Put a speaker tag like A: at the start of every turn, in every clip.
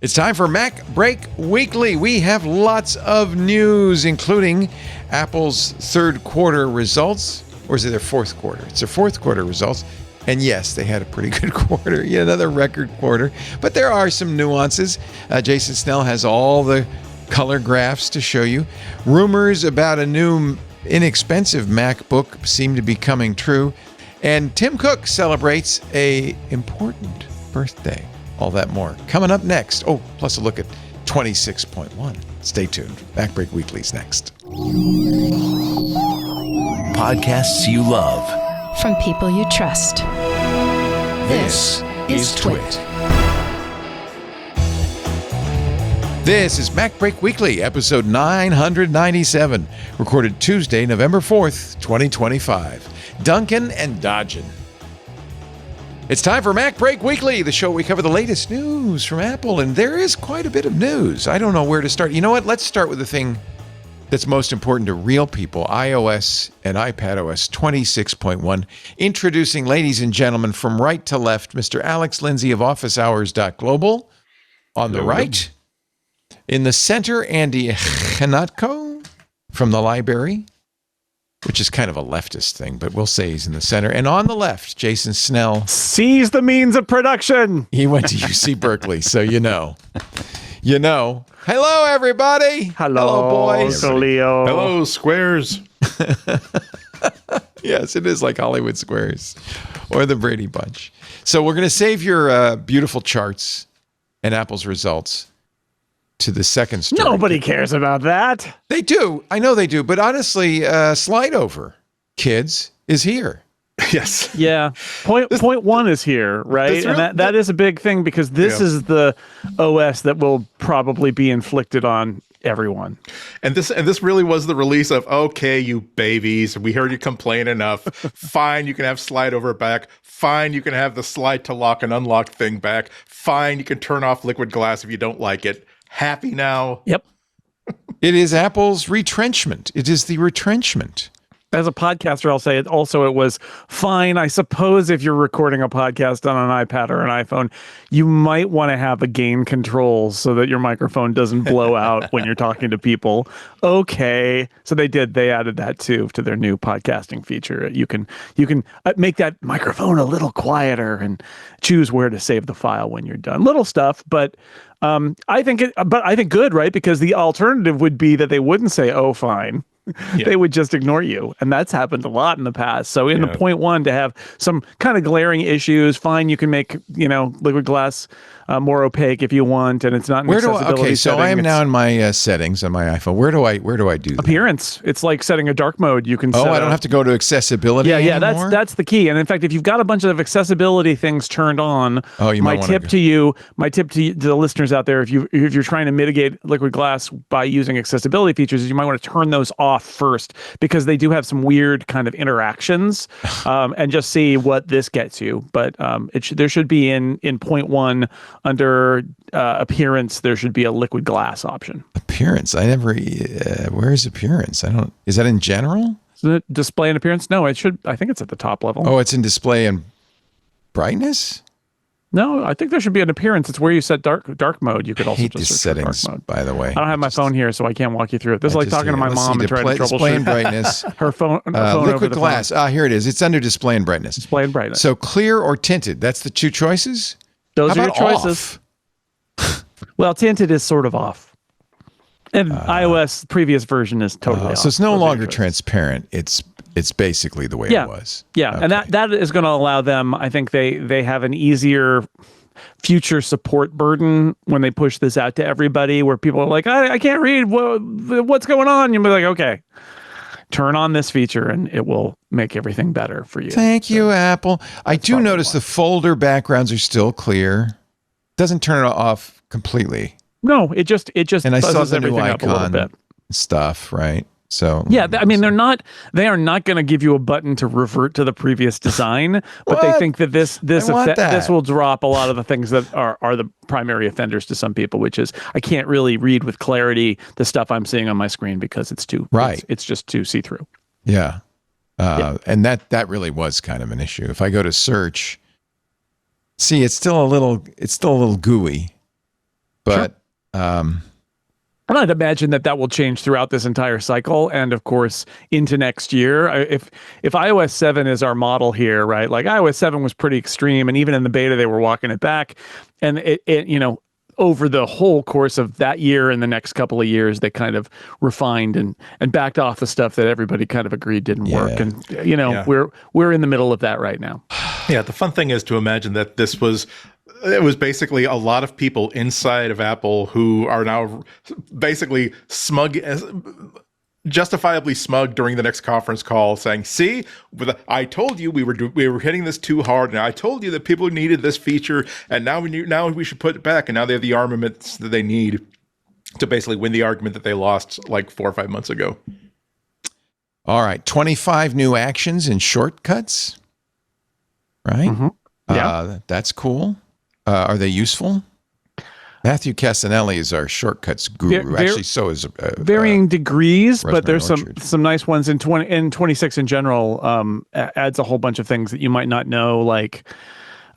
A: It's time for MacBreak Weekly. We have lots of news, including Apple's third quarter results. Or is it their fourth quarter? It's their fourth quarter results. And yes, they had a pretty good quarter. Yeah, another record quarter. But there are some nuances. Jason Snell has all the color graphs to show you. Rumors about a new inexpensive MacBook seem to be coming true. And Tim Cook celebrates an important birthday. All that more coming up next. Oh, plus a look at 26.1. Stay tuned. MacBreak Weekly's next.
B: Podcasts you love.
C: From people you trust.
B: This is Twit.
A: This is MacBreak Weekly, episode 997, recorded Tuesday, November 4th, 2025. Dunkin and Dodgin. It's time for MacBreak Weekly, the show where we cover the latest news from Apple, and there is quite a bit of news. I don't know where to start. You know what? Let's start with the thing that's most important to real people, iOS and iPadOS 26.1. Introducing, ladies and gentlemen, from right to left, Mr. Alex Lindsay of OfficeHours.global. On the right, in the center, Andy Hanatko from the library, which is kind of a leftist thing, but we'll say he's in the center. And on the left, Jason Snell.
D: Seize the means of production.
A: He went to UC Berkeley, so you know. You know. Hello, everybody.
D: Hello
A: boys.
D: Uncle Leo.
E: Hello, squares.
A: Yes, it is like Hollywood Squares or the Brady Bunch. So we're going to save your beautiful charts and Apple's results to the second story.
D: Nobody cares about that.
A: They do. I know they do. But honestly, slide over, kids, is here.
E: Yes.
D: Yeah. Point one is here, right? And that is a big thing because this is the OS that will probably be inflicted on everyone.
E: And this really was the release of, okay, you babies, we heard you complain enough. Fine, you can have slide over back. Fine, you can have the slide to lock and unlock thing back. Fine, you can turn off liquid glass if you don't like it. Happy now?
D: Yep.
A: It is Apple's retrenchment. It is the retrenchment.
D: As a podcaster, I'll say it was fine. I suppose if you're recording a podcast on an iPad or an iPhone, you might want to have a gain control so that your microphone doesn't blow out when you're talking to people. Okay. So they added that too to their new podcasting feature. You can make that microphone a little quieter and choose where to save the file when you're done. Little stuff, but I think good, right? Because the alternative would be that they wouldn't say, "Oh, fine." Yeah. They would just ignore you. And that's happened a lot in the past. So in the point one, to have some kind of glaring issues, fine, you can make, liquid glass more opaque if you want, and it's not an accessibility setting.
A: So I am now in my settings on my iPhone. Where do I do that?
D: Appearance. It's like setting a dark mode. You can
A: I don't have to go to accessibility anymore?
D: That's the key. And in fact, if you've got a bunch of accessibility things turned on, my tip to the listeners out there, if you're trying to mitigate liquid glass by using accessibility features, is you might want to turn those off first, because they do have some weird kind of interactions, and just see what this gets you. But there should be in point one, under appearance, there should be a liquid glass option.
A: Appearance? Where is appearance? Is that in general?
D: Is it display and appearance? No, it should. I think it's at the top level.
A: Oh, it's in display and brightness?
D: No, I think there should be an appearance. It's where you set dark mode. You could also just search
A: settings,
D: dark mode.
A: By the way.
D: I don't have my phone here, so I can't walk you through it. This is like talking to my mom and trying to troubleshoot.
A: Display and brightness.
D: her phone
A: liquid glass. Here it is. It's under display and brightness.
D: Display and brightness.
A: So clear or tinted. That's the two choices?
D: Those are your choices. Well, tinted is sort of off. And iOS previous version is totally off.
A: So it's no longer transparent. It's basically the way it was.
D: Yeah, okay. And that is going to allow them, I think they have an easier future support burden when they push this out to everybody, where people are like, I can't read what's going on. You'll be like, okay, turn on this feature and it will make everything better for you.
A: Thank you, Apple. I do notice the folder backgrounds are still clear. Doesn't turn it off completely.
D: No, it just
A: and I saw the new
D: icon
A: stuff, right? So
D: yeah, I mean, they are not going to give you a button to revert to the previous design, but they think that this will drop a lot of the things that are the primary offenders to some people, which is I can't really read with clarity the stuff I'm seeing on my screen because it's too it's just too see-through.
A: Yeah. And that really was kind of an issue. If I go to search, see, it's still a little gooey. But
D: and I'd imagine that will change throughout this entire cycle, and of course into next year. If iOS 7 is our model here, right? Like iOS 7 was pretty extreme, and even in the beta they were walking it back, and it over the whole course of that year and the next couple of years, they kind of refined and backed off the stuff that everybody kind of agreed didn't work, and we're in the middle of that right now.
E: Yeah, the fun thing is to imagine that it was basically a lot of people inside of Apple who are now basically justifiably smug during the next conference call, saying, "See, I told you we were hitting this too hard, and I told you that people needed this feature, and now we should put it back." And now they have the armaments that they need to basically win the argument that they lost like 4 or 5 months ago.
A: All right, 25 new actions and shortcuts. Right?
D: Mm-hmm. Yeah,
A: that's cool. Are they useful? Matthew Castanelli is our shortcuts guru. Actually, so is
D: varying degrees, but there's
A: Orchard.
D: some nice ones in 26 in general. Adds a whole bunch of things that you might not know, like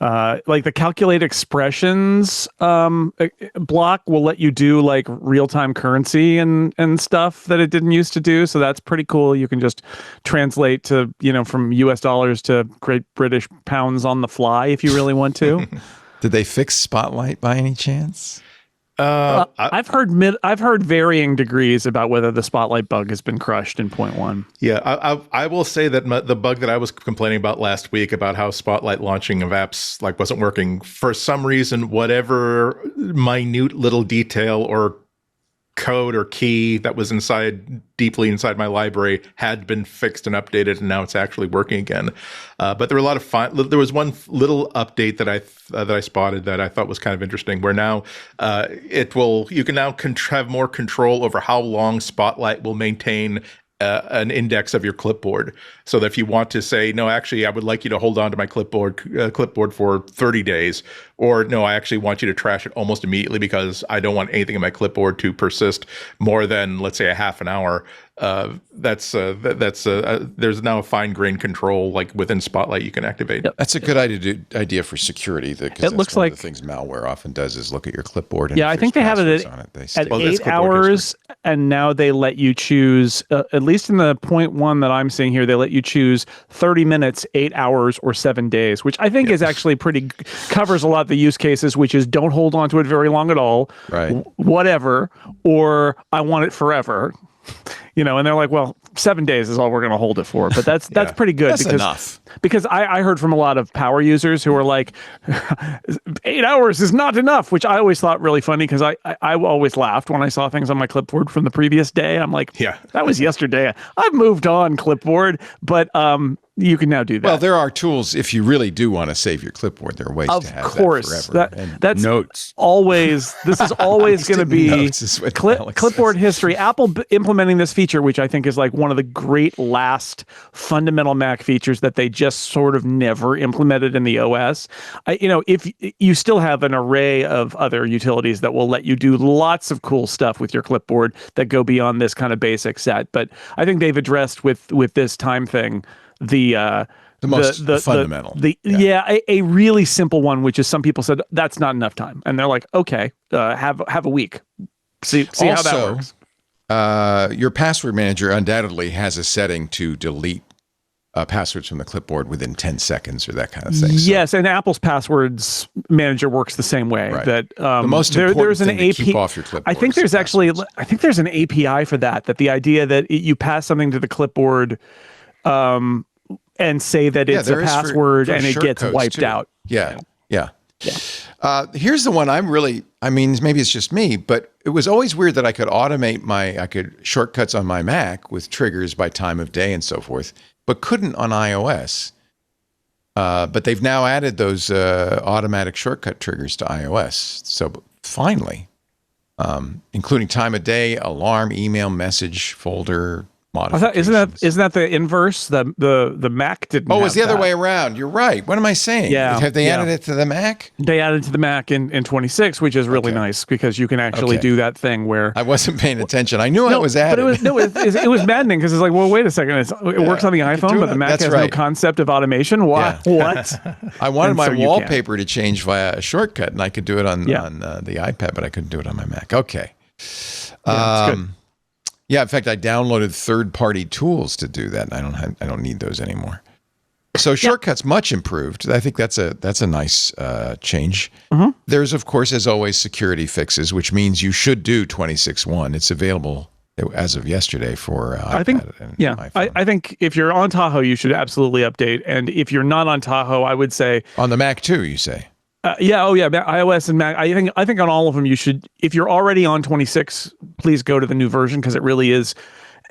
D: the calculate expressions block will let you do like real-time currency and stuff that it didn't used to do. So that's pretty cool. You can just translate to from US dollars to Great British pounds on the fly if you really want to.
A: Did they fix Spotlight by any chance?
D: I've heard varying degrees about whether the Spotlight bug has been crushed in 0.1.
E: Yeah, I will say that the bug that I was complaining about last week about how Spotlight launching of apps wasn't working, for some reason, whatever minute little detail or code or key that was deeply inside my library had been fixed and updated, and now it's actually working again. But there were a lot of there was one little update that I spotted that I thought was kind of interesting, where now you can now have more control over how long Spotlight will maintain an index of your clipboard, so that if you want to say, no, actually, I would like you to hold on to my clipboard for 30 days, or no, I actually want you to trash it almost immediately because I don't want anything in my clipboard to persist more than, let's say, a half an hour. There's now a fine-grained control within Spotlight you can activate.
A: Yep. That's a good idea for security.
D: It looks like
A: the things malware often does is look at your clipboard. And
D: yeah, I think they have it at 8 hours, and now they let you choose, at least in the 0.1 that I'm seeing here, they let you choose 30 minutes, 8 hours, or 7 days, which I think is actually covers a lot of the use cases, which is don't hold on to it very long at all,
A: right?
D: Whatever, or I want it forever. And they're like, well, 7 days is all we're going to hold it for. But that's pretty good.
A: That's enough.
D: Because I heard from a lot of power users who were like, 8 hours is not enough, which I always thought really funny, because I always laughed when I saw things on my clipboard from the previous day. I'm like, yeah, that was yesterday. I've moved on, clipboard. But you can now do that.
A: Well, there are tools if you really do want to save your clipboard. There are ways to have that forever.
D: That's
A: notes.
D: This is always going to be clipboard history. Apple implementing this feature, which I think is like one of the great last fundamental Mac features that they just sort of never implemented in the OS. If you still have an array of other utilities that will let you do lots of cool stuff with your clipboard that go beyond this kind of basic set, but I think they've addressed with this time thing the
A: most fundamental.
D: A really simple one, which is some people said that's not enough time, and they're like, okay, have a week, see also, how that works.
A: Your password manager undoubtedly has a setting to delete passwords from the clipboard within 10 seconds or that kind of thing.
D: Yes, and Apple's passwords manager works the same way.
A: Right.
D: That
A: the most important thing to keep off your clipboard.
D: I think there's an API for that. That the idea that you pass something to the clipboard, and say that it's a password and it gets wiped out.
A: Yeah. Here's the one maybe it's just me, but it was always weird that I could automate shortcuts on my Mac with triggers by time of day and so forth, but couldn't on iOS. But they've now added those automatic shortcut triggers to iOS. So finally, including time of day, alarm, email, message, folder, modifications.
D: Isn't that the inverse? The Mac didn't.
A: Oh, it's the
D: have
A: other
D: that.
A: way around. You're right. What am I saying?
D: Yeah,
A: Have they
D: yeah.
A: added it to the Mac?
D: They added to the Mac in 26, which is really nice because you can actually do that thing where
A: I wasn't paying attention. I knew it was added.
D: But it was maddening because it's like, well, wait a second. It works on the iPhone, but the Mac has no concept of automation. What?
A: I wanted my
D: so
A: wallpaper to change via a shortcut, and I could do it on the iPad, but I couldn't do it on my Mac. Okay.
D: That's good.
A: Yeah, in fact, I downloaded third-party tools to do that, and I don't need those anymore. So shortcuts much improved. I think that's a nice change. Mm-hmm. There's, of course, as always, security fixes, which means you should do 26.1. It's available as of yesterday for iPad and iPhone.
D: I think if you're on Tahoe, you should absolutely update. And if you're not on Tahoe, I would say
A: on the Mac too. You say.
D: iOS and Mac. I think on all of them you should. If you're already on 26, please go to the new version because it really is.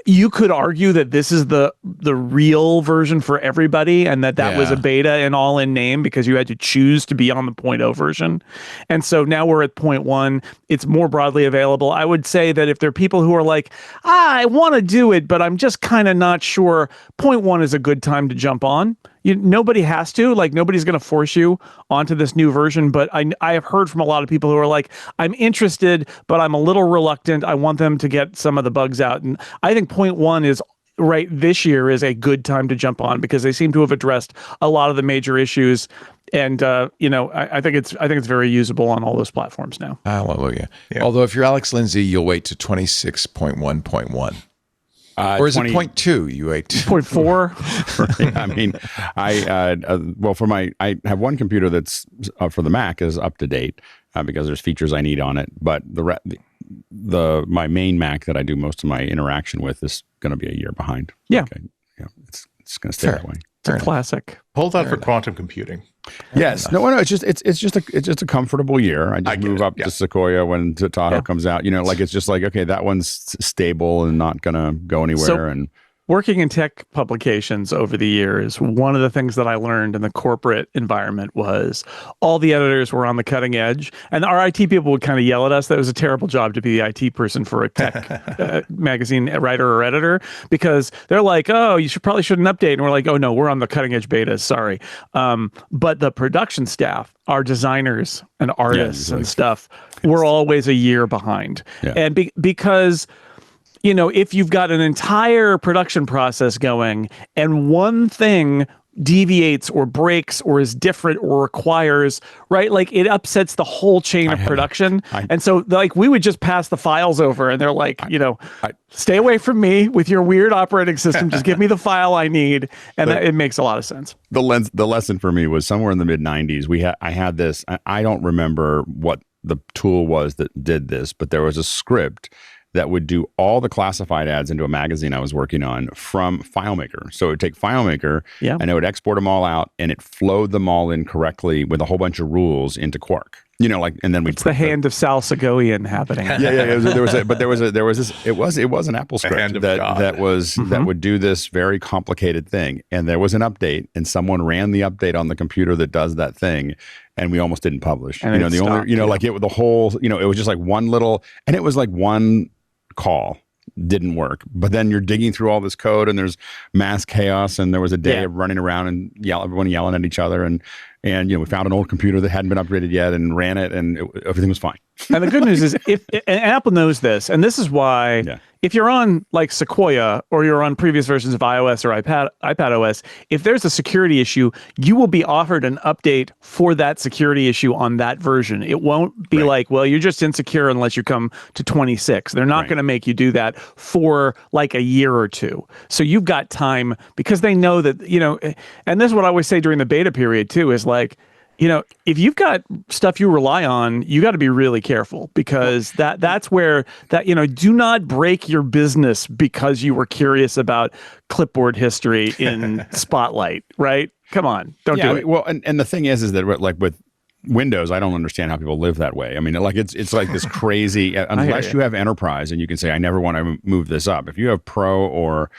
D: You could argue that this is the real version for everybody, and that was a beta and all in name because you had to choose to be on the 0.0 version. And so now we're at 0.1. It's more broadly available. I would say that if there are people who are like, I want to do it, but I'm just kind of not sure, 0.1 is a good time to jump on. Nobody has to, like nobody's going to force you onto this new version, but I have heard from a lot of people who are like, I'm interested, but I'm a little reluctant. I want them to get some of the bugs out. And I think 0.1 is right this year is a good time to jump on because they seem to have addressed a lot of the major issues. And, I think it's very usable on all those platforms now.
A: Hallelujah. Yeah. Although if you're Alex Lindsay, you'll wait to 26.1.1. Or is it 0.2? You wait
D: 0.4?
F: I mean, I have one computer that's for the Mac is up to date because there's features I need on it. But my main Mac that I do most of my interaction with is going to be a year behind.
D: Yeah,
F: it's going to stay that way.
D: It's a classic.
E: Hold on for quantum computing.
F: Yes. No. It's just a comfortable year. I just move up to Sequoia when Tahoe comes out. It's just like, okay, that one's stable and not going to go anywhere. And
D: working in tech publications over the years, one of the things that I learned in the corporate environment was all the editors were on the cutting edge, and our IT people would kind of yell at us that it was a terrible job to be the IT person for a tech magazine writer or editor, because they're like, oh, you probably shouldn't update. And we're like, oh, no, we're on the cutting edge betas, sorry. But the production staff, our designers and artists and stuff, we're always a year behind. Yeah. And because if you've got an entire production process going and one thing deviates or breaks or is different or requires, right? Like it upsets the whole chain of production. And so like we would just pass the files over and they're like, stay away from me with your weird operating system. Just give me the file I need. And it makes a lot of sense.
F: The lesson for me was somewhere in the mid 90s. I had this, I don't remember what the tool was that did this, but there was a script that would do all the classified ads into a magazine I was working on from FileMaker. So it would take FileMaker and it would export them all out and it flowed them all in correctly with a whole bunch of rules into Quark. And then
D: it's the hand of Sal Segovian happening.
F: There was an Apple script that would do this very complicated thing. And there was an update and someone ran the update on the computer that does that thing. And we almost didn't publish.
D: And
F: it was just like one little, and it was like one call didn't work, but then you're digging through all this code and there's mass chaos, and there was a day of running around and everyone yelling at each other, and we found an old computer that hadn't been upgraded yet and ran it, and everything was fine.
D: And the good news is, and Apple knows this, and this is why if you're on like Sequoia or you're on previous versions of iOS or iPadOS, if there's a security issue, you will be offered an update for that security issue on that version. It won't be like, well, you're just insecure unless you come to 26. They're not going to make you do that for like a year or two. So you've got time because they know that, and this is what I always say during the beta period too, is like, if you've got stuff you rely on, you got to be really careful, because that's where do not break your business because you were curious about clipboard history in Spotlight, right? Come on, don't do it.
F: Well, and the thing is that like with Windows, I don't understand how people live that way. I mean, like it's like this crazy, unless you have enterprise and you can say, I never want to move this up. If you have pro or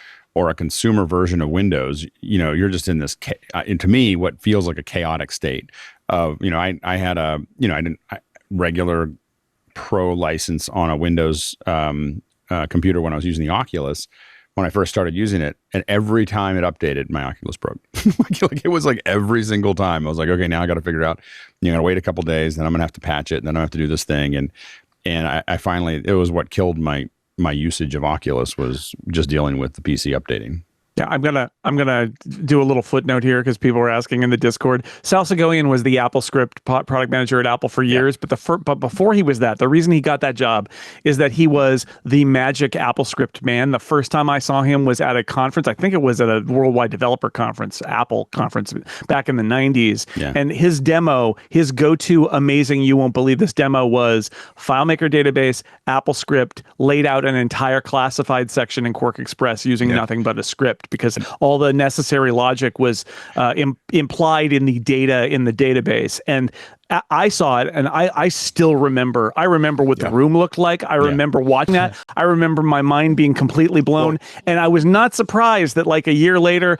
F: a consumer version of Windows, you're just in this, and to me, what feels like a chaotic state of, I had a regular pro license on a Windows computer when I was using the Oculus, when I first started using it, and every time it updated, my Oculus broke. like it was like every single time. I was like, okay, now I got to figure it out. You got to wait a couple days, then I'm gonna have to patch it, and then I have to do this thing, and I finally, it was what killed my usage of Oculus, was just dealing with the PC updating.
D: Yeah, I'm gonna do a little footnote here because people were asking in the Discord. Sal Segoyan was the AppleScript product manager at Apple for years, but before he was that, the reason he got that job is that he was the magic AppleScript man. The first time I saw him was at a conference. I think it was at a Worldwide Developer Conference, Apple conference back in the 90s. Yeah. And his demo, his go-to amazing, you won't believe this demo, was FileMaker database, AppleScript, laid out an entire classified section in Quark Express using nothing but a script, because all the necessary logic was implied in the data in the database. And I saw it, and I still remember. I remember what the room looked like. I remember watching that. I remember my mind being completely blown, and I was not surprised that like a year later,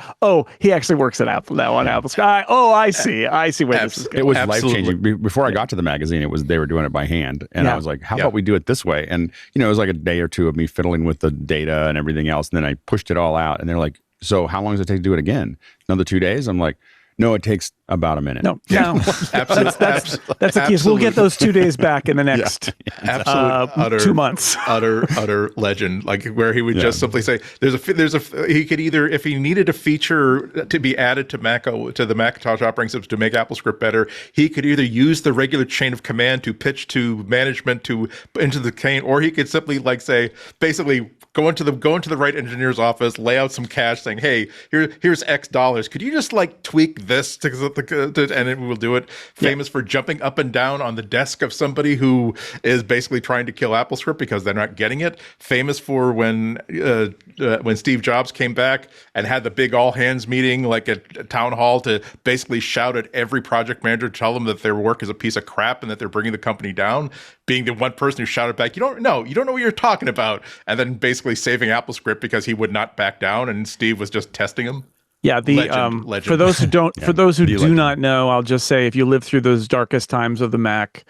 D: he actually works at Apple now on Apple Skye. I see where this is going.
F: It was life-changing. Before I got to the magazine, they were doing it by hand, and I was like, how about we do it this way? And it was like a day or two of me fiddling with the data and everything else, and then I pushed it all out, and they're like, so how long does it take to do it again? Another 2 days? I'm like, no, it takes about a minute.
D: No, that's the key. We'll get those 2 days back in the next
E: utter
D: 2 months.
E: utter legend. Like where he would just simply say, he could either, if he needed a feature to be added to the Macintosh operating system to make AppleScript better, he could either use the regular chain of command to pitch to management into the chain, or he could simply basically go into the right engineer's office, lay out some cash, saying, "Hey, here's X dollars. Could you just tweak this and it will do it?" Famous for jumping up and down on the desk of somebody who is basically trying to kill AppleScript because they're not getting it. Famous for when Steve Jobs came back and had the big all hands meeting like at a town hall to basically shout at every project manager to tell them that their work is a piece of crap and that they're bringing the company down. Being the one person who shouted back, you don't know what you're talking about, and then basically saving AppleScript because he would not back down, and Steve was just testing him.
D: Yeah, legend. For those who don't, for those who do not know, I'll just say, if you lived through those darkest times of the Mac,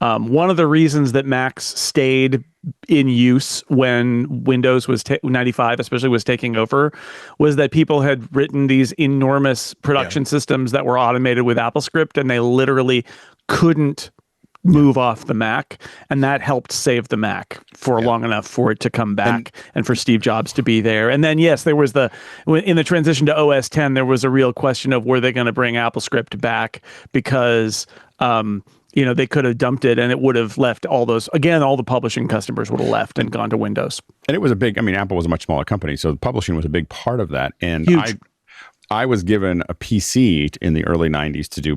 D: one of the reasons that Macs stayed in use when Windows was 95, especially, was taking over, was that people had written these enormous production systems that were automated with AppleScript, and they literally couldn't move off the Mac, and that helped save the Mac for long enough for it to come back and for Steve Jobs to be there. And then there was in the transition to OS 10, there was a real question of, were they going to bring AppleScript back, because they could have dumped it and it would have left all the publishing customers would have left and gone to Windows.
F: And it was Apple was a much smaller company, so publishing was a big part of that. And
D: huge.
F: I was given a PC in the early 90s to do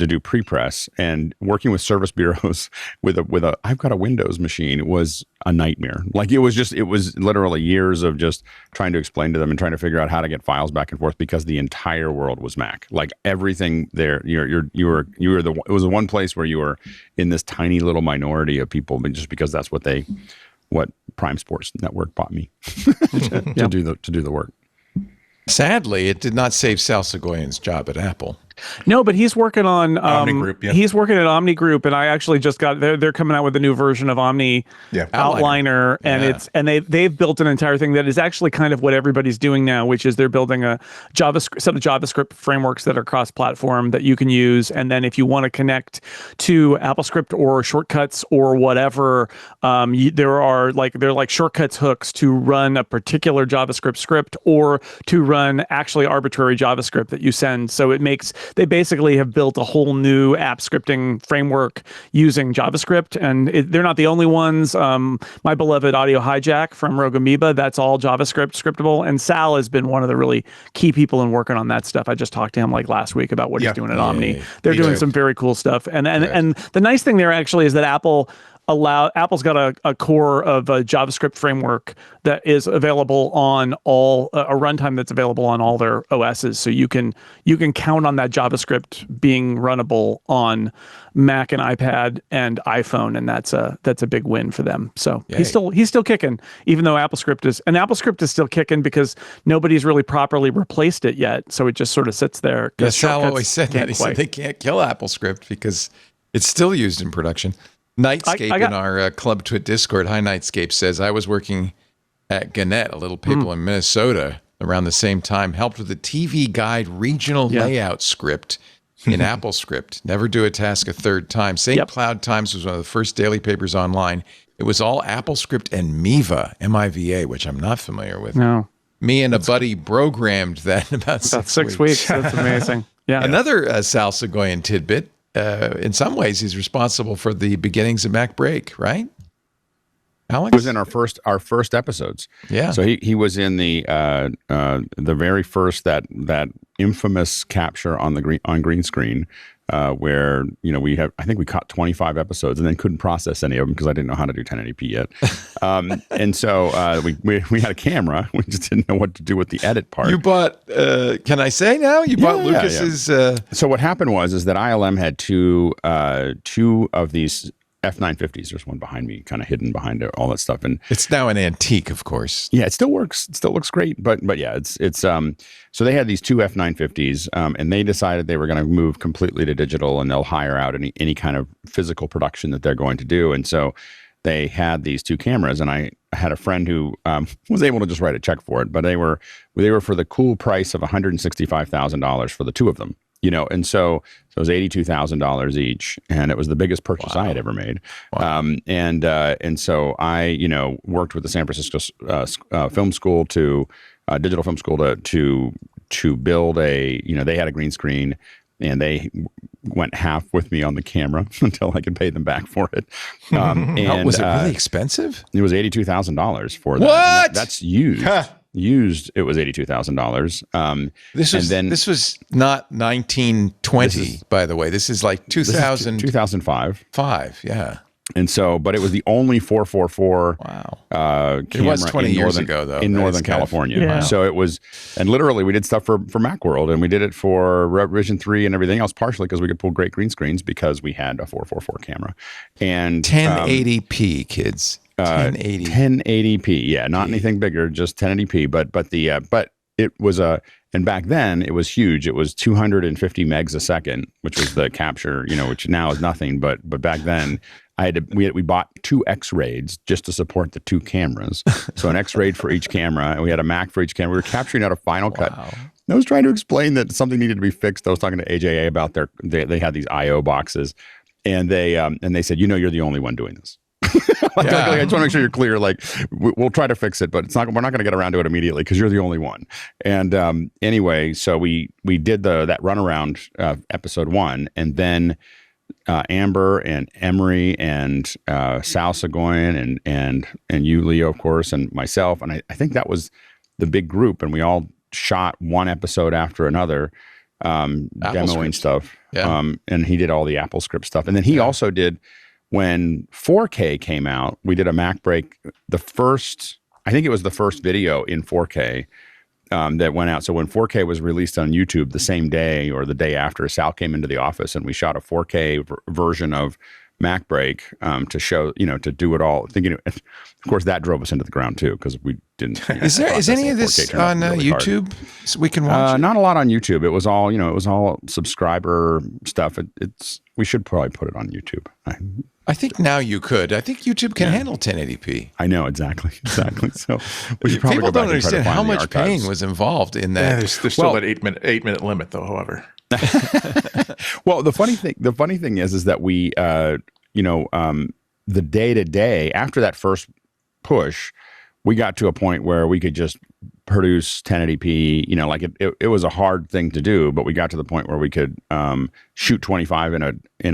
F: to do pre-press, and working with service bureaus with a I've got a Windows machine was a nightmare. Like it was literally years of just trying to explain to them and trying to figure out how to get files back and forth, because the entire world was Mac. Like everything there, it was the one place where you were in this tiny little minority of people, but just because that's what Prime Sports Network bought me to do the work.
A: Sadly, it did not save Sal Segoyan's job at Apple.
D: No, but he's working on
E: Omni Group. Yeah.
D: He's working at Omni Group, and I actually just got they're coming out with a new version of Omni Outliner, and they've built an entire thing that is actually kind of what everybody's doing now, which is they're building a set of JavaScript frameworks that are cross-platform that you can use, and then if you want to connect to AppleScript or shortcuts or whatever, there are shortcuts hooks to run a particular JavaScript script or to run actually arbitrary JavaScript that you send. So they basically have built a whole new app scripting framework using JavaScript, and they're not the only ones. My beloved Audio Hijack from Rogue Amoeba, that's all JavaScript scriptable, and Sal has been one of the really key people in working on that stuff. I just talked to him last week about what he's doing at Omni. They're doing some very cool stuff, and the nice thing there actually is that Apple's got a core of a JavaScript framework that is available on a runtime that's available on all their OSs. So you can count on that JavaScript being runnable on Mac and iPad and iPhone, and that's a big win for them. So he's still kicking, even though AppleScript is still kicking because nobody's really properly replaced it yet. So it just sort of sits there.
A: Sal always said that. He said they can't kill AppleScript because it's still used in production. Nightscape in our Club Twit Discord, Hi Nightscape, says, I was working at Gannett, a little people in Minnesota, around the same time, helped with the TV Guide regional layout script in AppleScript. Never do a task a third time. St. Cloud Times was one of the first daily papers online. It was all AppleScript and Miva, M-I-V-A, which I'm not familiar with.
D: No.
A: Me and a buddy programmed that in about 6
D: weeks. That's amazing. Yeah.
A: Another Sal Segoyan tidbit. In some ways, he's responsible for the beginnings of MacBreak, right? Alex?
F: He was in our first episodes.
A: Yeah.
F: So he was in the very first that infamous capture on green screen. Where I think we caught 25 episodes and then couldn't process any of them because I didn't know how to do 1080p yet, and so we had a camera. We just didn't know what to do with the edit part.
A: You bought? Can I say now? You bought Lucas's.
F: So what happened was that ILM had two of these F950s. There's one behind me, kind of hidden behind all that stuff, and
A: it's now an antique, of course.
F: Yeah, it still works. It still looks great, but yeah, it's so they had these two F950s, and they decided they were going to move completely to digital, and they'll hire out any kind of physical production that they're going to do, and so they had these two cameras, and I had a friend who was able to just write a check for it, but they were for the cool price of $165,000 for the two of them. And so it was $82,000 each, and it was the biggest purchase I had ever made.
A: Wow.
F: And so I, worked with the San Francisco film school digital film school to build they had a green screen, and they went half with me on the camera until I could pay them back for it. And
A: was it really expensive?
F: It was $82,000 for that.
A: What?
F: That's used. Used, it was $82,000.
A: This was not 1920, by the way. This is like
F: 2005.
A: 5, yeah.
F: And so, but it was the only 444 camera
A: it was 20 years ago, though.
F: In Northern California.
D: Yeah.
F: So it was, and literally we did stuff for Macworld, and we did it for Revision 3 and everything else, partially because we could pull great green screens because we had a 444 camera. And
A: 1080p, kids.
F: 1080p, yeah, not anything bigger, just 1080p. But it was and back then it was huge. It was 250 megs a second, which was the capture, which now is nothing. But back then, we bought two X-Raids just to support the two cameras. So an X-Raid for each camera, and we had a Mac for each camera. We were capturing out of Final Cut. I was trying to explain that something needed to be fixed. I was talking to AJA about they had these I/O boxes, and they said, you're the only one doing this. I just want to make sure you're clear. Like, we'll try to fix it, but we're not going to get around to it immediately because you're the only one. And anyway, so we did that runaround episode 1, and then Amber and Emery and Sal Segoyan and you, Leo, of course, and myself, and I think that was the big group, and we all shot one episode after another, demoing stuff.
A: Yeah.
F: And he did all the AppleScript stuff, and then he also did. When 4K came out, we did a MacBreak, I think it was the first video in 4K that went out. So when 4K was released on YouTube the same day or the day after, Sal came into the office and we shot a 4K version of MacBreak to show, to do it all. Thinking, of course, that drove us into the ground too because we didn't.
A: Is any of this on
F: really
A: YouTube so we can watch?
F: Not a lot on YouTube. It was all, subscriber stuff. We should probably put it on YouTube.
A: I think now you could. I think YouTube can handle 1080p.
F: I know, exactly. So we should probably
A: people
F: go back
A: don't
F: and
A: understand
F: try to
A: how
F: find the
A: much
F: archives.
A: pain was involved in that.
E: Yeah, there's still that 8 minute limit though. However,
F: well, the funny thing is that we, the day to day after that first push, we got to a point where we could just produce 1080p. It was a hard thing to do, but we got to the point where we could shoot 25 in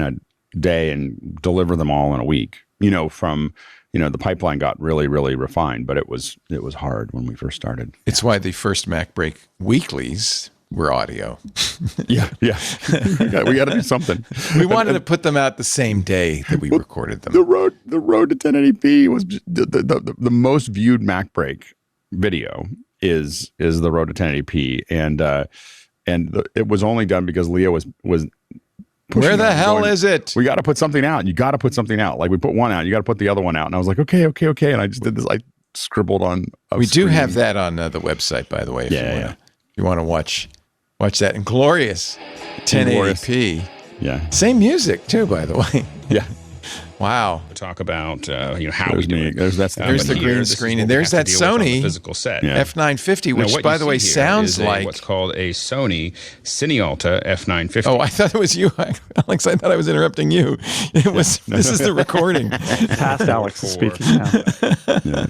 F: a day and deliver them all in a week. The pipeline got really, really refined, but it was hard when we first started.
A: It's why the first MacBreak weeklies were audio.
F: Yeah. we got to do something.
A: We wanted to put them out the same day that we recorded them.
F: The road to 1080p was the most viewed MacBreak video is the road to 1080p, and it was only done because Leo was
A: where the hell is it?
F: We got to put something out. You got to put something out. Like we put one out, you got to put the other one out. And I was like, okay. And I just did this. I scribbled on.
A: We do have that on the website, by the way. If you want to watch that in glorious 1080p.
F: Yeah.
A: Same music too, by the way.
F: Yeah.
A: Wow.
G: talk about how
F: There's
G: we do
F: me.
G: it.
F: There's
A: There's the
G: Here,
A: green
G: this is
A: screen,
G: what
A: and
G: we
A: there's
G: have
A: that
G: to deal with on the
A: Sony
G: physical set.
F: Yeah.
A: F950,
G: Now,
A: which,
G: what
A: by
G: you
A: the way,
G: see here
A: sounds
G: is
A: like.
G: what's called a Sony Cinealta F950.
A: Oh, I thought it was you, Alex. I thought I was interrupting you. It was. This is the recording.
D: Past Alex is speaking now.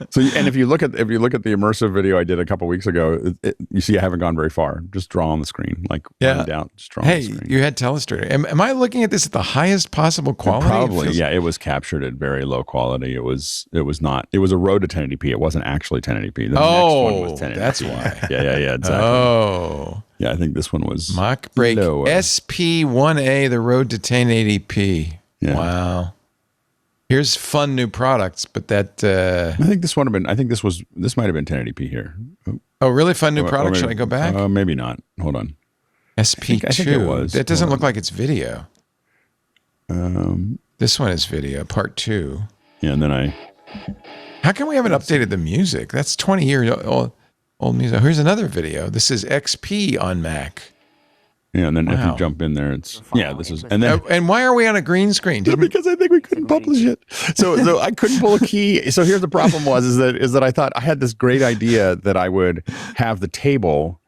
F: So, and if you look at the immersive video I did a couple weeks ago, you see I haven't gone very far. Just draw on the screen, like run down, just draw on the
A: Hey,
F: screen.
A: you had Telestrator. Am I looking at this at the highest possible quality?
F: Probably,
A: It
F: yeah. It was captured at very low quality. It was not. It was a road to 1080p. It wasn't actually 1080p. The next one was 1080p.
A: That's why.
F: Yeah. Exactly.
A: Oh,
F: Yeah, I think this one was
A: MacBreak
F: lower.
A: SP1A, the road to 1080p.
F: Yeah.
A: Wow. Here's fun new products, but that.
F: I think this would have been. I think this might have been 1080p here.
A: Oh, really fun new product?
F: Or
A: Should
F: maybe-
A: I go back?
F: Maybe not. Hold on.
A: SP2.
F: I think it was.
A: That doesn't
F: Hold
A: look like it's video. This one is video, part 2.
F: Yeah, and then
A: How come we haven't updated the music? That's 20 years old music. Here's another video. This is XP on Mac.
F: and then if
A: Wow.
F: you jump in there, it's this is and then.
A: And why are we on a green screen? Did we-
F: Because I think we couldn't publish it, so I couldn't pull a key. So here's the problem: is that I thought I had this great idea that I would have the table.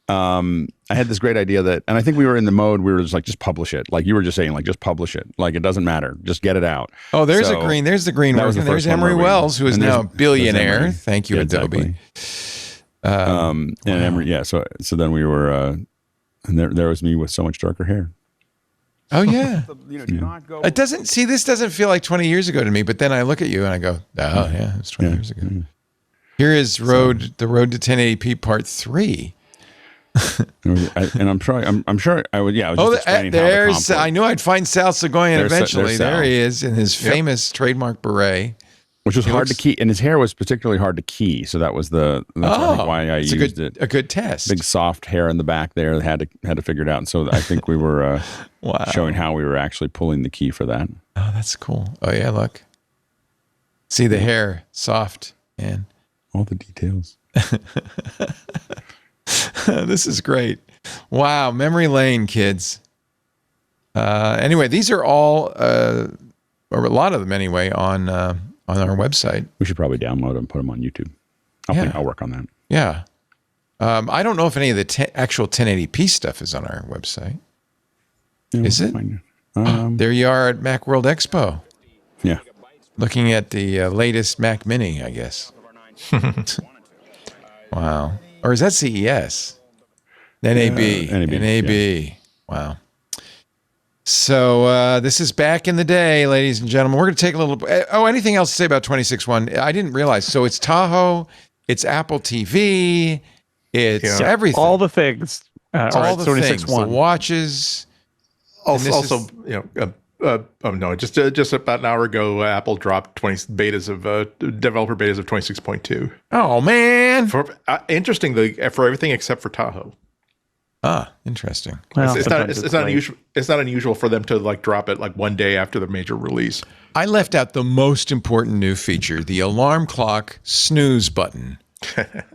F: I had this great idea and I think we were in the mode we were just like, just publish it, like you were just saying, like just publish it, like it doesn't matter, just get it out.
A: Oh, there's
F: So
A: a green. There's the green
F: that was
A: working.
F: the
A: There's
F: first one
A: Emery
F: where we-
A: Wells, who is
F: and
A: now a
F: there's
A: billionaire.
F: Emery.
A: Thank you,
F: Yeah,
A: Adobe.
F: And Emery, so then we were, and there was me with so much darker hair.
A: Oh yeah. It doesn't. See, this doesn't feel like 20 years ago to me. But then I look at you and I go, oh yeah, it's 20 years ago. Here is the road to 1080p part 3.
F: And I'm sure I would. Yeah, I was just explaining how the
A: there's.
F: comp worked.
A: I knew I'd find Sal Seguin
F: There's
A: eventually.
F: Sal.
A: There he is in his famous trademark beret.
F: Which was hard to key, and his hair was particularly hard to key. So that's why I
A: it's
F: used it.
A: a good test.
F: Big soft hair in the back there. Had to figure it out. And so I think we were
A: Wow.
F: showing how we were actually pulling the key for that.
A: Oh, that's cool. Oh yeah, look. See the hair, soft, and
F: All the details.
A: this is great. Wow, memory lane, kids. Anyway, these are all, or a lot of them anyway, on our website.
F: We should probably download them and put them on YouTube. I'll work on that.
A: Yeah. I don't know if any of the actual 1080p stuff is on our website.
F: Yeah,
A: Is it?
F: fine.
A: There you are at Macworld Expo,
F: Yeah.
A: looking at the latest Mac Mini, I guess. Wow. Or is that CES? NAB.
F: NAB.
A: Wow. So this is back in the day, ladies and gentlemen. We're going to take a little. Oh, anything else to say about 26.1? I didn't realize. So it's Tahoe, it's Apple TV, it's everything.
D: All the things.
A: all the things. The watches.
E: Also, just about an hour ago, Apple dropped 20 developer betas of 26.2.
A: Oh man!
E: Interestingly, for everything except for Tahoe.
A: Ah, interesting.
D: Well,
E: It's
D: sometimes
E: not
D: late.
E: unusual. It's not unusual for them to like drop it like one day after the major release.
A: I left out the most important new feature. The alarm clock snooze button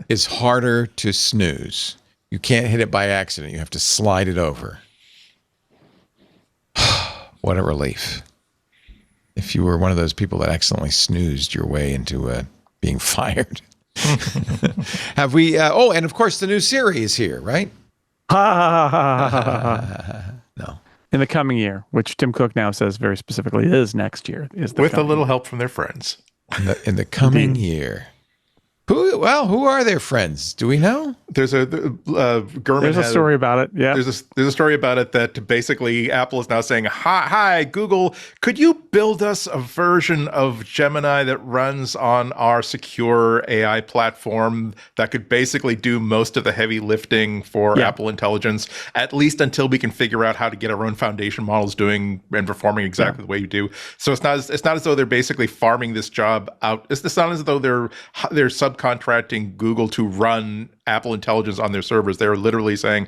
A: is harder to snooze. You can't hit it by accident. You have to slide it over. What a relief. If you were one of those people that accidentally snoozed your way into being fired. Have we? And of course, the new Siri is here, right? No.
D: In the coming year, which Tim Cook now says very specifically is next year.
E: With a little help from their friends.
A: In the coming year. Who are their friends? Do we know?
E: There's Gurman
D: There's a story about it. Yeah.
E: There's a story about it that basically Apple is now saying, hi, Google, could you build us a version of Gemini that runs on our secure AI platform that could basically do most of the heavy lifting for Apple Intelligence, at least until we can figure out how to get our own foundation models doing and performing exactly the way you do. So it's not as though they're basically farming this job out. It's not as though they're subcontracting Google to run Apple Intelligence on their servers. They're literally saying,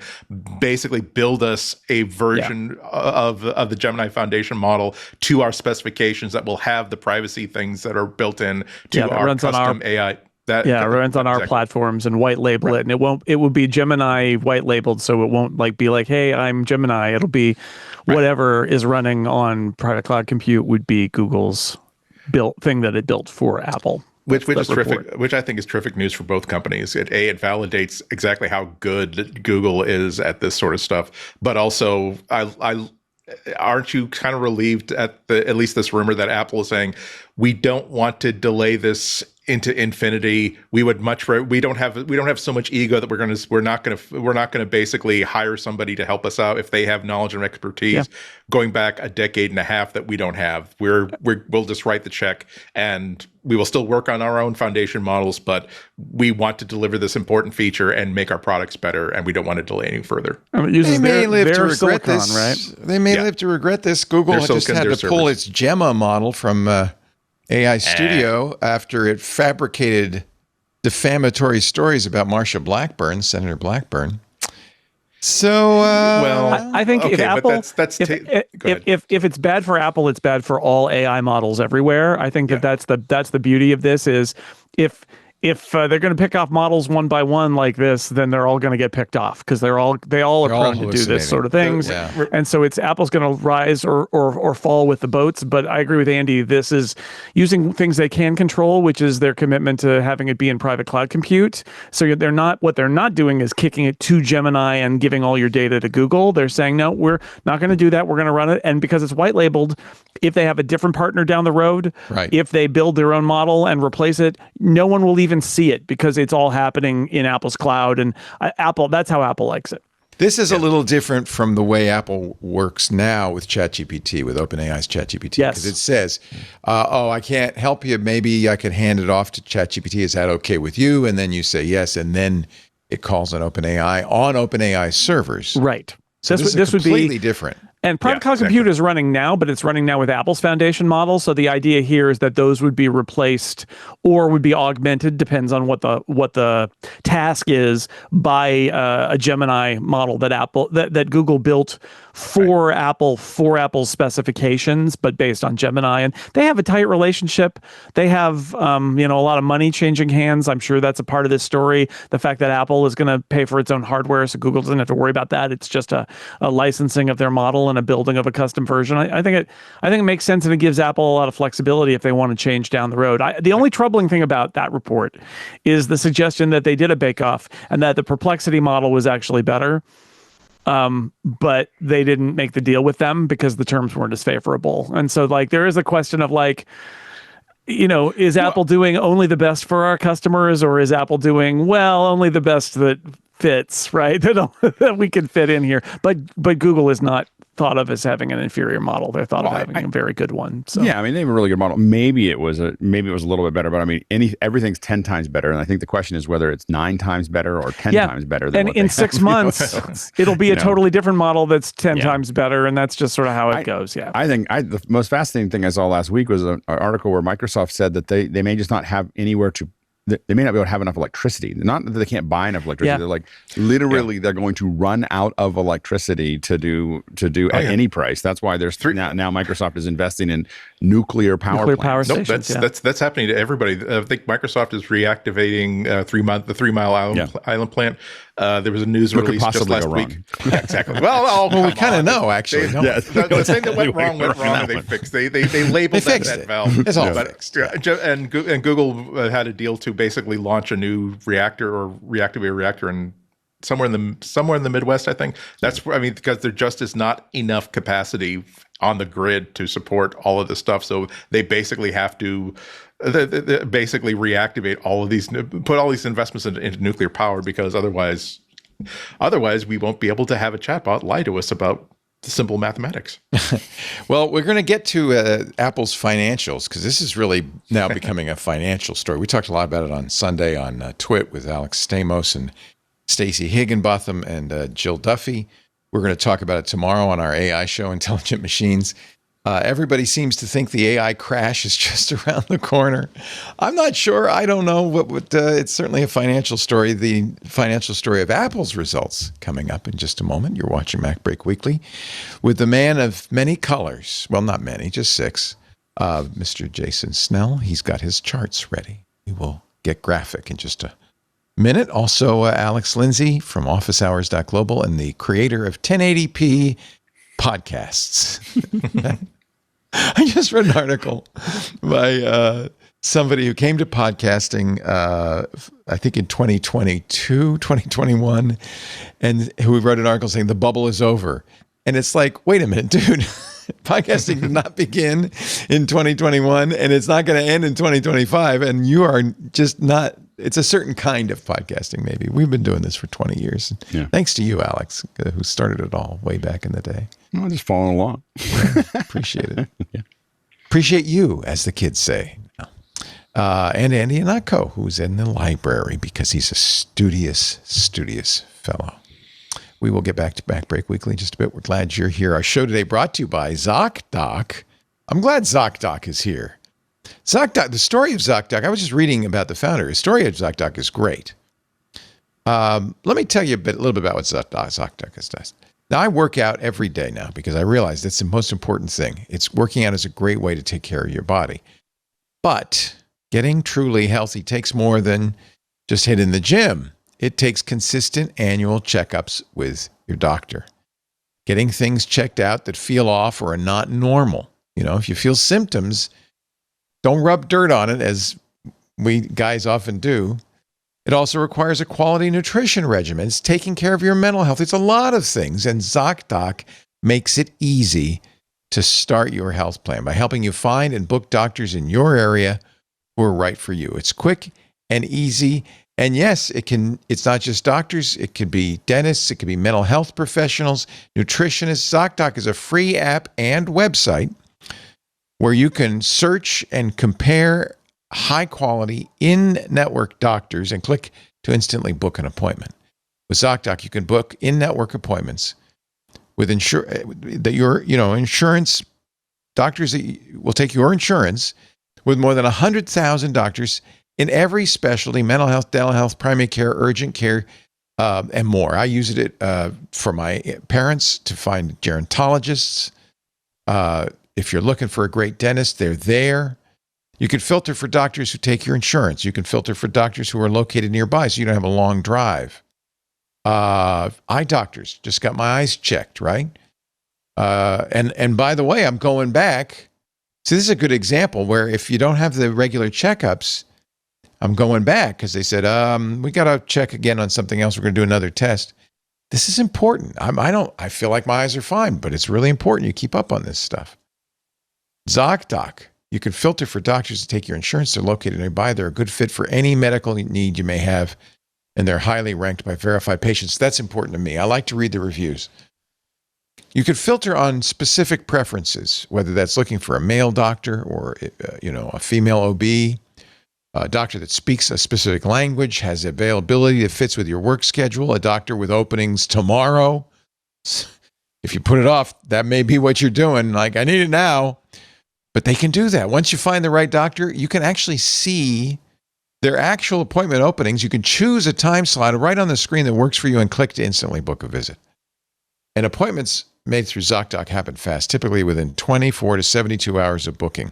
E: basically build us a version of the Gemini Foundation model to our specifications that will have the privacy things that are built in to our custom AI. That
D: Yeah, it runs on our
E: exactly.
D: platforms and white label it, and it will be Gemini white labeled, so it won't like be like, hey, I'm Gemini. It'll be whatever is running on private cloud compute would be Google's built thing that it built for Apple.
E: Which is
D: report.
E: terrific. Which I think is terrific news for both companies. It validates exactly how good Google is at this sort of stuff, but also I aren't you kind of relieved at least this rumor that Apple is saying we don't want to delay this into infinity. We would we don't have so much ego that we're not gonna basically hire somebody to help us out if they have knowledge and expertise going back a decade and a half that we don't have. We'll just write the check and we will still work on our own foundation models, but we want to deliver this important feature and make our products better, and we don't want to delay any further.
A: They may live to regret
D: silicon,
A: this.
D: right?
A: They may live to regret this. Google
E: Their
A: just
E: silicon,
A: had
E: their
A: to pull
E: servers.
A: its Gemma model from AI Studio after it fabricated defamatory stories about Marsha Blackburn, Senator Blackburn. So,
D: I think if
E: okay,
D: Apple,
E: but that's go ahead.
D: if it's bad for Apple, it's bad for all AI models everywhere. I think that's the beauty of this is if they're going to pick off models one by one like this, then they're all going to get picked off because they all are prone to do this sort of things.
A: Yeah.
D: And so Apple's going to rise or fall with the boats. But I agree with Andy. This is using things they can control, which is their commitment to having it be in private cloud compute. So what they're not doing is kicking it to Gemini and giving all your data to Google. They're saying, no, we're not going to do that. We're going to run it. And because it's white labeled, if they have a different partner down the road, if they build their own model and replace it, no one will even see it because it's all happening in Apple's cloud, and that's how Apple likes it.
A: this is a little different from the way Apple works now with ChatGPT, with OpenAI's ChatGPT.
D: Yes.
A: Because it says, I can't help you. Maybe I could hand it off to ChatGPT. Is that okay with you? And then you say yes, and then it calls on OpenAI servers.
D: Right.
A: So this would be completely different.
D: And private cloud compute is running now, but it's running now with Apple's foundation model. So the idea here is that those would be replaced or would be augmented, depends on what the task is, by a Gemini model that Google built for Apple, for Apple's specifications, but based on Gemini. And they have a tight relationship. They have a lot of money changing hands. I'm sure that's a part of this story. The fact that Apple is going to pay for its own hardware, so Google doesn't have to worry about that. It's just a licensing of their model and a building of a custom version. I think it makes sense, and it gives Apple a lot of flexibility if they want to change down the road. The only troubling thing about that report is the suggestion that they did a bake-off and that the Perplexity model was actually better. But they didn't make the deal with them because the terms weren't as favorable. And so there is a question of is Apple doing only the best for our customers, or is Apple doing, only the best that fits, right? That we can fit in here. But Google is not thought of as having an inferior model. They're thought of having a very good one. So
F: yeah, they have a really good model. Maybe it was a little bit better, but everything's 10 times better. And I think the question is whether it's 9 times better or 10 times better. Than
D: and in 6 months, it'll be a totally different model that's 10 times better. And that's just sort of how it goes. Yeah.
F: I think the most fascinating thing I saw last week was an article where Microsoft said that they may just not have anywhere to. They may not be able to have enough electricity. Not that they can't buy enough electricity. They're literally they're going to run out of electricity to do at any price. That's why there's now Microsoft is investing in nuclear power plants.
E: Nope, that's happening to everybody. I think Microsoft is reactivating the 3 Mile Island plant. There was a news release just last week. Yeah, exactly. Well,
A: we kind of know actually.
E: The thing that went wrong, and they fixed. They labeled that valve.
A: It's all fixed.
E: And Google had a deal to basically launch a new reactor or reactivate a reactor in somewhere in the Midwest, I think. That's because there just is not enough capacity on the grid to support all of this stuff. So they basically have to basically reactivate all of these, put all these investments into nuclear power, because otherwise we won't be able to have a chatbot lie to us about simple mathematics.
A: Well, we're going to get to Apple's financials, because this is really now becoming a financial story. We talked a lot about it on Sunday on Twit with Alex Stamos and Stacey Higginbotham and Jill Duffy. We're going to talk about it tomorrow on our AI show, Intelligent Machines. Everybody seems to think the AI crash is just around the corner. I'm not sure. I don't know. What it's certainly a financial story. The financial story of Apple's results coming up in just a moment. You're watching MacBreak Weekly with the man of many colors. Well, not many, just 6. Mr. Jason Snell. He's got his charts ready. We will get graphic in just a minute. Also, Alex Lindsay from officehours.global and the creator of 1080p podcasts. I just read an article by somebody who came to podcasting, I think in 2022, 2021, and who wrote an article saying the bubble is over. And it's like, wait a minute, dude. Podcasting did not begin in 2021, and it's not going to end in 2025. And you are just not, it's a certain kind of podcasting, maybe. We've been doing this for 20 years. Yeah. Thanks to you, Alex, who started it all way back in the day.
F: I'm just following along.
A: Appreciate it. Yeah. Appreciate you, as the kids say. And Andy Anatko, who's in the library because he's a studious fellow. We will get back to MacBreak Weekly in just a bit. We're glad you're here. Our show today brought to you by ZocDoc. I'm glad ZocDoc is here. ZocDoc, the story of ZocDoc, I was just reading about the founder. The story of ZocDoc is great. Let me tell you a little bit about what ZocDoc does. Now, I work out every day now because I realize that's the most important thing. It's working out is a great way to take care of your body. But getting truly healthy takes more than just hitting the gym. It takes consistent annual checkups with your doctor. Getting things checked out that feel off or are not normal. You know, if you feel symptoms, don't rub dirt on it, as we guys often do. It also requires a quality nutrition regimen. It's taking care of your mental health. It's a lot of things. And ZocDoc makes it easy to start your health plan by helping you find and book doctors in your area who are right for you. It's quick and easy. And yes, it's not just doctors. It could be dentists. It could be mental health professionals, nutritionists. ZocDoc is a free app and website where you can search and compare high-quality in-network doctors and click to instantly book an appointment. With ZocDoc, you can book in-network appointments with insurance doctors that will take your insurance with more than 100,000 doctors in every specialty: mental health, dental health, primary care, urgent care, and more. I used it for my parents to find gerontologists. If you're looking for a great dentist, they're there. You can filter for doctors who take your insurance. You can filter for doctors who are located nearby so you don't have a long drive. Eye doctors, just got my eyes checked, right? And by the way, I'm going back. So this is a good example where if you don't have the regular checkups, I'm going back because they said, we got to check again on something else. We're going to do another test. This is important. I feel like my eyes are fine, but it's really important you keep up on this stuff. ZocDoc, you can filter for doctors to take your insurance. They're located nearby. They're a good fit for any medical need you may have, and they're highly ranked by verified patients. That's important to me. I like to read the reviews. You could filter on specific preferences, whether that's looking for a male doctor or a female OB, a doctor that speaks a specific language, has availability that fits with your work schedule, a doctor with openings tomorrow. If you put it off, that may be what you're doing. Like, I need it now. But they can do that. Once you find the right doctor, you can actually see their actual appointment openings. You can choose a time slot right on the screen that works for you and click to instantly book a visit. And appointments made through ZocDoc happen fast, typically within 24 to 72 hours of booking.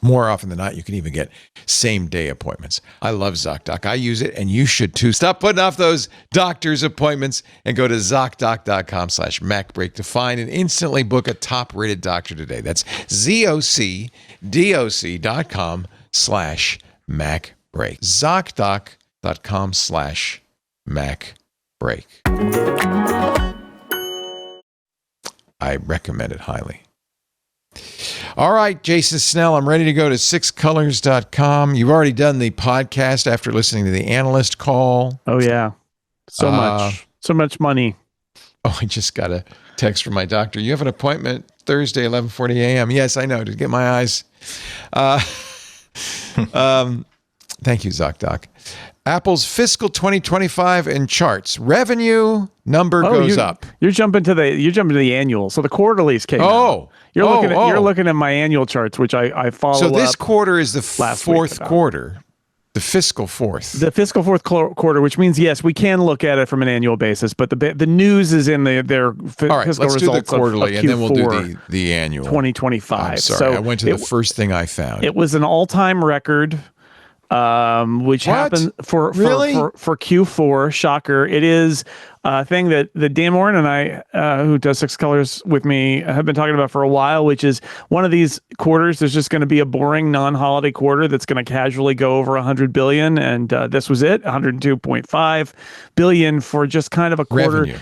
A: More often than not, you can even get same-day appointments. I love ZocDoc. I use it, and you should too. Stop putting off those doctor's appointments and go to ZocDoc.com/MacBreak to find and instantly book a top-rated doctor today. That's ZocDoc.com/MacBreak. ZocDoc.com/MacBreak. I recommend it highly. All right, Jason Snell, I'm ready to go to sixcolors.com. You've already done the podcast after listening to the analyst call.
D: Oh, yeah. So much money.
A: Oh, I just got a text from my doctor. You have an appointment Thursday, 11:40 a.m. Yes, I know, to get my eyes. Thank you, ZocDoc. Apple's fiscal 2025 and charts. Revenue number goes up.
D: You're jumping to the annual. So the quarterlies came out. You're looking at my annual charts, which I follow.
A: So this quarter is the fourth quarter, the fiscal fourth.
D: The fiscal fourth quarter, which means yes, we can look at it from an annual basis, but the news is in their fiscal
A: All right, let's
D: results
A: do the quarterly,
D: of
A: and then we'll do the annual.
D: 2025.
A: I'm sorry, I went to the first thing I found.
D: It was an all-time record which
A: What?
D: happened for
A: Really?
D: for Q4. Shocker! It is a thing that Dan Morin and I, who does Six Colors with me, have been talking about for a while. Which is one of these quarters. There's just going to be a boring non-holiday quarter that's going to casually go over 100 billion, and this was it, 102.5 billion for just kind of a quarter.
A: Revenue.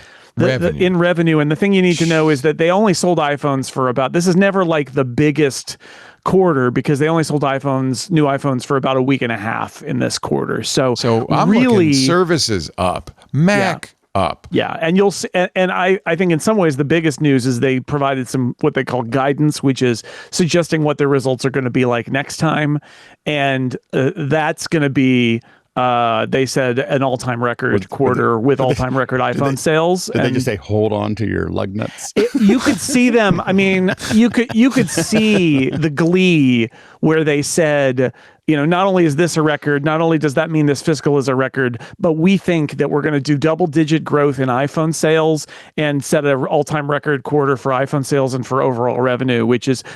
D: In revenue. And the thing you need to know is that they only sold iPhones for about, this is never like the biggest quarter because they only sold new iPhones for about a week and a half in this quarter. So
A: I'm
D: really,
A: looking services up, Mac up.
D: Yeah. And you'll see, and I think in some ways the biggest news is they provided some, what they call guidance, which is suggesting what their results are going to be like next time. And that's going to be, they said an all-time record quarter with all-time record iPhone sales.
F: Did they just say, hold on to your lug nuts?
D: You could see them. I mean, you could see the glee where they said, not only is this a record, not only does that mean this fiscal is a record, but we think that we're going to do double-digit growth in iPhone sales and set an all-time record quarter for iPhone sales and for overall revenue,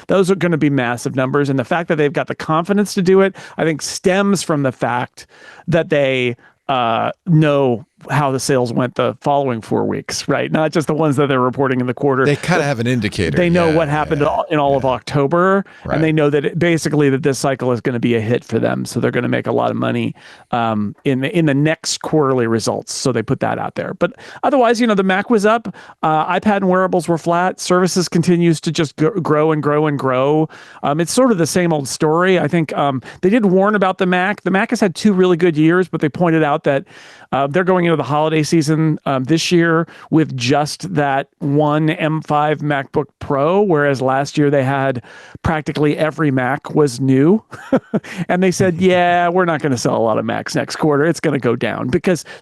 D: those are going to be massive numbers. And the fact that they've got the confidence to do it, I think stems from the fact that they know how the sales went the following 4 weeks, right? Not just the ones that they're reporting in the quarter.
A: They kind of have an indicator.
D: They know what happened in all of October,
A: right.
D: And they know that basically that this cycle is going to be a hit for them. So they're going to make a lot of money in the next quarterly results. So they put that out there. But otherwise, the Mac was up. iPad and wearables were flat. Services continues to just grow and grow and grow. It's sort of the same old story. I think they did warn about the Mac. The Mac has had 2 really good years, but they pointed out that they're going into the holiday season this year with just that one M5 MacBook Pro, whereas last year they had practically every Mac was new. And they said, yeah, we're not going to sell a lot of Macs next quarter. It's going to go down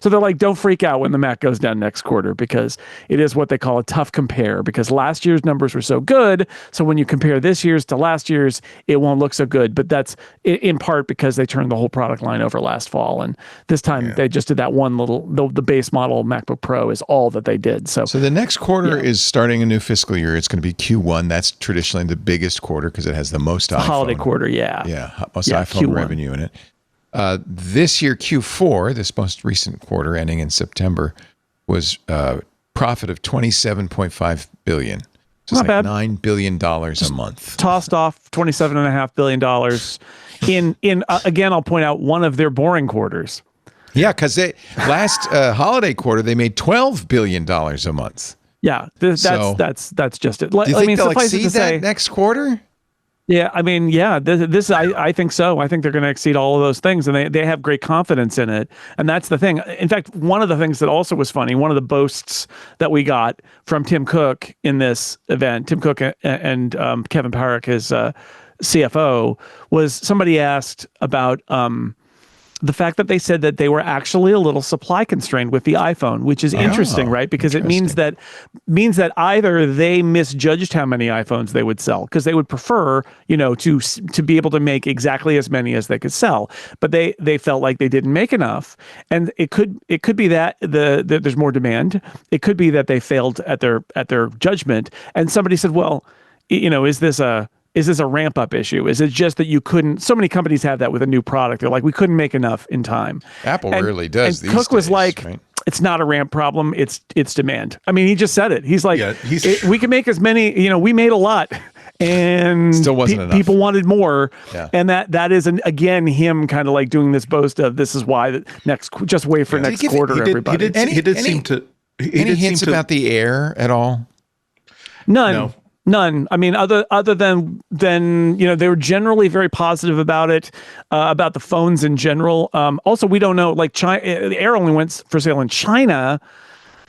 D: so they're like, don't freak out when the Mac goes down next quarter because it is what they call a tough compare because last year's numbers were so good. So when you compare this year's to last year's, it won't look so good. But that's in part because they turned the whole product line over last fall. And this time they just did that one the base model MacBook Pro is all that they did. So
A: the next quarter is starting a new fiscal year. It's going to be Q1. That's traditionally the biggest quarter because it has the most iPhone.
D: Holiday quarter,
A: most iPhone
D: Q1
A: revenue in it. This year, Q4, this most recent quarter ending in September, was profit of $27.5 billion. So
D: Not
A: it's
D: bad.
A: $9 billion a month.
D: Tossed off $27.5 billion in again, I'll point out one of their boring quarters.
A: Yeah, because last holiday quarter they made $12 billion a month.
D: Yeah, that's just it.
A: Do you think they'll
D: suffice it
A: exceed
D: to say,
A: that next quarter?
D: Yeah, I mean, this I think so. I think they're going to exceed all of those things, and they have great confidence in it. And that's the thing. In fact, one of the things that also was funny, one of the boasts that we got from Tim Cook in this event, Tim Cook and Kevin Parrick, his CFO, was somebody asked about the fact that they said that they were actually a little supply constrained with the iPhone, which is interesting, right? Because it means that either they misjudged how many iPhones they would sell because they would prefer, to be able to make exactly as many as they could sell, but they felt like they didn't make enough, and it could be that there's more demand. It could be that they failed at their judgment, and somebody said, well, is this a ramp up issue? Is it just that you couldn't? So many companies have that with a new product. They're like, we couldn't make enough in time.
A: Apple really does.
D: And
A: these
D: Cook was
A: days,
D: like,
A: right?
D: It's not a ramp problem. It's demand. I mean, he just said it. He's like, we can make as many. We made a lot, and
A: still wasn't enough.
D: People wanted more.
A: Yeah.
D: And that is again him kind of like doing this boast of this is why just wait for next quarter, everybody.
E: He did seem to.
A: Any hints about the Air at all?
D: None.
E: No.
D: None. I mean, other than they were generally very positive about it, about the phones in general. Also, we don't know. Like China, the Air only went for sale in China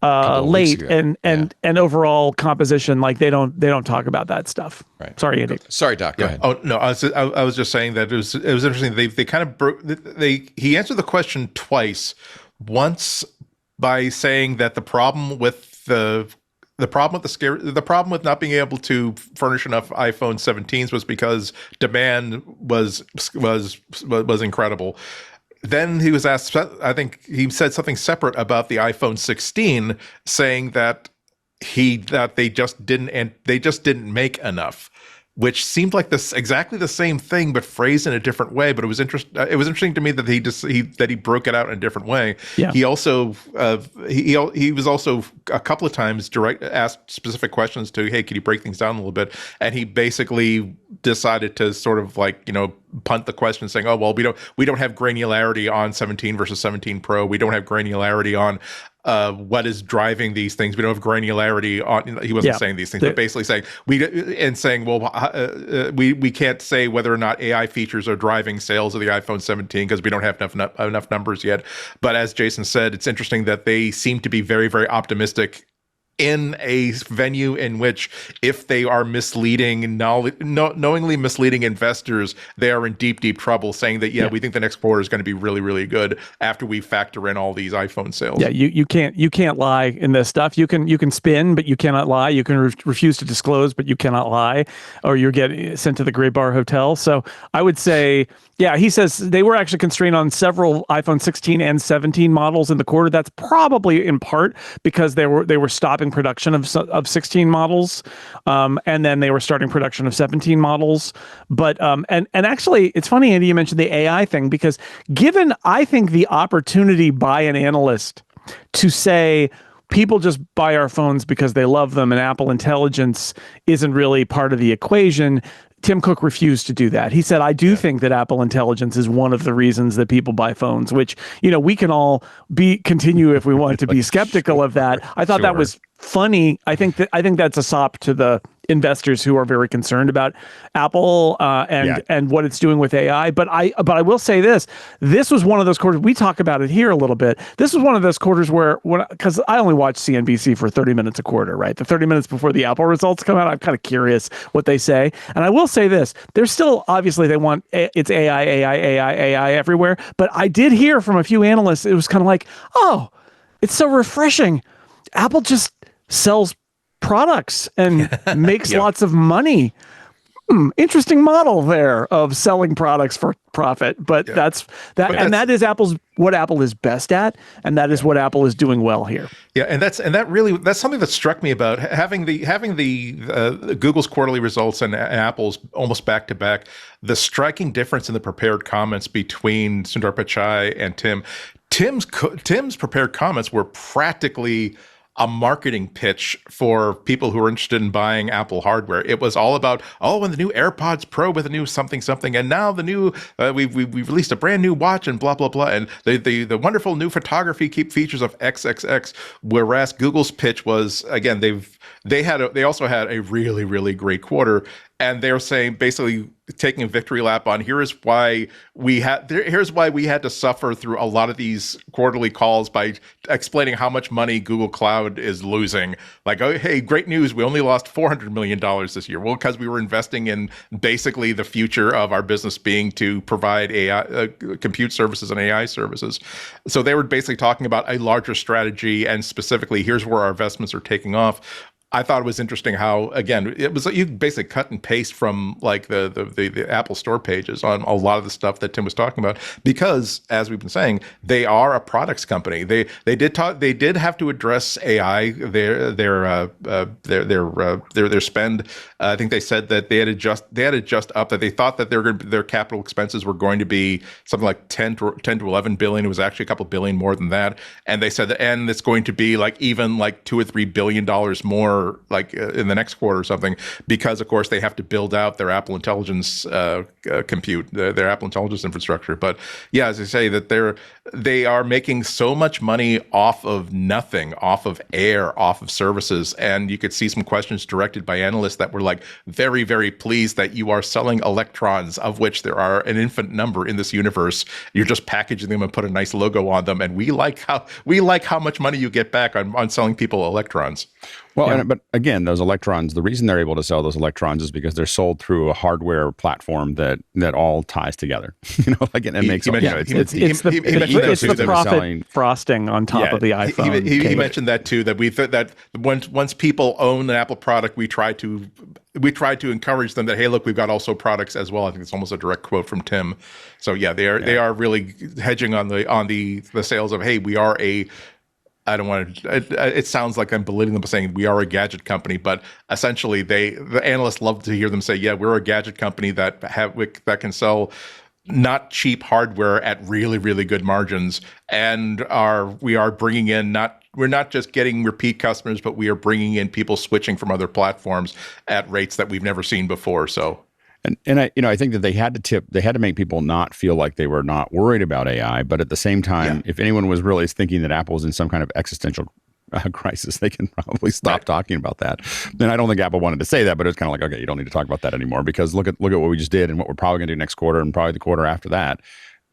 D: late, and overall composition. Like they don't talk about that stuff.
A: Right.
D: Sorry, Andy.
A: Sorry, Doc. Go ahead.
E: Oh no, I was just saying that it was interesting. They kind of broke. He answered the question twice. Once by saying that the problem with not being able to furnish enough iPhone 17s was because demand was incredible. Then he was asked, I think he said something separate about the iPhone 16, saying that they just didn't make enough. which seemed like this exactly the same thing, but phrased in a different way. But it was interesting to me that he broke it out in a different way.
D: Yeah.
E: He also he was also a couple of times asked specific questions to, hey, can you break things down a little bit? And he basically decided to sort of like, punt the question, saying, oh, well, we don't have granularity on 17 versus 17 Pro. We don't have granularity on what is driving these things. We don't have granularity on. He wasn't saying these things, but basically saying we can't say whether or not AI features are driving sales of the iPhone 17 because we don't have enough numbers yet. But as Jason said, it's interesting that they seem to be very, very optimistic in a venue in which, if they are knowingly misleading investors, they are in deep, deep trouble, saying that, we think the next quarter is going to be really, really good after we factor in all these iPhone sales.
D: Yeah, you can't lie in this stuff. You can spin, but you cannot lie. You can refuse to disclose, but you cannot lie, or you get sent to the Gray Bar Hotel. So I would say, he says they were actually constrained on several iPhone 16 and 17 models in the quarter. That's probably in part because they were stopping production of 16 models, and then they were starting production of 17 models. But and actually, it's funny, Andy, you mentioned the AI thing, because given, I think, the opportunity by an analyst to say people just buy our phones because they love them and Apple Intelligence isn't really part of the equation, Tim Cook refused to do that. He said, I do think that Apple Intelligence is one of the reasons that people buy phones, which, we can all continue if we want to be skeptical of that. I thought that was funny. I think that's a sop to the investors who are very concerned about Apple and what it's doing with AI. But I will say this was one of those quarters, we talk about it here a little bit. This was one of those quarters because I only watch CNBC for 30 minutes a quarter, right? The 30 minutes before the Apple results come out, I'm kind of curious what they say. And I will say this, there's still, obviously they want, it's AI everywhere. But I did hear from a few analysts, it was kind of like, oh, it's so refreshing. Apple just sells products and makes lots of money. Interesting model there of selling products for profit, but that is what Apple is best at, and that is what Apple is doing well here.
E: Yeah, and that's something that struck me about having the Google's quarterly results and Apple's almost back to back. The striking difference in the prepared comments between Sundar Pichai and Tim. Tim's prepared comments were practically a marketing pitch for people who are interested in buying Apple hardware. It was all about, and the new AirPods Pro with a new something, and now the new we've released a brand new watch and blah blah blah, and the wonderful new photography features of XXX. Whereas Google's pitch was, again, they also had a really, really great quarter, and they're saying, basically taking a victory lap on, here's why we had to suffer through a lot of these quarterly calls by explaining how much money Google Cloud is losing. Like, oh, hey, great news, we only lost $400 million this year. Well, because we were investing in basically the future of our business being to provide AI, compute services and AI services. So they were basically talking about a larger strategy, and specifically, here's where our investments are taking off. I thought it was interesting how, again, it was, you basically cut and paste from like the Apple Store pages on a lot of the stuff that Tim was talking about, because, as we've been saying, they are a products company. They did have to address AI, their spend. I think they said that they had adjust up, that they thought that their capital expenses were going to be something like 10 to 11 billion. It was actually a couple billion more than that, and they said that, and it's going to be like even like $2 or $3 billion more, like in the next quarter or something, because of course they have to build out their Apple Intelligence compute, their Apple Intelligence infrastructure. But yeah, as I say, that they are making so much money off of nothing, off of air, off of services, and you could see some questions directed by analysts that were like, very, very pleased that you are selling electrons, of which there are an infinite number in this universe. You're just packaging them and put a nice logo on them, and we like how much money you get back on selling people electrons.
F: Well, but again, those electrons, the reason they're able to sell those electrons is because they're sold through a hardware platform that all ties together. Like it makes it's
D: the profit frosting on top of the iPhone.
E: He mentioned that too. That we thought that once people own an Apple product, we try to encourage them that, hey, look, we've got also products as well. I think it's almost a direct quote from Tim. So yeah, they are really hedging on the sales of, hey, we are I don't want to. It sounds like I'm belittling them by saying we are a gadget company, but essentially, the analysts love to hear them say, "Yeah, we're a gadget company that can sell not cheap hardware at really, really good margins, and we are bringing in we're not just getting repeat customers, but we are bringing in people switching from other platforms at rates that we've never seen before." So.
F: And I think that they had to make people not feel like they were not worried about AI, but at the same time, if anyone was really thinking that Apple was in some kind of existential crisis, they can probably stop talking about that. And I don't think Apple wanted to say that, but it's kind of like, okay, you don't need to talk about that anymore because look at what we just did and what we're probably going to do next quarter and probably the quarter after that.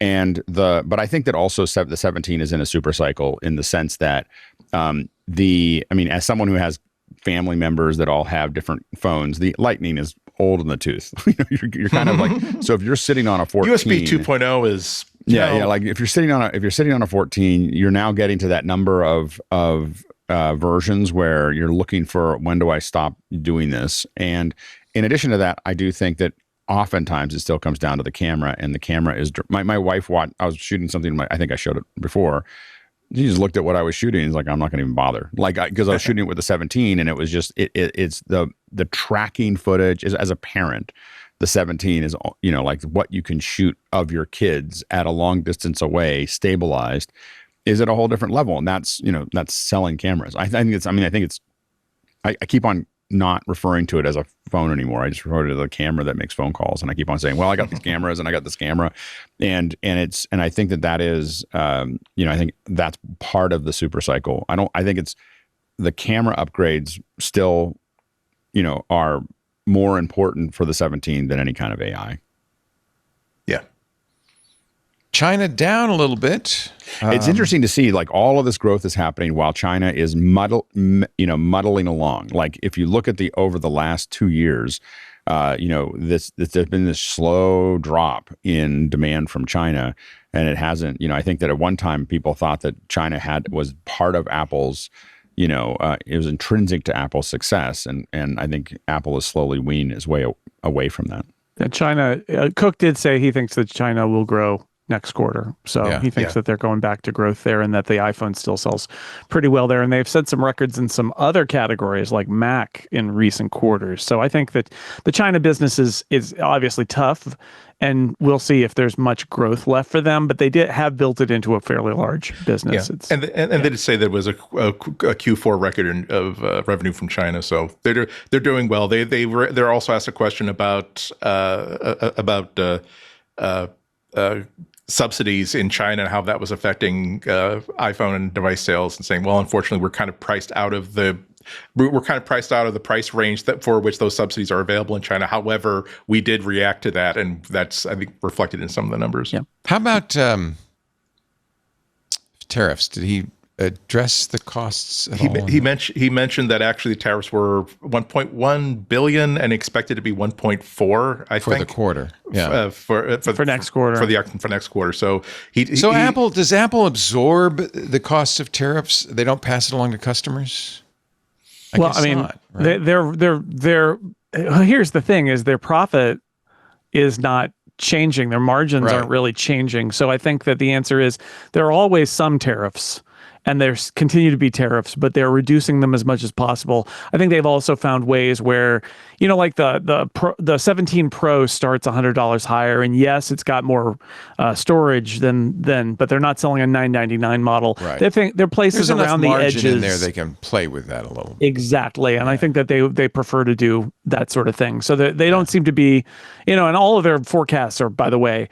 F: But I think that also the 17 is in a super cycle in the sense that as someone who has family members that all have different phones, the Lightning is old in the tooth. You're kind of like, so if you're sitting on a 14,
E: USB 2.0 is
F: like if you're sitting on a 14, you're now getting to that number of versions where you're looking for when do I stop doing this. And in addition to that, I do think that oftentimes it still comes down to the camera, and the camera is my wife watched. I was shooting something. I think I showed it before. He just looked at what I was shooting. He's like, I'm not going to even bother. Because I was shooting it with the 17, and it was just it's the tracking footage as a parent. The 17 is like what you can shoot of your kids at a long distance away, stabilized, is at a whole different level, and that's selling cameras. I keep on not referring to it as a phone anymore. I just refer to the camera that makes phone calls, and I keep on saying, well, I got these cameras and I got this camera, and I think that is I think that's part of the super cycle. I think it's the camera upgrades still are more important for the 17 than any kind of AI.
E: Yeah.
A: China down a little bit.
F: It's interesting to see all of this growth is happening while China is muddling along. Like if you look at over the last 2 years, there's been this slow drop in demand from China, and it hasn't. I think that at one time people thought that China was part of Apple's. It was intrinsic to Apple's success, and I think Apple has slowly weaned its way away from that.
D: China, Cook did say he thinks that China will grow next quarter. So he thinks that they're going back to growth there and that the iPhone still sells pretty well there. And they've set some records in some other categories like Mac in recent quarters. So I think that the China business is obviously tough, and we'll see if there's much growth left for them, but they have built it into a fairly large business.
E: Yeah. And they did say there was a Q4 record of revenue from China, so they're doing well. They're also asked a question about subsidies in China and how that was affecting iPhone and device sales, and saying, well, unfortunately, we're kind of priced out of the price range for which those subsidies are available in China. However, we did react to that, and that's, I think, reflected in some of the numbers.
D: Yeah.
A: How about tariffs? Did he address the costs at all?
E: He mentioned that actually the tariffs were 1.1 billion and expected to be 1.4.
A: For the quarter,
D: for next quarter,
E: for next quarter. So
A: does Apple absorb the costs of tariffs? They don't pass it along to customers. Here's the thing: is their profit is not changing. Their margins aren't really changing. So I think that the answer is there are always some tariffs, and there's continue to be tariffs, but they're reducing them as much as possible. I think they've also found ways where, like the 17 Pro starts $100 higher, and yes, it's got more storage than, but they're not selling a $999 model. Right.
D: There are places
A: There's
D: around the edges
A: in there they can play with that a little bit.
D: Exactly, and I think that they prefer to do that sort of thing. So they don't seem to be, and all of their forecasts are, by the way,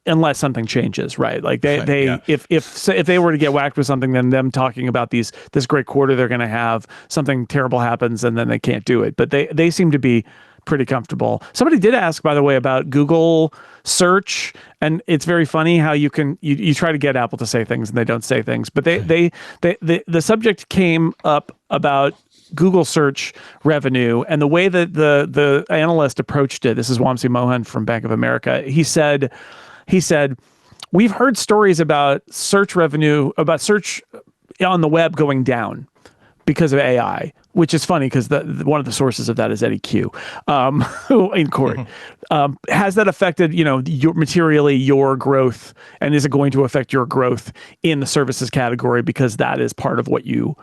D: unless something changes, right? Like if they were to get whacked with something, then them talking about this great quarter they're going to have, something terrible happens and then they can't do it. But they seem to be pretty comfortable. Somebody did ask, by the way, about Google search, and it's very funny how you try to get Apple to say things and they don't say things. But the subject came up about Google search revenue, and the way that the analyst approached it. This is Wamsi Mohan from Bank of America. He said, we've heard stories about search revenue, about search on the web going down, because of AI, which is funny because one of the sources of that is Eddy Cue, who in court. Has that affected, materially your growth, and is it going to affect your growth in the services category, because that is part of what you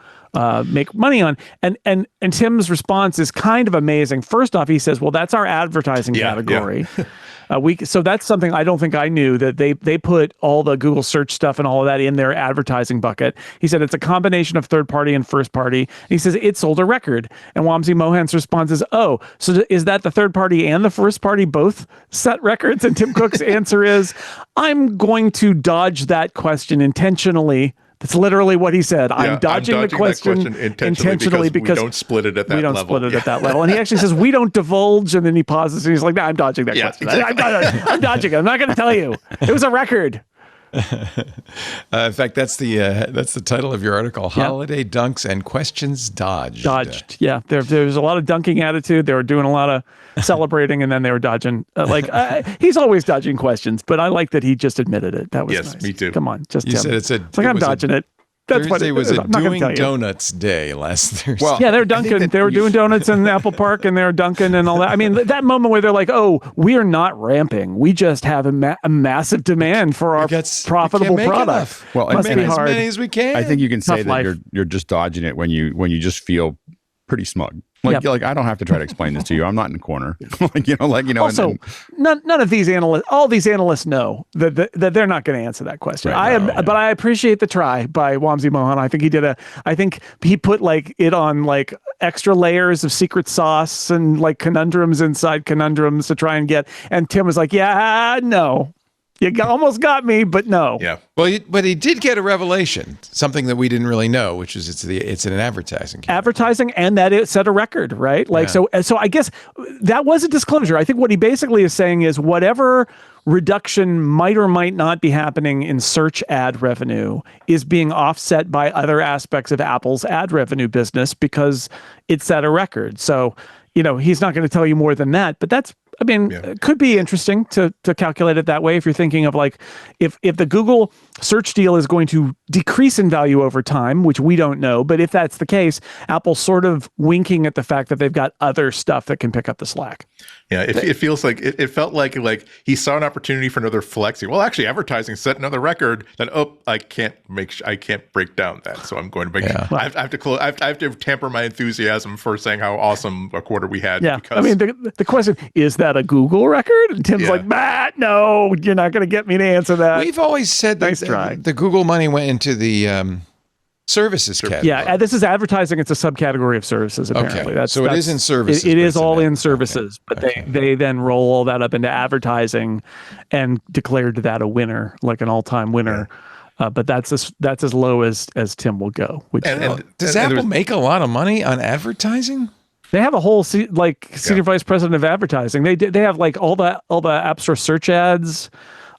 D: make money on? And Tim's response is kind of amazing. First off, he says, well, that's our advertising category. Yeah. So that's something I don't think I knew, that they put all the Google search stuff and all of that in their advertising bucket. He said it's a combination of third party and first party. And he says it sold a record. And Wamsi Mohan's response is, oh, so is that the third party and the first party both set records? And Tim Cook's answer is, I'm going to dodge that question intentionally. That's literally what he said. I'm dodging the question intentionally because
E: we don't split it at that level.
D: At that level. And he actually says, we don't divulge. And then he pauses and he's like, no, I'm dodging that question. Exactly. I'm dodging it. I'm not going to tell you. It was a record.
A: In fact, that's the title of your article: Holiday Dunks and Questions Dodged.
D: Yeah. There was a lot of dunking attitude. They were doing a lot of celebrating, and then they were dodging. He's always dodging questions, but I like that he just admitted it. That was nice.
E: Me too.
D: Come on, just
A: you said
D: it's like I'm dodging it. That's
A: Thursday
D: what
A: was a doing donuts day last Thursday.
D: Well, they were dunking. They were doing donuts in Apple Park, and they were dunking and all that. I mean, that moment where they're like, "Oh, we are not ramping. We just have a massive demand for our profitable product."
A: Well,
D: must be hard.
A: As many as we can.
F: I think you can say
D: Tough
F: that you're just dodging it when you just feel pretty smug. Like I don't have to try to explain this to you. I'm not in the corner.
D: Also, none of these analysts, all these analysts know that they're not going to answer that question.
F: Right,
D: but I appreciate the try by Wamsi Mohan. I think he put it on extra layers of secret sauce and conundrums inside conundrums to try and get. And Tim was like, "Yeah, no." You almost got me, but no.
E: Yeah.
A: Well, but he did get a revelation, something that we didn't really know, which is it's an advertising campaign.
D: Advertising, and that it set a record, right? So I guess that was a disclosure. I think what he basically is saying is whatever reduction might or might not be happening in search ad revenue is being offset by other aspects of Apple's ad revenue business because it set a record. So, he's not going to tell you more than that, but it could be interesting to calculate it that way if you're thinking of if the Google search deal is going to decrease in value over time, which we don't know, but if that's the case, Apple's sort of winking at the fact that they've got other stuff that can pick up the slack.
E: Yeah, it feels like it felt like he saw an opportunity for another flex. Well, actually, advertising set another record. Then I can't break down that, so I'm going to make. Yeah. I have to close. I have to temper my enthusiasm for saying how awesome a quarter we had.
D: Yeah,
E: because,
D: I mean the question is that a Google record? And Tim's like, no, you're not going to get me to answer that.
A: We've always said that the Google money went into the services category.
D: Yeah, this is advertising. It's a subcategory of services, apparently.
A: Okay. So it is in services.
D: It is all in services, but they then roll all that up into advertising and declared that a winner, like an all-time winner. Yeah. But that's as low as Tim will go.
A: Does Apple make a lot of money on advertising?
D: They have a whole senior vice president of advertising. They have all the App Store search ads.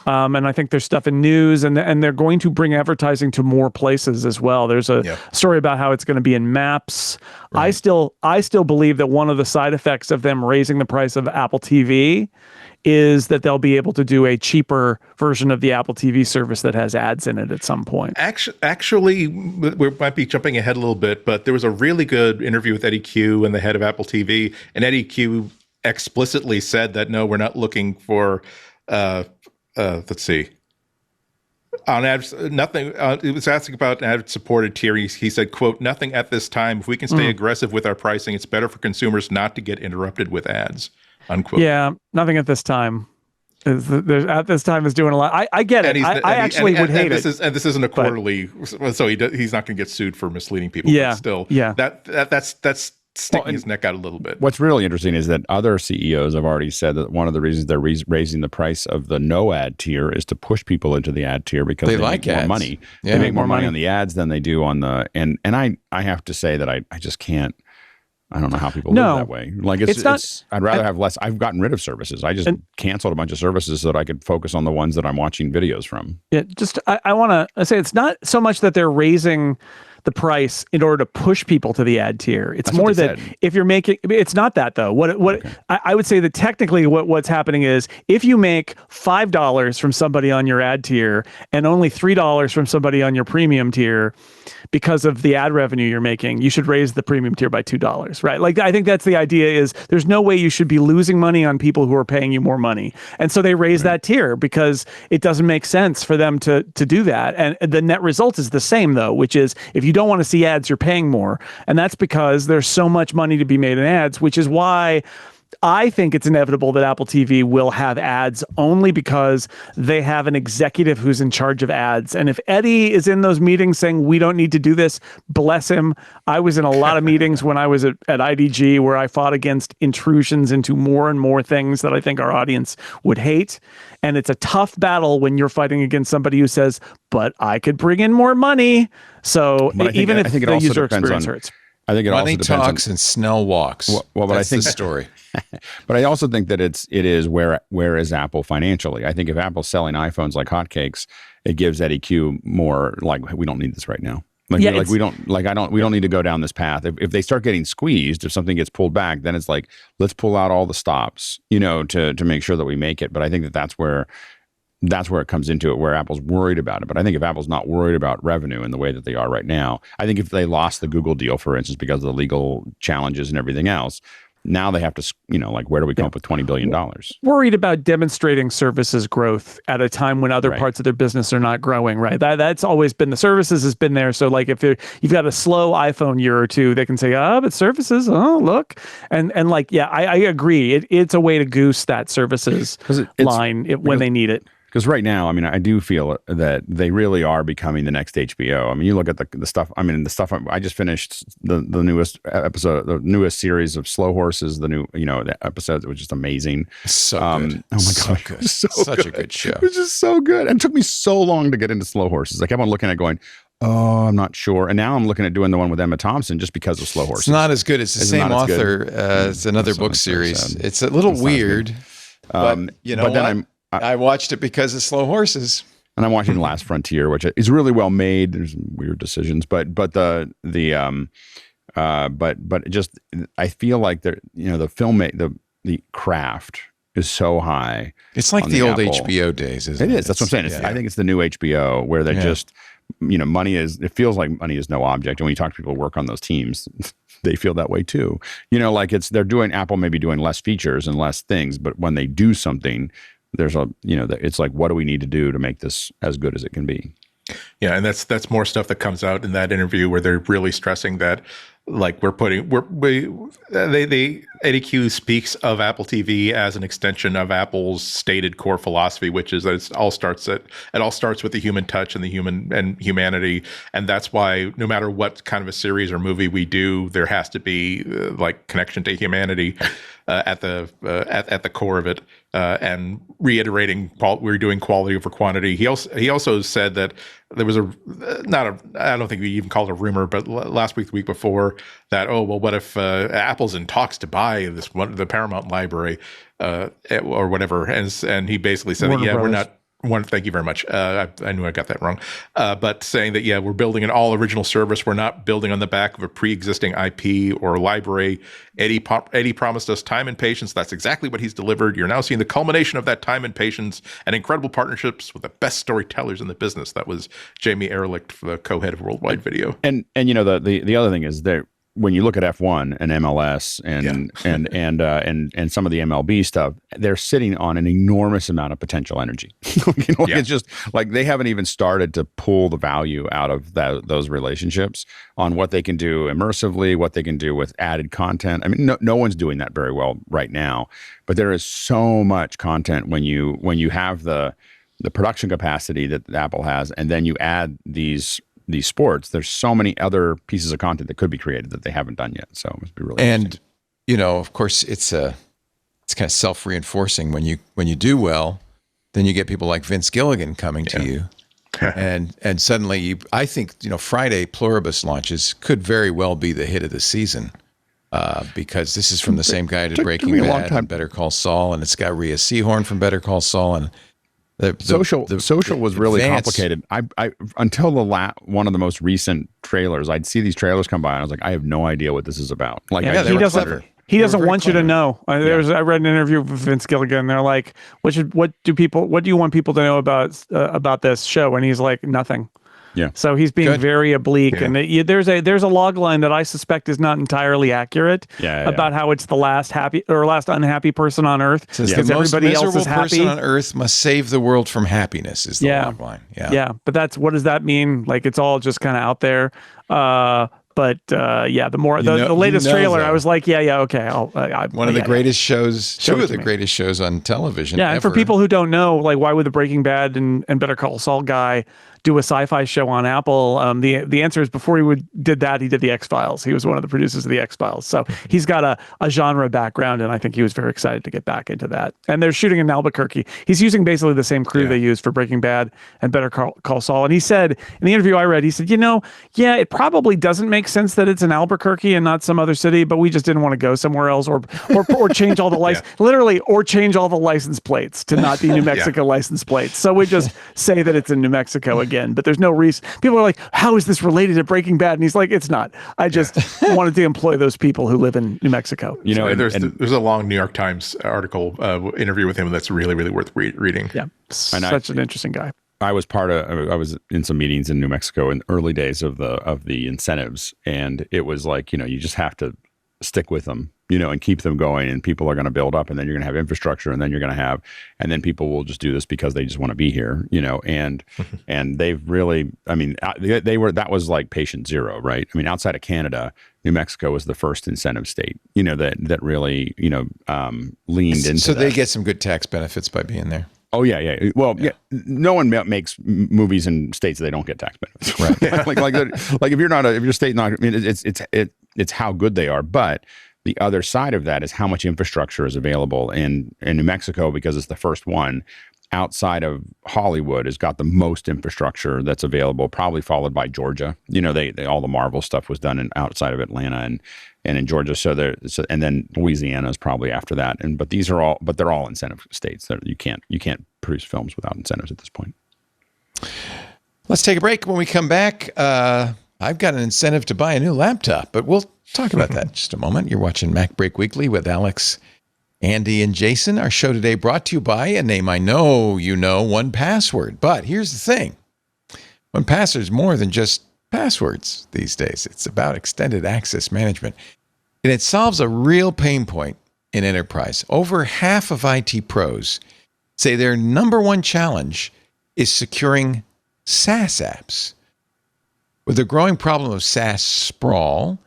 D: And I think there's stuff in news, and they're going to bring advertising to more places as well. There's a story about how it's going to be in Maps. Right. I still believe that one of the side effects of them raising the price of Apple TV is that they'll be able to do a cheaper version of the Apple TV service that has ads in it at some point.
E: Actually, we might be jumping ahead a little bit, but there was a really good interview with Eddy Cue and the head of Apple TV, and Eddy Cue explicitly said that, no, we're not looking for let's see. On ads, nothing. It was asking about an ad-supported tier. He said, "quote Nothing at this time. If we can stay aggressive with our pricing, it's better for consumers not to get interrupted with ads." Unquote.
D: Yeah, nothing at this time. At this time is doing a lot. I get it. I actually would hate it.
E: And this isn't a quarterly, so he's not going to get sued for misleading people.
D: Yeah,
E: but still, that's sticking his neck out a little bit.
F: What's really interesting is that other CEOs have already said that one of the reasons they're raising the price of the no ad tier is to push people into the ad tier because they
A: like
F: make
A: ads.
F: More money.
A: Yeah.
F: They make more money on the ads than they do on the and I have to say that I just can't. I don't know how people live that way. I'd rather have less. I've gotten rid of services. I just canceled a bunch of services so that I could focus on the ones that I'm watching videos from.
D: Yeah, I want to say it's not so much that they're raising the price in order to push people to the ad tier. It's
F: That's
D: more
F: what they
D: that
F: said.
D: if you're making, it's not that though. I would say that technically what's happening is if you make $5 from somebody on your ad tier and only $3 from somebody on your premium tier, because of the ad revenue you're making, you should raise the premium tier by $2, right? Like, I think that's the idea is there's no way you should be losing money on people who are paying you more money. And so they raise that tier because it doesn't make sense for them to do that. And the net result is the same though, which is if you don't want to see ads, you're paying more. And that's because there's so much money to be made in ads, which is why I think it's inevitable that Apple TV will have ads only because they have an executive who's in charge of ads. And if Eddy is in those meetings saying, we don't need to do this, bless him. I was in a lot of meetings when I was at IDG where I fought against intrusions into more and more things that I think our audience would hate. And it's a tough battle when you're fighting against somebody who says, but I could bring in more money. So even if the user experience hurts.
F: I think it
A: Money
F: also depends
A: talks and Snell walks.
F: Well, but
A: that's
F: I think
A: the story.
F: But I also think that it is where is Apple financially? I think if Apple's selling iPhones like hotcakes, it gives Eddy Cue more like we don't need this right now. We don't need to go down this path. If they start getting squeezed, if something gets pulled back, then it's like let's pull out all the stops, to make sure that we make it. But I think that's where it comes into it, where Apple's worried about it. But I think if Apple's not worried about revenue in the way that they are right now, I think if they lost the Google deal, for instance, because of the legal challenges and everything else, now they have to, where do we come up with $20 billion?
D: Worried about demonstrating services growth at a time when other parts of their business are not growing, right? That's always been, the services has been there. So like if you've got a slow iPhone year or two, they can say, but services, look. And I agree. It's a way to goose that services line when they need it.
F: Because right now, I do feel that they really are becoming the next HBO. You look at the stuff. The stuff I just finished the newest episode, the newest series of Slow Horses. The new, the episode was just amazing.
A: So good.
F: Oh my
A: so
F: god,
A: good.
F: such
A: a good show.
F: It was just so good, and it took me so long to get into Slow Horses. I kept on looking at it going, oh, I'm not sure. And now I'm looking at doing the one with Emma Thompson just because of Slow Horses.
A: It's not as good. It's the same author. It's another book series. It's a little weird, but then I watched it because of Slow Horses,
F: and I'm watching The Last Frontier, which is really well made. There's some weird decisions, but just I feel like the craft is so high.
A: It's like the old HBO days, isn't it?
F: It is. That's what I'm saying. I think it's the new HBO where they just money is. It feels like money is no object, and when you talk to people who work on those teams, they feel that way too. Apple may be doing less features and less things, but when they do something, there's it's like, what do we need to do to make this as good as it can be?
E: Yeah, and that's more stuff that comes out in that interview where they're really stressing that, like Eddy Cue speaks of Apple TV as an extension of Apple's stated core philosophy, which is that it all starts with the human touch and the humanity, and that's why no matter what kind of a series or movie we do, there has to be connection to humanity at the core of it, and reiterating we're doing quality over quantity. He also said that there was I don't think we even called it a rumor, but last week, the week before, that what if Apple's in talks to buy the Paramount library or whatever, and he basically said we're not. Thank you very much. I knew I got that wrong. But saying that, we're building an all original service. We're not building on the back of a pre-existing IP or library. Eddy promised us time and patience. That's exactly what he's delivered. You're now seeing the culmination of that time and patience and incredible partnerships with the best storytellers in the business. That was Jamie Erlicht, the co-head of Worldwide Video.
F: And the other thing is that when you look at F1 and MLS and some of the MLB stuff, they're sitting on an enormous amount of potential energy. It's just like they haven't even started to pull the value out of those relationships on what they can do immersively, what they can do with added content. No one's doing that very well right now, but there is so much content when you have the production capacity that Apple has, and then you add these sports. There's so many other pieces of content that could be created that they haven't done yet. So it must be really interesting.
A: Of course, it's kind of self-reinforcing when you do well, then you get people like Vince Gilligan coming to you, and suddenly I think Friday Pluribus launches could very well be the hit of the season, because this is from the same guy who did Breaking Bad and Better Call Saul, and it's got Rhea Seehorn from Better Call Saul, and
F: Social was really
A: advanced-
F: complicated. I until one of the most recent trailers, I'd see these trailers come by, and I was like, I have no idea what this is about. Like,
A: Yeah,
F: I,
A: they
D: he
A: were
D: doesn't.
A: clever.
D: He
A: They were
D: doesn't
A: very
D: want you to
A: clever.
D: know. I read an interview with Vince Gilligan. They're like, what do you want people to know about this show? And he's like, nothing.
F: Yeah.
D: So he's being
A: Good.
D: very oblique,
E: Yeah.
D: and there's a log line that I suspect is not entirely accurate about how it's the last happy or last unhappy person on Earth
A: Says
D: because
A: the most
D: everybody else
A: miserable
D: is happy.
A: person on earth must save the world from happiness is the
D: Yeah.
A: log line.
D: Yeah, but what does that mean? Like it's all just kind of out there. But the latest trailer,
A: though.
D: I was like, okay.
A: One of the greatest shows,
D: Show
A: two
D: it
A: of
D: to
A: the
D: me.
A: greatest shows on television.
D: Yeah, and for
A: ever.
D: people who don't know, like, why would the Breaking Bad and Better Call Saul guy do a sci-fi show on Apple? The answer is before he did that, he did the X-Files. He was one of the producers of the X-Files. So he's got a genre background, and I think he was very excited to get back into that. And they're shooting in Albuquerque. He's using basically the same crew they used for Breaking Bad and Better Call Saul. And he said, in the interview I read, he said, it probably doesn't make sense that it's in Albuquerque and not some other city, but we just didn't want to go somewhere else or change all the literally, or change all the license plates to not be New Mexico license plates. So we just say that it's in New Mexico again, but there's no reason. People are like, how is this related to Breaking Bad? And he's like, it's not. I just wanted to employ those people who live in New Mexico.
E: There's a long New York Times article interview with him that's really, really worth reading.
D: Yeah, such an interesting guy.
F: I was in some meetings in New Mexico in the early days of the incentives, and it was like, you just have to stick with them, and keep them going, and people are going to build up, and then you're going to have infrastructure, and then people will just do this because they just want to be here, and they've really, that was like patient zero, right? I mean, outside of Canada, New Mexico was the first incentive state, that really, leaned into
A: So they
F: that.
A: get some good tax benefits by being there.
F: Oh yeah. Well, yeah. No one makes movies in states that they don't get tax benefits, right? like if your state not, I mean, it's how good they are. But the other side of that is how much infrastructure is available in New Mexico, because it's the first one outside of Hollywood has got the most infrastructure that's available, probably followed by Georgia. They all the Marvel stuff was done outside of Atlanta and in Georgia. And then Louisiana is probably after that. But they're all incentive states. You can't produce films without incentives at this point.
A: Let's take a break. When we come back, I've got an incentive to buy a new laptop, but we'll talk about that in just a moment. You're watching MacBreak Weekly with Alex, Andy, and Jason. Our show today brought to you by a name I know you know, 1Password. But here's the thing. 1Password is more than just passwords these days. It's about extended access management. And it solves a real pain point in enterprise. Over half of IT pros say their number one challenge is securing SaaS apps. With the growing problem of SaaS sprawl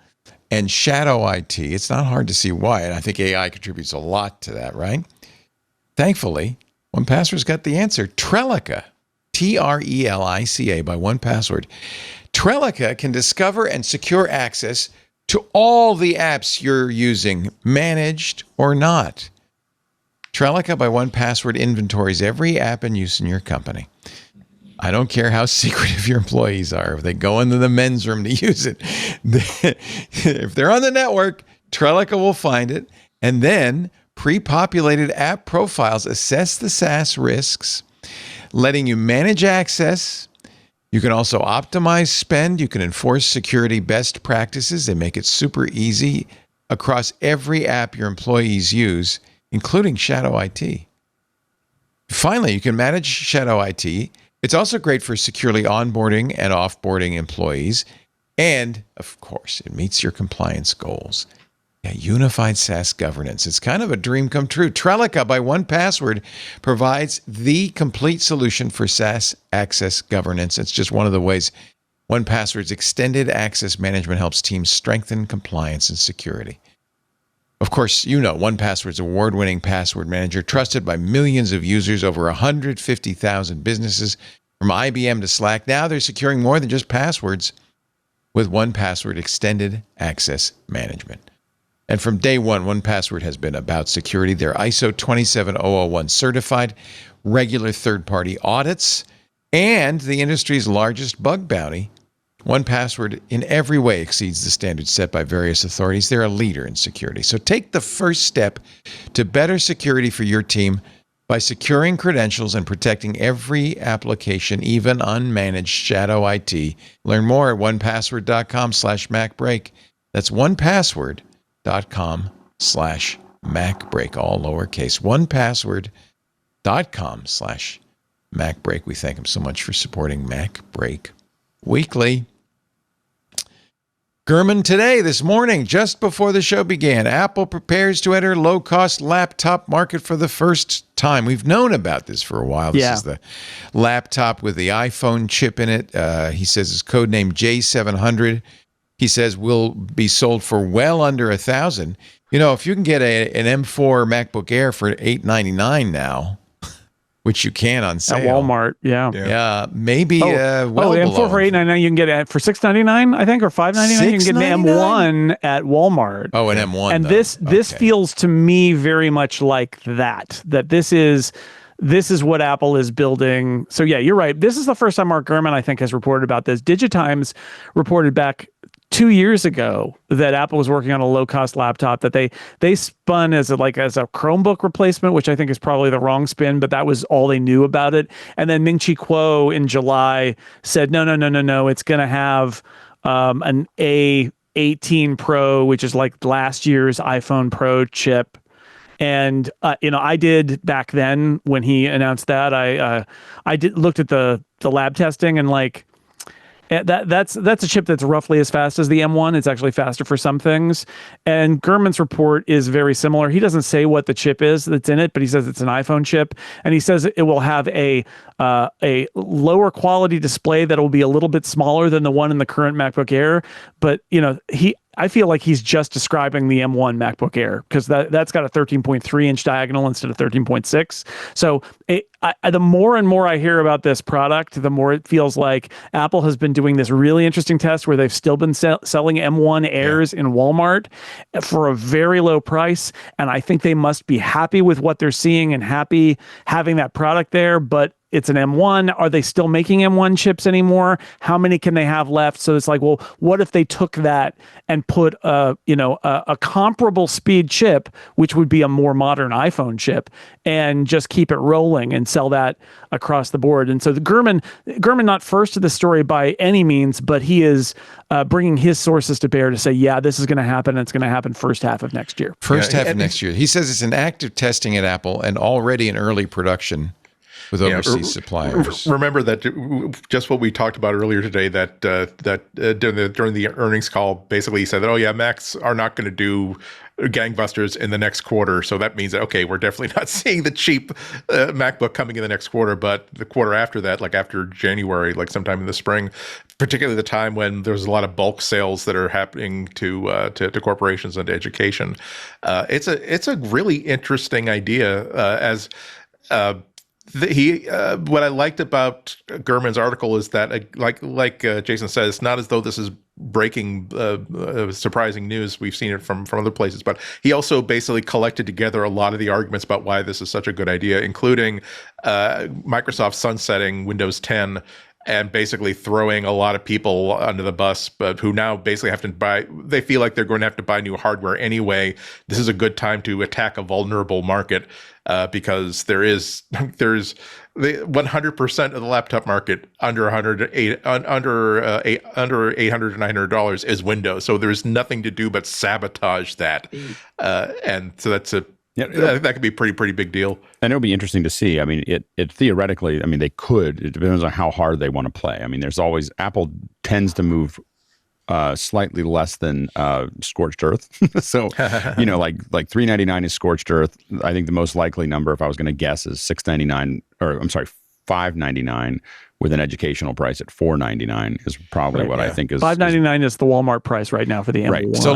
A: and shadow IT, it's not hard to see why, and I think AI contributes a lot to that, right? Thankfully, 1Password's got the answer. Trelica, Trelica by 1Password. Trelica can discover and secure access to all the apps you're using, managed or not. Trelica by 1Password inventories every app in use in your company. I don't care how secretive your employees are. If they go into the men's room to use it, if they're on the network, Trelica will find it. And then pre-populated app profiles assess the SaaS risks, letting you manage access. You can also optimize spend. You can enforce security best practices. They make it super easy across every app your employees use, including shadow IT. Finally, you can manage shadow IT. It's also great for securely onboarding and offboarding employees. And, of course, it meets your compliance goals. Yeah, unified SaaS governance. It's kind of a dream come true. Trelica by 1Password provides the complete solution for SaaS access governance. It's just one of the ways 1Password's extended access management helps teams strengthen compliance and security. Of course, 1Password's award-winning password manager, trusted by millions of users, over 150,000 businesses, from IBM to Slack. Now they're securing more than just passwords with 1Password extended access management. And from day one, 1Password has been about security. They're ISO 27001 certified, regular third-party audits, and the industry's largest bug bounty. 1Password in every way exceeds the standards set by various authorities. They're a leader in security. So take the first step to better security for your team. by securing credentials and protecting every application, even unmanaged shadow IT. Learn more at onepassword.com/MacBreak. That's onepassword.com/MacBreak, all lowercase. onepassword.com/MacBreak. We thank them so much for supporting MacBreak Weekly. Gurman today, this morning, just before the show began, Apple prepares to enter low-cost laptop market for the first time. We've known about this for a while. This is the laptop with the iPhone chip in it. He says it's codenamed J700. He says will be sold for well under $1,000. You know, if you can get an M4 MacBook Air for $899 now, which you can on sale
D: at Walmart,
A: maybe
D: the M4
A: below.
D: for $899 you can get it for $699, I think, or $599. You can get an M1 at Walmart.
A: Oh, an M1.
D: And this feels to me very much like that this is what Apple is building. So yeah, you're right. This is the first time Mark Gurman, I think, has reported about this. Digitimes reported back 2 years ago that Apple was working on a low-cost laptop that they spun as a Chromebook replacement, which I think is probably the wrong spin, but that was all they knew about it. And then Ming-Chi Kuo in July said, no, it's going to have an A18 Pro, which is like last year's iPhone Pro chip. And I did back then when he announced that, I looked at the lab testing and that's a chip that's roughly as fast as the M1. It's actually faster for some things. And Gurman's report is very similar. He doesn't say what the chip is that's in it, but he says it's an iPhone chip. And he says it will have a lower quality display that will be a little bit smaller than the one in the current MacBook Air. But, I feel like he's just describing the M1 MacBook Air because that's got a 13.3-inch diagonal instead of 13.6. So the more and more I hear about this product, the more it feels like Apple has been doing this really interesting test where they've still been selling M1 Airs in Walmart for a very low price. And I think they must be happy with what they're seeing and happy having that product there. But it's an M1. Are they still making M1 chips anymore? How many can they have left? So it's like, well, what if they took that and put a comparable speed chip, which would be a more modern iPhone chip, and just keep it rolling and sell that across the board? And so the Gurman not first to the story by any means, but he is bringing his sources to bear to say, yeah, this is going to happen. And it's going to happen first half of next year.
A: First half of next year. He says it's in active testing at Apple and already in early production with overseas suppliers.
E: Remember that just what we talked about earlier today, that during the earnings call, basically he said that, Macs are not going to do gangbusters in the next quarter. So that means that, okay, we're definitely not seeing the cheap MacBook coming in the next quarter, but the quarter after that, like after January, like sometime in the spring, particularly the time when there's a lot of bulk sales that are happening to corporations and to education. It's a really interesting idea what I liked about Gurman's article is that, like Jason says, it's not as though this is breaking surprising news. We've seen it from other places, but he also basically collected together a lot of the arguments about why this is such a good idea, including Microsoft sunsetting Windows 10 and basically throwing a lot of people under the bus, but who now basically have to they feel like they're going to have to buy new hardware anyway. This is a good time to attack a vulnerable market because there's the 100% of the laptop market under $800 to $900 is Windows. So there's nothing to do but sabotage that. And so that could be a pretty big deal.
F: And it'll be interesting to see. I mean, it theoretically, they could. It depends on how hard they want to play. There's always, Apple tends to move slightly less than scorched earth. So, like $399 is scorched earth. I think the most likely number, if I was going to guess, is $599 with an educational price at $499 is probably what I think is
D: $599 is the Walmart price right now for the M1.
F: Right.
A: So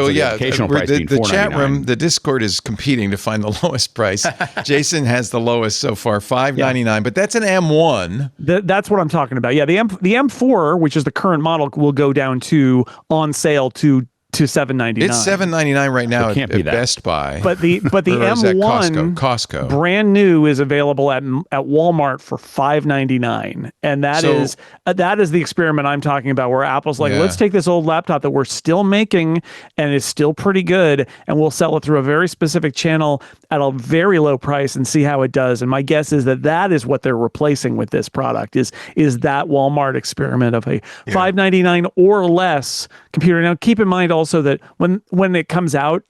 A: the
F: educational price being
A: the chat
F: $499.
A: room, the Discord is competing to find the lowest price. Jason has the lowest so far, $599, but that's an M1.
D: That's what I'm talking about. Yeah, the M4, which is the current model, will go down to on sale to to $799.
A: It's $799 right now
F: It can't
A: at
F: be that.
A: Best Buy.
D: But the
A: Or is that
D: M1
A: Costco.
D: brand new is available at Walmart for $599, and that is the experiment I'm talking about, where Apple's like,
A: Yeah.
D: let's take this old laptop that we're still making and is still pretty good, and we'll sell it through a very specific channel at a very low price and see how it does. And my guess is that is what they're replacing with this product is that Walmart experiment of a $599 or less computer. Now, keep in mind also that when it comes out,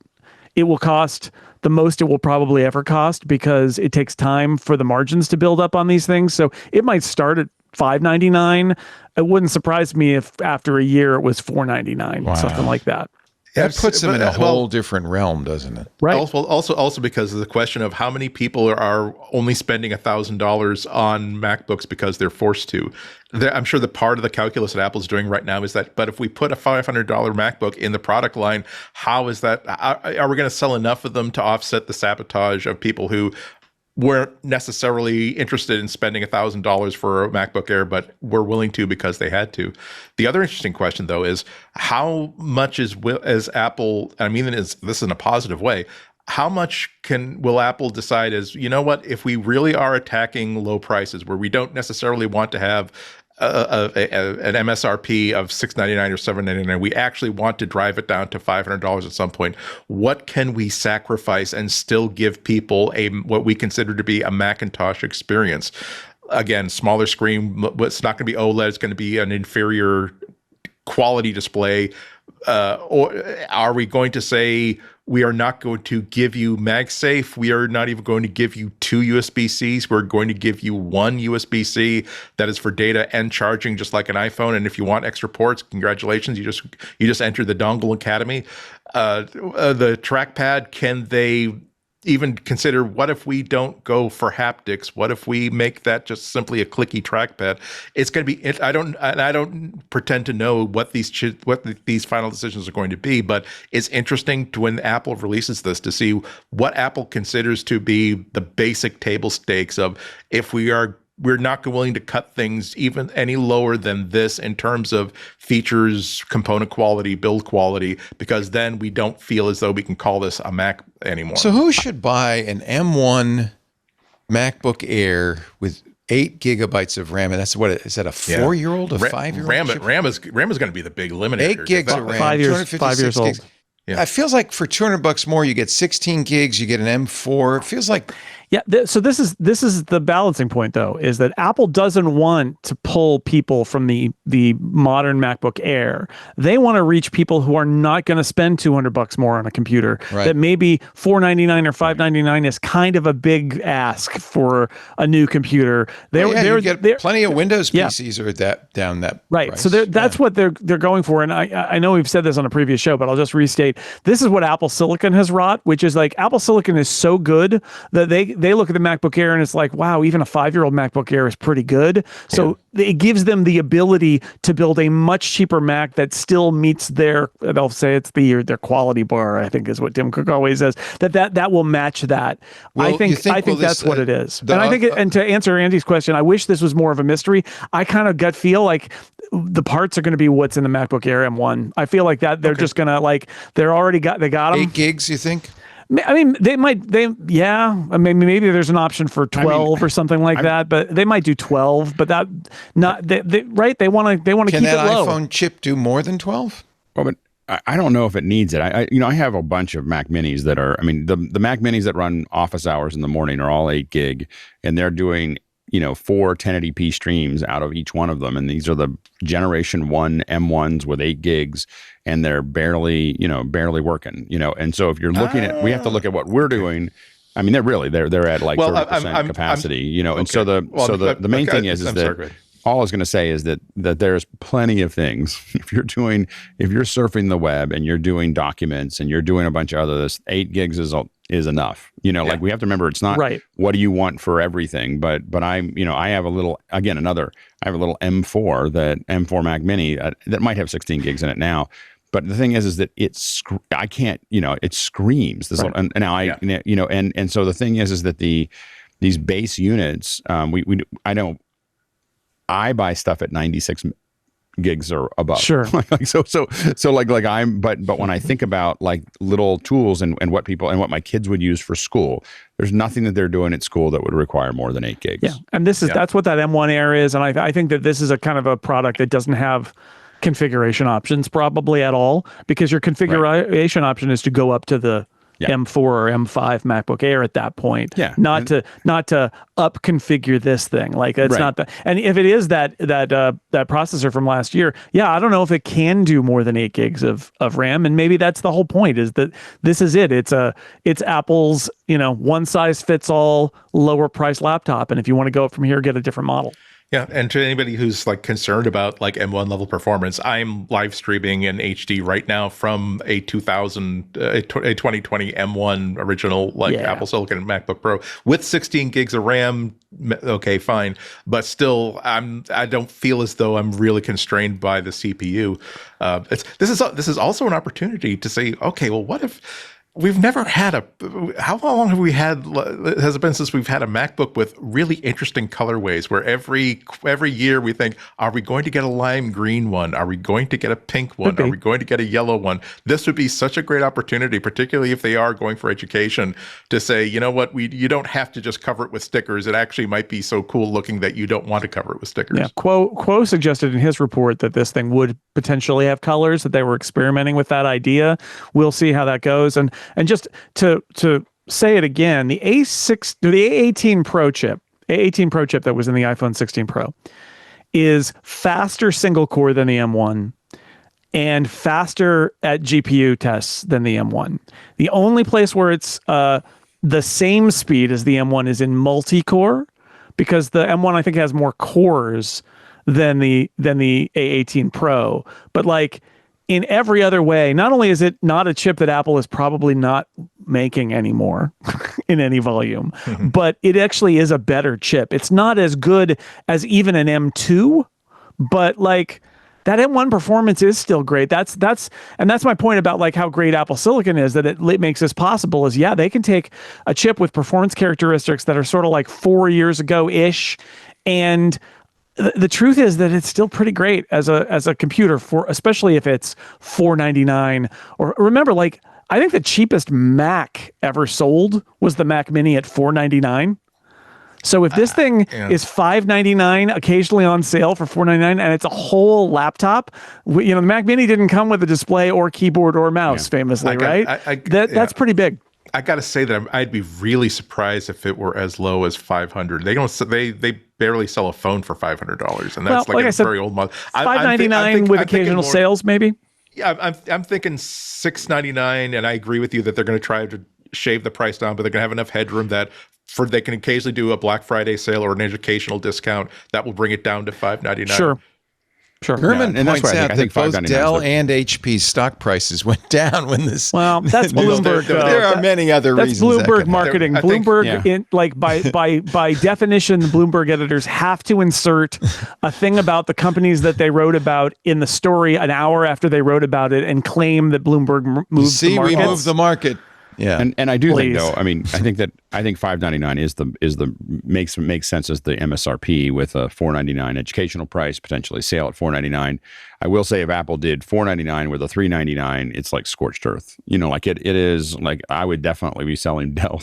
D: it will cost the most it will probably ever cost, because it takes time for the margins to build up on these things. So it might start at $599. It wouldn't surprise me if after a year it was $499, something like that.
A: That puts them in a whole different realm, doesn't it?
D: Right.
E: Also because of the question of how many people are only spending $1,000 on MacBooks because they're forced to. I'm sure the part of the calculus that Apple's doing right now is that, but if we put a $500 MacBook in the product line, how is that? Are we going to sell enough of them to offset the sabotage of people who weren't necessarily interested in spending $1,000 for a MacBook Air, but were willing to because they had to? The other interesting question, though, is how much is Apple, I mean, this is in a positive way, how much will Apple decide is, you know what, if we really are attacking low prices where we don't necessarily want to have an MSRP of $699 or $799, we actually want to drive it down to $500 at some point. What can we sacrifice and still give people what we consider to be a Macintosh experience? Again, smaller screen. It's not going to be OLED. It's going to be an inferior quality display. Or are we going to say we are not going to give you MagSafe? We are not even going to give you 2 USB-Cs. We're going to give you 1 USB-C that is for data and charging, just like an iPhone. And if you want extra ports, congratulations, you just entered the Dongle Academy. The trackpad, can they even consider, what if we don't go for haptics? What if we make that just simply a clicky trackpad? It's going to be, I don't pretend to know what these final decisions are going to be, but it's interesting when Apple releases this to see what Apple considers to be the basic table stakes of, if we're not willing to cut things even any lower than this in terms of features, component quality, build quality, because then we don't feel as though we can call this a Mac anymore.
A: So who should buy an M1 MacBook Air with 8 gigabytes of RAM? And that's what, is that a 4-year-old, a 5-year-old?
E: RAM is going to be the big eliminator.
A: 8 gigs of RAM,
D: 5 years old.
A: Yeah. It feels like for $200 more, you get 16 gigs, you get an M4. It feels like.
D: Yeah. So this is the balancing point, though, is that Apple doesn't want to pull people from the modern MacBook Air. They want to reach people who are not going to spend $200 more on a computer.
A: Right.
D: That maybe $499 or $599 is kind of a big ask for a new computer.
A: You get plenty of Windows PCs are down that
D: right.
A: price.
D: So that's what they're going for. And I know we've said this on a previous show, but I'll just restate. This is what Apple Silicon has wrought, which is like Apple Silicon is so good that they look at the MacBook Air and it's like, wow, even a 5-year-old MacBook Air is pretty good. So it gives them the ability to build a much cheaper Mac that still meets they'll say it's their quality bar, I think is what Tim Cook always says, that will match that.
A: Well,
D: I think that's what it is. And to answer Andy's question, I wish this was more of a mystery. I kind of gut feel like the parts are going to be what's in the MacBook Air M1. I feel like that they're just going to they got them.
A: 8 gigs, you think?
D: I mean, I mean, maybe there's an option for 12 or something like that, but they might do 12, but that right. They want to keep it low.
A: Can that iPhone chip do more than 12?
F: Well, but I don't know if it needs it. I have a bunch of Mac Minis that are, I mean, the Mac Minis that run office hours in the morning are all 8 gig, and they're doing 4 1080p streams out of each one of them. And these are the generation 1 M1s with 8 gigs, and they're barely working, And so if you're looking at, we have to look at what we're doing. I mean, they're at like 30% capacity,
E: Okay.
F: And so the main thing is that all I was going to say is that there's plenty of things. If you're surfing the web and you're doing documents and you're doing a bunch of others, 8 gigs is enough. Like we have to remember, it's not what do you want for everything, but I have a little, again, I have a little M4 Mac Mini that might have 16 gigs in it now. But the thing is that it screams this. And now and so the thing is that these base units, I buy stuff at 96 gigs or above.
D: Sure.
F: But when I think about like little tools and what people and what my kids would use for school, there's nothing that they're doing at school that would require more than 8 gigs.
D: Yeah, and that's what that M1 Air is, and I think that this is a kind of a product that doesn't have configuration options probably at all, because your configuration option is to go up to the M4 or M5 MacBook Air at that point.
F: Yeah.
D: Not to up configure this thing. Like it's not the, and if it is that processor from last year, I don't know if it can do more than 8 gigs of RAM. And maybe that's the whole point, is that this is it. It's Apple's, one size fits all lower price laptop. And if you want to go up from here, get a different model.
E: Yeah, and to anybody who's like concerned about like M1 level performance, I'm live streaming in HD right now from a 2020 M1 original Apple Silicon MacBook Pro with 16 gigs of RAM. Okay, fine, but still, I don't feel as though I'm really constrained by the CPU. This is also an opportunity to say, okay, well, what if we've never had how long have we had, has it been since we've had a MacBook with really interesting colorways where every year we think, are we going to get a lime green one? Are we going to get a pink one? Are we going to get a yellow one? This would be such a great opportunity, particularly if they are going for education, to say, you know what, you don't have to just cover it with stickers. It actually might be so cool looking that you don't want to cover it with stickers.
D: Yeah, Quo suggested in his report that this thing would potentially have colors, that they were experimenting with that idea. We'll see how that goes. And just to say it again, the A18 Pro chip that was in the iPhone 16 Pro is faster single core than the M1 and faster at GPU tests than the M1. The only place where it's the same speed as the M1 is in multi-core, because the M1 I think has more cores than the A18 Pro. But like, in every other way, not only is it not a chip that Apple is probably not making anymore in any volume, but it actually is a better chip. It's not as good as even an M2, but like that M1 performance is still great. That's my point about like how great Apple Silicon is, that it makes this possible. Is they can take a chip with performance characteristics that are sort of like 4 years ago-ish, and the truth is that it's still pretty great as a computer, especially if it's $499. Or remember, like, I think the cheapest Mac ever sold was the Mac Mini at $499. So if this thing is $599, occasionally on sale for $499, and it's a whole laptop, the Mac Mini didn't come with a display or keyboard or mouse, famously, right? That's pretty big.
E: I got to say that I'd be really surprised if it were as low as $500. They barely sell a phone for $500, and that's like a very old model.
D: $599 with occasional sales, maybe.
E: Yeah, I'm thinking $699, and I agree with you that they're going to try to shave the price down, but they're going to have enough headroom that they can occasionally do a Black Friday sale or an educational discount that will bring it down to $599.
D: Sure.
A: Herman points out that both Dell and HP stock prices went down when this.
D: Well, that's Bloomberg.
A: There are many other reasons.
D: That's Bloomberg marketing. Bloomberg, by definition, the Bloomberg editors have to insert a thing about the companies that they wrote about in the story an hour after they wrote about it, and claim that Bloomberg moved the market.
A: We moved the market. Yeah,
F: and I do think, though, I think $599 makes sense as the MSRP, with a $499 educational price, potentially sale at $499. I will say, if Apple did $499 with a $399, it's like scorched earth. Like it is like, I would definitely be selling Dell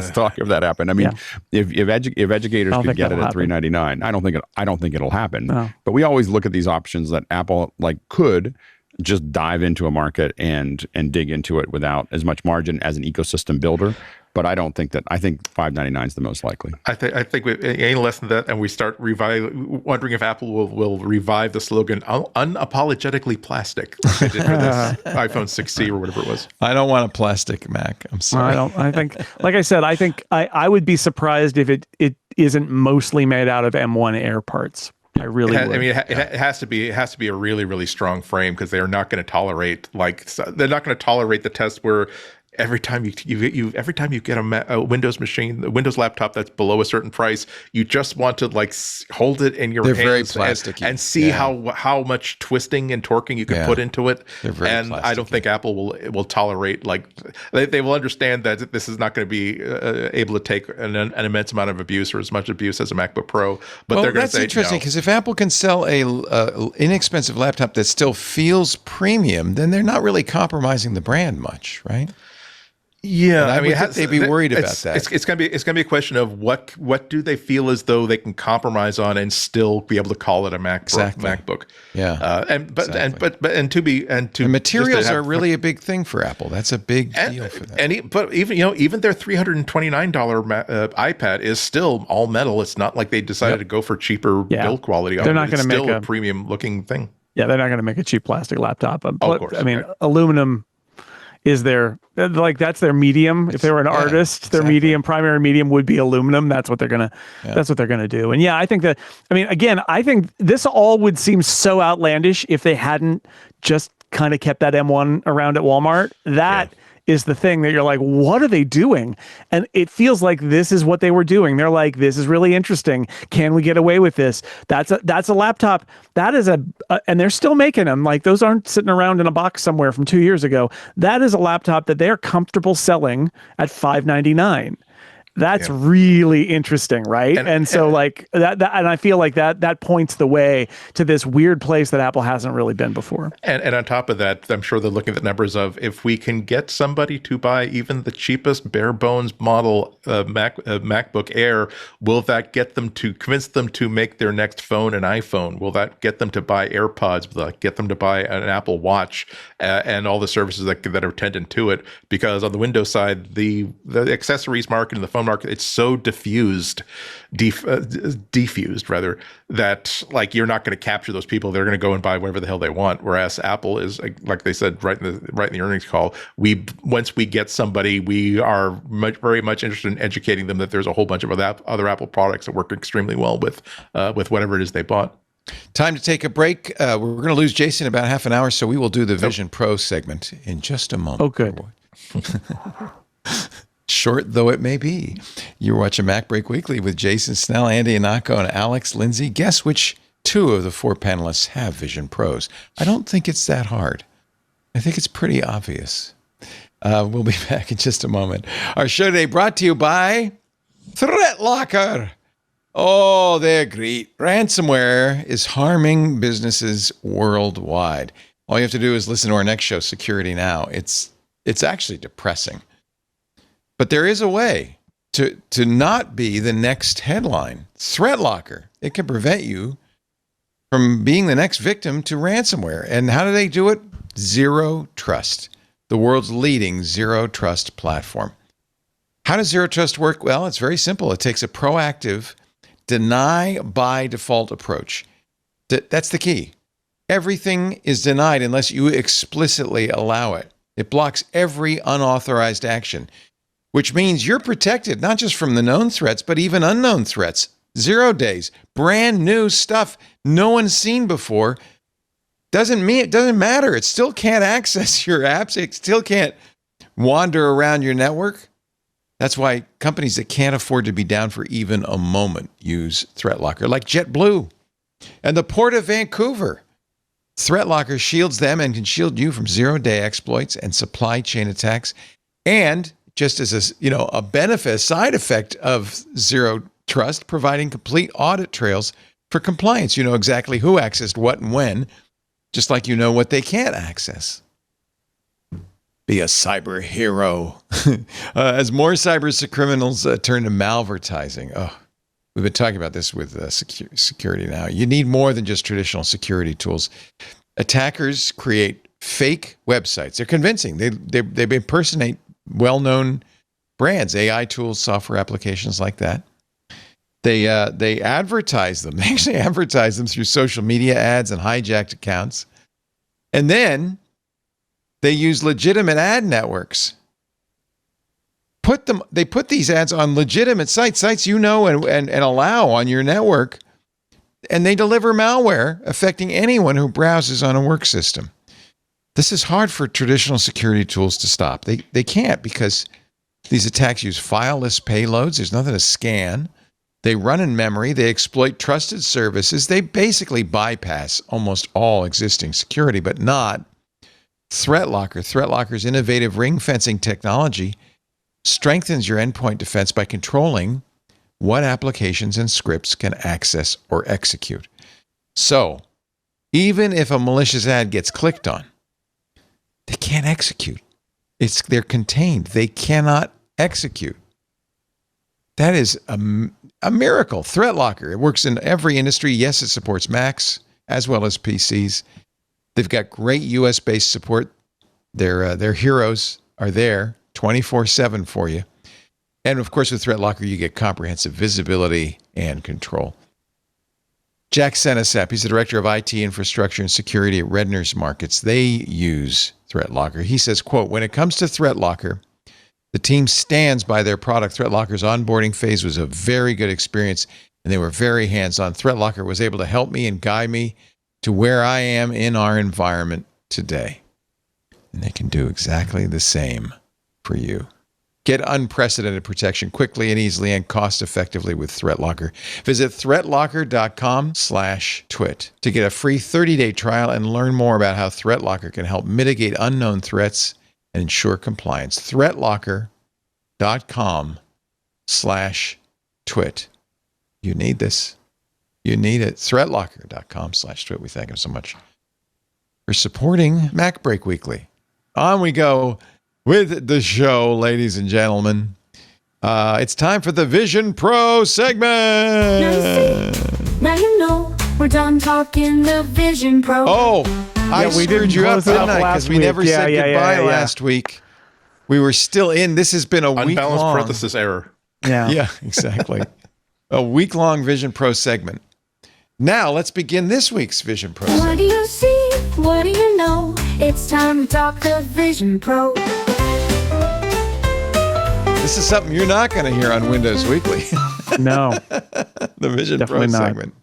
F: stock if that happened. I mean, if educators could get it at $399, I don't think it'll happen. No. But we always look at these options that Apple could just dive into a market and dig into it without as much margin as an ecosystem builder. But I think $599 is the most likely.
E: I think any less than that, and we start wondering if Apple will revive the slogan "unapologetically plastic," like they did for this iPhone 6C or whatever it was.
A: I don't want a plastic Mac. I'm sorry.
D: I think, like I said, I would be surprised if it isn't mostly made out of M1 Air parts. I really would.
E: I mean, it has to be a really, really strong frame, because they are not going to tolerate the test where every time every time you get a Windows machine, a Windows laptop that's below a certain price, you just want to like hold it in your
A: They're very
E: hands
A: plasticky.
E: and see how much twisting and torquing you can put into it.
A: They're very
E: and I don't
A: plasticky.
E: think Apple will tolerate, like, they will understand that this is not going to be able to take an immense amount of abuse or as much abuse as a MacBook Pro. But they're going to
A: that's
E: say
A: interesting
E: no.
A: because if Apple can sell a inexpensive laptop that still feels premium, then they're not really compromising the brand much, right?
E: Yeah,
A: And I would think they'd be worried about that.
E: It's gonna be a question of what do they feel as though they can compromise on and still be able to call it a MacBook.
A: Yeah.
E: And
A: The materials are really a big thing for Apple. That's a big deal for them.
E: But even their $329 iPad is still all metal. It's not like they decided to go for cheaper build quality.
D: They're not going to make
E: a premium looking thing.
D: Yeah, they're not going to make a cheap plastic laptop.
E: Of course,
D: I mean,
E: right.
D: aluminum is that's their medium. If they were an artist, their primary medium would be aluminum. That's what they're gonna do. And I think I think this all would seem so outlandish if they hadn't just kind of kept that M1 around at Walmart. That is the thing that you're like, what are they doing? And it feels like this is what they were doing. They're like, this is really interesting. Can we get away with this? That's a laptop. That is and they're still making them. Like, those aren't sitting around in a box somewhere from 2 years ago. That is a laptop that they're comfortable selling at $599. That's really interesting, right? And so like that, and I feel like that points the way to this weird place that Apple hasn't really been before.
E: And on top of that, I'm sure they're looking at the numbers of, if we can get somebody to buy even the cheapest bare bones model MacBook Air, will that get them to convince them to make their next phone an iPhone? Will that get them to buy AirPods? Will that get them to buy an Apple Watch and all the services that are attendant to it? Because on the Windows side, the accessories market and the phone market, it's so diffused rather, that like you're not going to capture those people. They're going to go and buy whatever the hell they want. Whereas Apple is, like they said right in the earnings call, once we get somebody, we are very much interested in educating them that there's a whole bunch of other Apple products that work extremely well with whatever it is they bought.
A: Time to take a break. We're going to lose Jason in about half an hour, so we will do the Vision Pro segment in just a moment.
D: Oh, good.
A: Short though it may be. You're watching MacBreak Weekly with Jason Snell, Andy Anako, and Alex Lindsay. Guess which two of the four panelists have Vision Pros? I don't think it's that hard. I think it's pretty obvious. We'll be back in just a moment. Our show today brought to you by ThreatLocker. Oh, they're great. Ransomware is harming businesses worldwide. All you have to do is listen to our next show, Security Now. It's actually depressing. But there is a way to not be the next headline. ThreatLocker. It can prevent you from being the next victim to ransomware. And how do they do it? Zero Trust, the world's leading zero trust platform. How does zero trust work? Well, it's very simple. It takes a proactive, deny by default approach. That's the key. Everything is denied unless you explicitly allow it. It blocks every unauthorized action, which means you're protected not just from the known threats, but even unknown threats. 0 days, brand new stuff no one's seen before. Doesn't matter. It still can't access your apps. It still can't wander around your network. That's why companies that can't afford to be down for even a moment use ThreatLocker, like JetBlue and the Port of Vancouver. ThreatLocker shields them and can shield you from 0-day exploits and supply chain attacks. And just as a benefit, a side effect of zero trust, providing complete audit trails for compliance. You know exactly who accessed what and when, just like you know what they can't access. Be a cyber hero. As more cyber criminals turn to malvertising. Oh, we've been talking about this with security now. You need more than just traditional security tools. Attackers create fake websites. They're convincing. They impersonate well-known brands, AI tools, software applications like that. They advertise them. They actually advertise them through social media ads and hijacked accounts. And then they use legitimate ad networks. They put these ads on legitimate sites and allow on your network, and they deliver malware affecting anyone who browses on a work system. This is hard for traditional security tools to stop. They can't, because these attacks use fileless payloads. There's nothing to scan. They run in memory. They exploit trusted services. They basically bypass almost all existing security, but not ThreatLocker. ThreatLocker's innovative ring fencing technology strengthens your endpoint defense by controlling what applications and scripts can access or execute. So, even if a malicious ad gets clicked on, they can't execute. They're contained. They cannot execute. That is a miracle. ThreatLocker. It works in every industry. Yes, it supports Macs as well as PCs. They've got great US-based support. Their heroes are there 24/7 for you. And of course, with ThreatLocker, you get comprehensive visibility and control. Jack Senesep, he's the director of IT infrastructure and security at Redner's Markets. They use ThreatLocker. He says, quote, when it comes to ThreatLocker, the team stands by their product. ThreatLocker's onboarding phase was a very good experience, and they were very hands-on. ThreatLocker was able to help me and guide me to where I am in our environment today. And they can do exactly the same for you. Get unprecedented protection quickly and easily and cost-effectively with ThreatLocker. Visit threatlocker.com/twit to get a free 30-day trial and learn more about how ThreatLocker can help mitigate unknown threats and ensure compliance. Threatlocker.com/twit. You need this. You need it. Threatlocker.com/twit. We thank him so much for supporting MacBreak Weekly. On we go with the show, ladies and gentlemen. It's time for the Vision Pro segment.
H: Now you know we're done talking the Vision Pro.
A: Oh, I screwed you up, didn't I? Because we never said goodbye last week. We were still in. This has been a week-long.
E: Unbalanced parenthesis error.
A: Yeah, exactly. A week-long Vision Pro segment. Now, let's begin this week's Vision Pro segment.
H: What do you see? What do you know? It's time to talk the Vision Pro.
A: This is something you're not going to hear on Windows Weekly.
D: No.
A: The Vision
D: Definitely
A: Pro
D: not.
A: segment.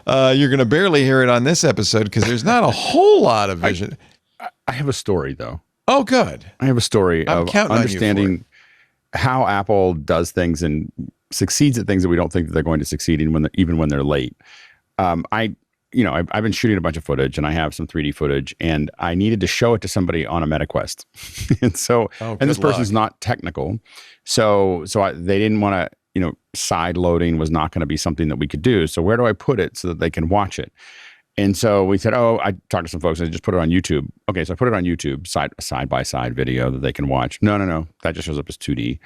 A: You're going to barely hear it on this episode because there's not a whole lot of Vision.
F: I have a story, though.
A: Oh, good.
F: I have a story
A: I'm
F: of
A: counting on you for
F: understanding how Apple does things and succeeds at things that we don't think that they're going to succeed in even when they're late. I've been shooting a bunch of footage, and I have some 3D footage, and I needed to show it to somebody on a MetaQuest. And so, and this person's not technical, so they didn't want to, side loading was not going to be something that we could do. So where do I put it so that they can watch it? And so we said, I talked to some folks and I just put it on YouTube. Okay, so I put it on YouTube, side by side video that they can watch. No, that just shows up as 2D.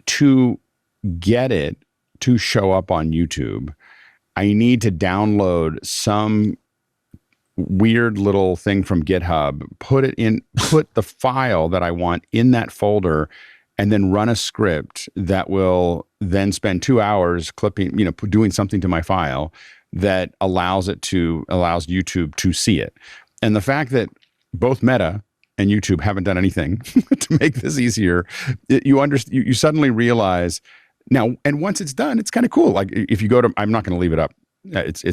F: To get it to show up on YouTube, I need to download some weird little thing from GitHub, put the file that I want in that folder, and then run a script that will then spend 2 hours clipping, doing something to my file that allows YouTube to see it. And the fact that both Meta and YouTube haven't done anything to make this easier, you suddenly realize now, and once it's done, it's kind of cool. Like if you go to, I'm not going to leave it up. But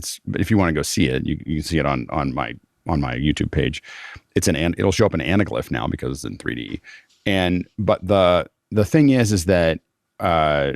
F: if you want to go see it, you can see it on my YouTube page. It'll show up in anaglyph now because it's in 3D. But the thing is that I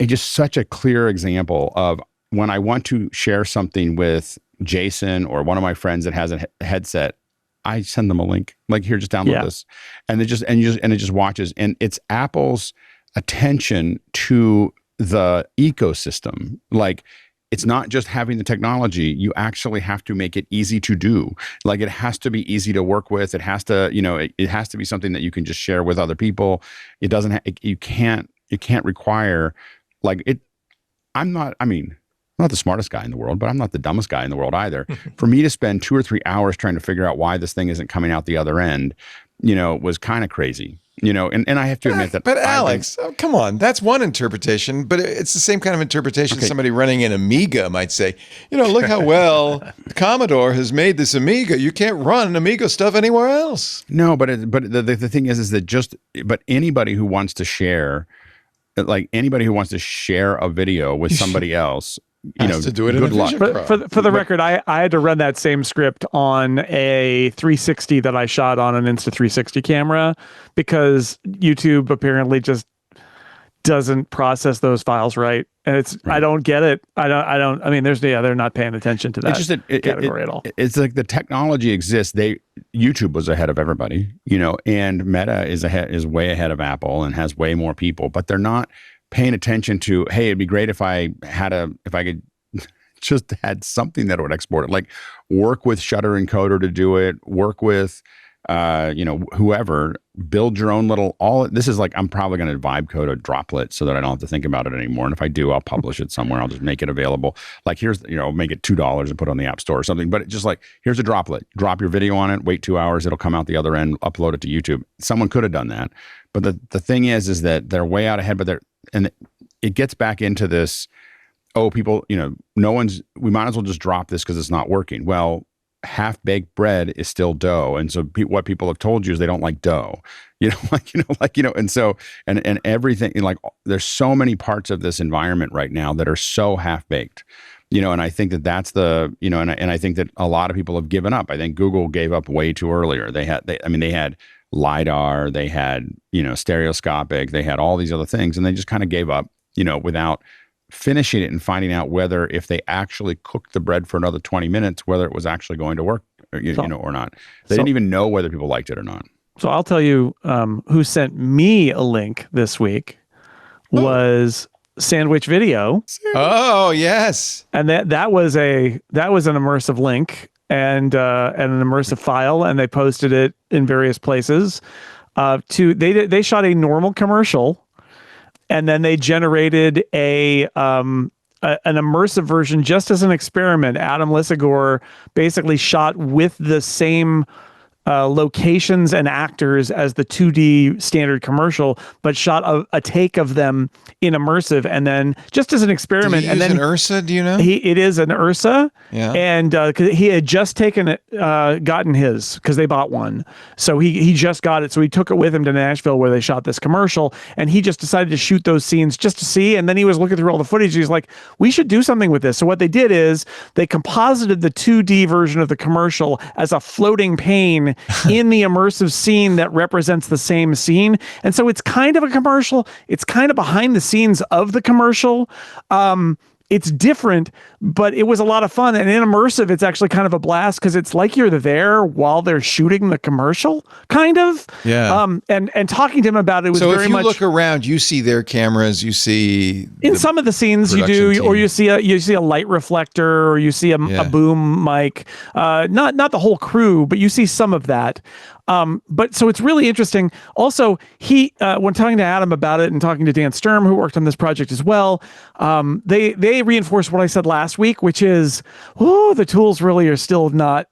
F: just such a clear example of when I want to share something with Jason or one of my friends that has a headset, I send them a link. Like, here, just download this, and it just watches. And it's Apple's attention to the ecosystem. Like, it's not just having the technology. You actually have to make it easy to do. Like, it has to be easy to work with. It has to, it has to be something that you can just share with other people. It doesn't. You can't require like it. I'm not the smartest guy in the world, but I'm not the dumbest guy in the world either. For me to spend 2 or 3 hours trying to figure out why this thing isn't coming out the other end, was kind of crazy. And I have to admit that.
A: But Alex, come on, that's one interpretation, but it's the same kind of interpretation somebody running an Amiga might say. Look how well Commodore has made this Amiga. You can't run Amiga stuff anywhere else.
F: No, but the thing is that anybody who wants to share, a video with somebody else,
A: Has to do it in
F: good
A: a
F: luck.
A: Vision Pro.
D: For the record, I had to run that same script on a 360 that I shot on an Insta360 camera because YouTube apparently just doesn't process those files right. And I don't get it. I mean, they're not paying attention to that category at all.
F: It's like the technology exists. YouTube was ahead of everybody, and Meta is way ahead of Apple and has way more people, but they're not paying attention to, hey, it'd be great if I could just had something that would export it, like work with Shutter Encoder to do it, work with whoever, build your own this is like, I'm probably going to vibe code a droplet so that I don't have to think about it anymore. And if I do, I'll publish it somewhere. I'll just make it available. Like here's, make it $2 and put it on the App Store or something. But it's just like, here's a droplet, drop your video on it, wait 2 hours, it'll come out the other end, upload it to YouTube. Someone could have done that. But the thing is that they're way out ahead, and it gets back into this, people, we might as well just drop this because it's not working. Well, half-baked bread is still dough, and so what people have told you is they don't like dough, and so and everything, like there's so many parts of this environment right now that are so half-baked, and I think that's and I think that a lot of people have given up. I think Google gave up way too earlier. They had LiDAR, they had stereoscopic, they had all these other things, and they just kind of gave up, without finishing it and finding out whether if they actually cooked the bread for another 20 minutes, whether it was actually going to work, or not. They didn't even know whether people liked it or not.
D: So I'll tell you who sent me a link this week was Sandwich Video.
A: Oh, yes.
D: And that was an immersive link and an immersive file, and they posted it in various places. They shot a normal commercial, and then they generated an immersive version just as an experiment. Adam Lisagor basically shot with the same locations and actors as the 2D standard commercial, but shot a take of them in immersive, and then just as an experiment.
A: Did he use an Ursa? Do you know?
D: It is an Ursa,
A: yeah.
D: And he had just gotten his because they bought one, so he just got it. So he took it with him to Nashville where they shot this commercial, and he just decided to shoot those scenes just to see. And then he was looking through all the footage. He's like, "We should do something with this." So what they did is they composited the 2D version of the commercial as a floating pane in the immersive scene that represents the same scene. And so it's kind of a commercial. It's kind of behind the scenes of the commercial. It's different, but it was a lot of fun. And in immersive, it's actually kind of a blast because it's like you're there while they're shooting the commercial, kind of.
A: Yeah.
D: And talking to him about it was
A: so
D: very much.
A: So if you look around, you see their cameras, you see
D: in some of the scenes you do,
A: team.
D: or you see a light reflector, or you see a boom mic. Not the whole crew, but you see some of that. But so it's really interesting. Also, when talking to Adam about it and talking to Dan Sturm, who worked on this project as well, they reinforced what I said last week, which is, the tools really are still not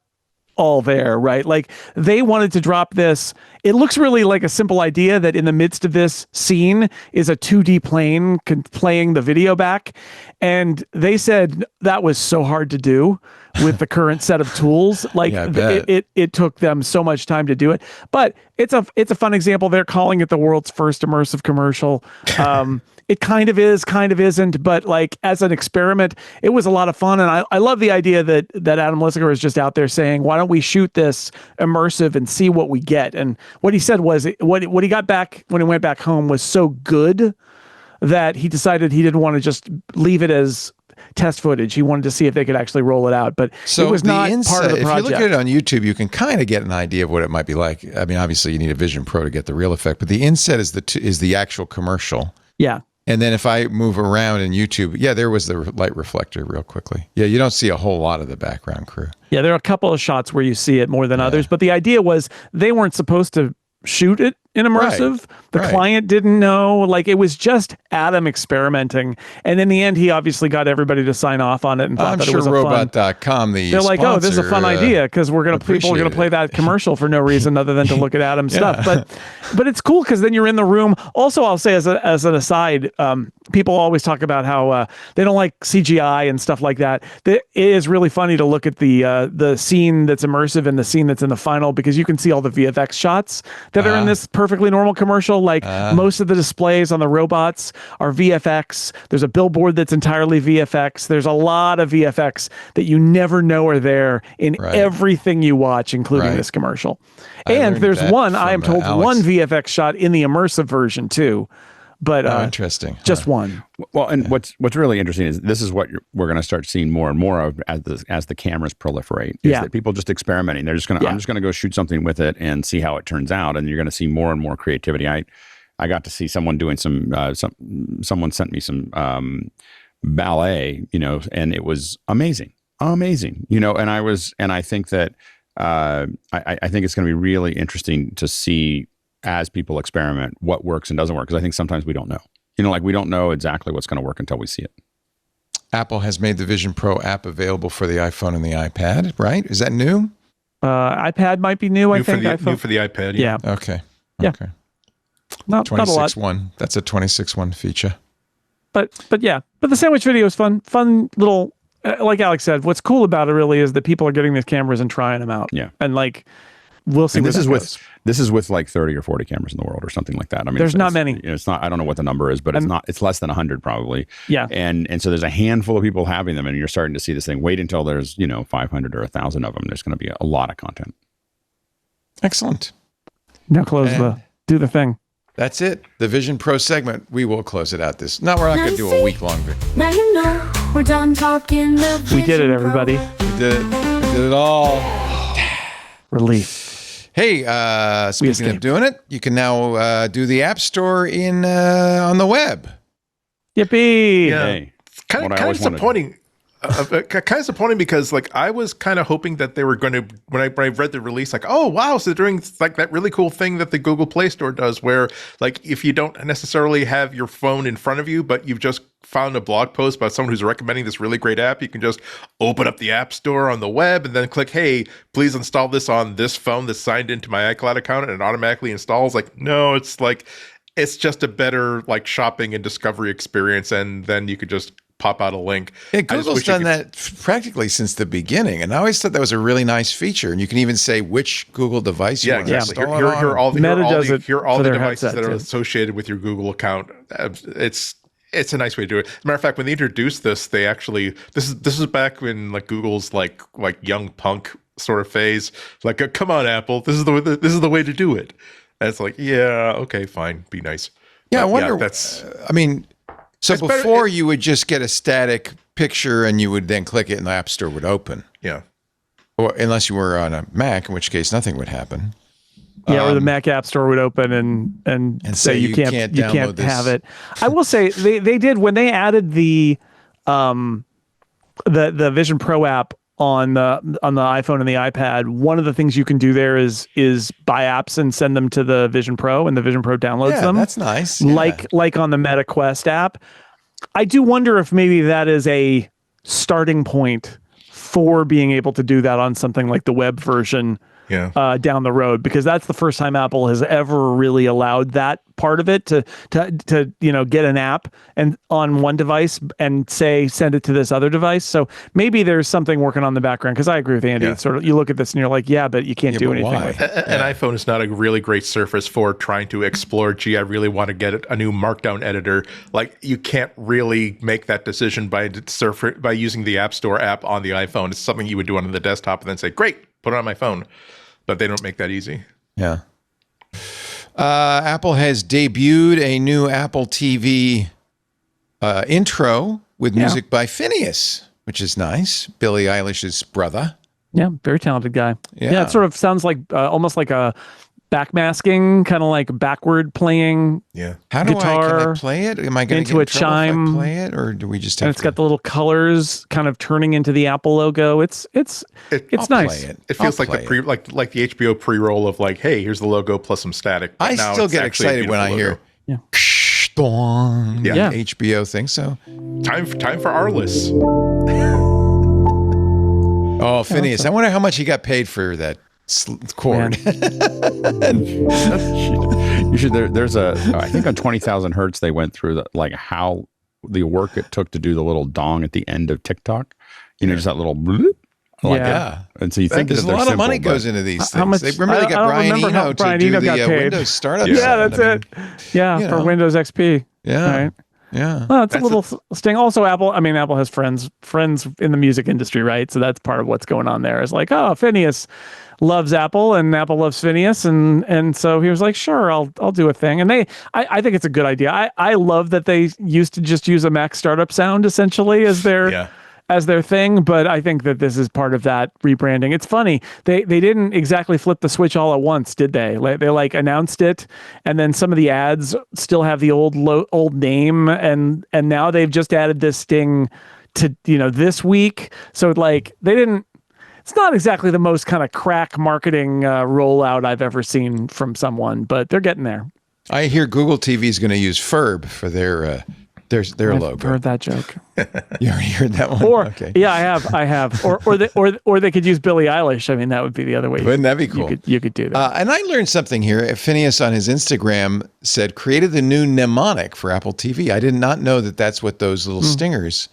D: all there, right? Like they wanted to drop this. It looks really like a simple idea that in the midst of this scene is a 2D plane playing the video back. And they said that was so hard to do with the current set of tools. Like it took them so much time to do it, but it's a fun example. They're calling it the world's first immersive commercial. It kind of is, kind of isn't, but like as an experiment, it was a lot of fun. And I love the idea that Adam Lisagor is just out there saying, why don't we shoot this immersive and see what we get? And what he said was what he got back when he went back home was so good that he decided he didn't want to just leave it as test footage. He wanted to see if they could actually roll it out, but it was not part of the project.
A: If you look at it on YouTube, you can kind of get an idea of what it might be like. I mean, obviously you need a Vision Pro to get the real effect, but the inset is the actual commercial.
D: Yeah.
A: And then if I move around in YouTube, there was the light reflector real quickly. Yeah, you don't see a whole lot of the background crew.
D: Yeah, there are a couple of shots where you see it more than others, but the idea was they weren't supposed to shoot it in immersive. The client didn't know. Like it was just Adam experimenting, and in the end, he obviously got everybody to sign off on it and thought that it was a
A: Robot.com.
D: They're like, "Oh, this is a fun idea," because people are gonna play that commercial for no reason other than to look at Adam's stuff. But it's cool because then you're in the room. Also, I'll say as an aside, people always talk about how they don't like CGI and stuff like that. It is really funny to look at the scene that's immersive and the scene that's in the final because you can see all the VFX shots that are in this perfect perfectly normal commercial. Like most of the displays on the robots are VFX. There's a billboard that's entirely VFX. There's a lot of VFX that you never know are there in everything you watch, including this commercial. And there's one, I am told, one VFX shot in the immersive version too. But
A: interesting.
D: Just one.
F: Well, and what's really interesting is this is what we're going to start seeing more and more of as the cameras proliferate. Is that people just experimenting. They're just going to I'm just going to go shoot something with it and see how it turns out, and you're going to see more and more creativity. I got to see someone doing someone sent me some ballet, and it was amazing, and I think that I think it's going to be really interesting to see, as people experiment, what works and doesn't work. Because I think sometimes we don't know. We don't know exactly what's going to work until we see it.
A: Apple has made the Vision Pro app available for the iPhone and the iPad, right? Is that new?
D: iPad might be new, I think.
E: New for the iPad, yeah.
A: Okay.
D: Yeah.
A: Okay.
D: Not a lot.
A: 26.1. That's a 26.1 feature.
D: But yeah. But the sandwich video is fun. Fun little, like Alex said, what's cool about it really is that people are getting these cameras and trying them out.
F: Yeah.
D: And we'll see.
F: And this is with like 30 or 40 cameras in the world or something like that. I mean,
D: there's not many.
F: It's not. I don't know what the number is, but it's less than 100 probably.
D: Yeah.
F: And so there's a handful of people having them, and you're starting to see this thing. Wait until there's 500 or 1,000 of them. There's going to be a lot of content.
A: Excellent.
D: Now do the thing.
A: That's it. The Vision Pro segment. We will close it out this. No, we're not going to do a week long.
H: Now you know we're done talking the
D: We did it,
H: Vision
D: everybody.
H: Pro.
A: We did it all.
D: Relief.
A: Hey, speaking of doing it, you can now do the App Store on the web.
D: Yippee!
E: Yeah.
F: Hey,
E: Kind of disappointing. Kind of disappointing because I was kind of hoping that they were going to, when I read the release, oh wow, so they're doing that really cool thing that the Google Play Store does, where if you don't necessarily have your phone in front of you, but you've just found a blog post by someone who's recommending this really great app, you can just open up the App Store on the web and then click, hey, please install this on this phone that's signed into my iCloud account, and it automatically installs. No, it's just a better shopping and discovery experience, and then you could just pop out a link.
A: Yeah, Google's done that practically since the beginning, and I always thought that was a really nice feature. And you can even say which Google device you want to install it on.
E: Here are all the devices that are
D: too.
E: associated with your Google account. It's a nice way to do it. As a matter of fact, when they introduced this, they actually this is back when Google's like young punk sort of phase. Come on, Apple, this is the way to do it. And it's yeah, okay, fine, be nice.
A: Yeah,
E: but
A: I wonder.
E: That's.
A: So before you would just get a static picture and you would then click it and the App Store would open.
E: Yeah.
A: Or unless you were on a Mac, in which case nothing would happen.
D: Yeah, or the Mac App Store would open and say you can't have it. I will say they did when they added the Vision Pro app on the iPhone and the iPad. One of the things you can do there is buy apps and send them to the Vision Pro, and the Vision Pro downloads them.
A: That's nice. Yeah.
D: Like on the Meta Quest app. I do wonder if maybe that is a starting point for being able to do that on something like the web version.
E: Yeah.
D: Down the road, because that's the first time Apple has ever really allowed that part of it to get an app and on one device and send it to this other device. So maybe there's something working on the background, because I agree with Andy. It's sort of, you look at this and you're like, yeah, but you can't do anything with it.
E: An iPhone is not a really great surface for trying to explore, I really want to get a new Markdown editor. You can't really make that decision by using the App Store app on the iPhone. It's something you would do on the desktop and then say, great, put it on my phone. But they don't make that easy.
A: Yeah. Apple has debuted a new Apple TV intro with music by Phineas, which is nice. Billie Eilish's brother.
D: Yeah, very talented guy.
A: Yeah,
D: it sort of sounds like almost like a backmasking, kind of like backward playing.
E: Yeah.
A: How
D: can I
A: play it? Am I going to
D: into a chime?
A: If I play it, or do we just have?
D: And it's got the little colors kind of turning into the Apple logo. It's nice.
E: It feels like the HBO pre-roll of hey, here's the logo plus some static.
A: I still get excited when I hear HBO thing. So
E: time for Arliss.
A: Oh, Phineas! I wonder how much he got paid for that cord.
F: You should. There's I think on 20,000 Hertz they went through how the work it took to do the little dong at the end of TikTok. Just that little bloop. Like
A: Yeah.
F: And so you think
A: There's
F: that
A: a
F: they're
A: lot of money
F: simple,
A: goes
F: but-
A: into these
D: How
A: things.
D: much-
A: They remember they
D: I
A: got
D: don't
A: Brian
D: remember how
A: Eno to
D: Brian
A: do
D: Eno
A: the
D: got paid.
A: Windows startup.
D: Yeah, that's it. Yeah,
A: you
D: for
A: know.
D: Windows XP.
A: Yeah.
D: Right.
A: Yeah.
D: Well, it's a little sting. Also, Apple has friends in the music industry, right? So that's part of what's going on there. Is like, oh, Phineas loves Apple and Apple loves Phineas, and so he was like, sure, I'll do a thing. And I think it's a good idea. I love that they used to just use a Mac startup sound essentially as their thing, but I think that this is part of that rebranding. It's funny. They didn't exactly flip the switch all at once, did they? They like announced it, and then some of the ads still have the old name, and now they've just added this sting to this week. So like they didn't. It's not exactly the most kind of crack marketing rollout I've ever seen from someone, but they're getting there.
A: I hear Google TV is going to use Ferb for their logo.
D: I've heard that joke.
A: You already heard that one?
D: Or
A: okay.
D: yeah, I have. Or they could use Billie Eilish. I mean, that would be the other way.
A: Wouldn't that be cool?
D: You could do that.
A: And I learned something here. Phineas on his Instagram said created the new mnemonic for Apple TV. I did not know that that's what those little stingers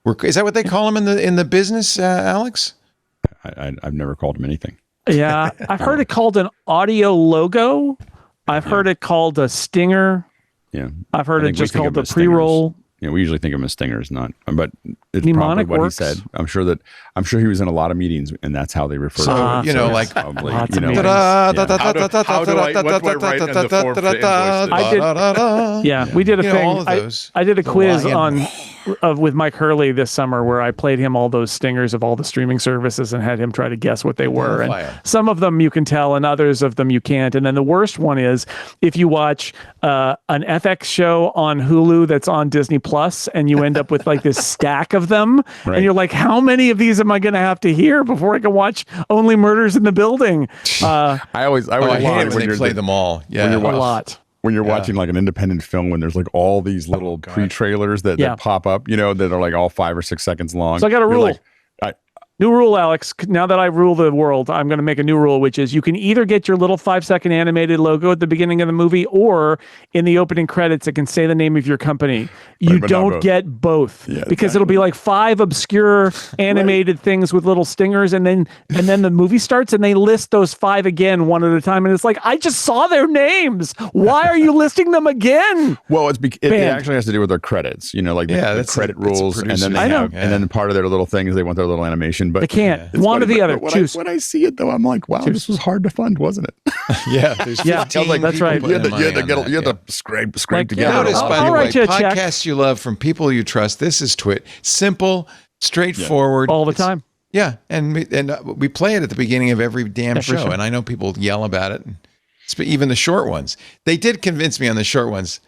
A: were. Is that what they call them in the business, Alex?
F: I've never called them anything.
D: Yeah, I've heard it called an audio logo. I've heard it called a stinger.
F: Yeah,
D: I've heard
F: I
D: it
F: think we
D: just
F: think
D: called
F: of them
D: the
F: as stingers.
D: pre-roll.
F: You know, we usually think of them as stingers, but it's
D: Mnemonic
F: probably what
D: works.
F: he said. I'm sure he was in a lot of meetings, and that's how they refer to it.
A: Like
F: probably,
D: lots
F: you
D: of
F: know,
D: meetings.
E: What do I write in the form to invoice this?
D: Yeah, we did a thing.
A: all of those.
D: I did a quiz
A: lion.
D: with Mike Hurley this summer where I played him all those stingers of all the streaming services and had him try to guess what they were. And
A: Identify 'em.
D: some of them you can tell, and others of them you can't. And then the worst one is if you watch an FX show on Hulu that's on Disney Plus, and you end up with like this stack of them,
F: Right.
D: and you're like, how many of these am I going to have to hear before I can watch Only Murders in the Building?
F: I always
A: I hate
F: hate
A: it when they play them all. Yeah.
F: you're
D: A lot.
F: when you're watching like an independent film when there's like all these little pre-trailers that pop up, that are like all 5 or 6 seconds long.
D: So I got a
F: You're
D: rule.
F: like,
D: New rule, Alex. Now that I rule the world, I'm going to make a new rule, which is you can either get your little 5-second animated logo at the beginning of the movie, or in the opening credits, it can say the name of your company. You
F: but not
D: don't
F: both.
D: get both,
F: Yeah,
D: because it'll be like 5 obscure animated things with little stingers, and then the movie starts and they list those 5 again one at a time, and it's like, I just saw their names. Why are you listing them again?
F: well, it actually has to do with their credits, like the
A: that's
F: credit
A: it's a
F: rules, and then
A: producer's
F: they
A: note.
F: have, and then part of their little thing is they want their little animation, but
D: They can't.
F: it's
D: One or
F: funny,
D: the
F: but
D: other.
F: When
D: Choose.
F: when I see it though, I'm like, wow, this was hard to fund, wasn't it?
A: Yeah, there's 15
D: that's
A: people
D: right.
A: putting
F: You had to
A: money on that,
F: you had
A: yeah.
F: to scrape
D: Like,
F: together.
A: Notice,
D: I'll-
A: by
D: I'll
A: the way,
D: write you a check.
A: podcasts you love from people you trust. This is Twit. Simple, straightforward.
D: All the
A: It's-
D: time.
A: Yeah, and we play it at the beginning of every damn
D: Every
A: show,
D: show.
A: and I know people yell about it. Even the short ones. They did convince me on the short ones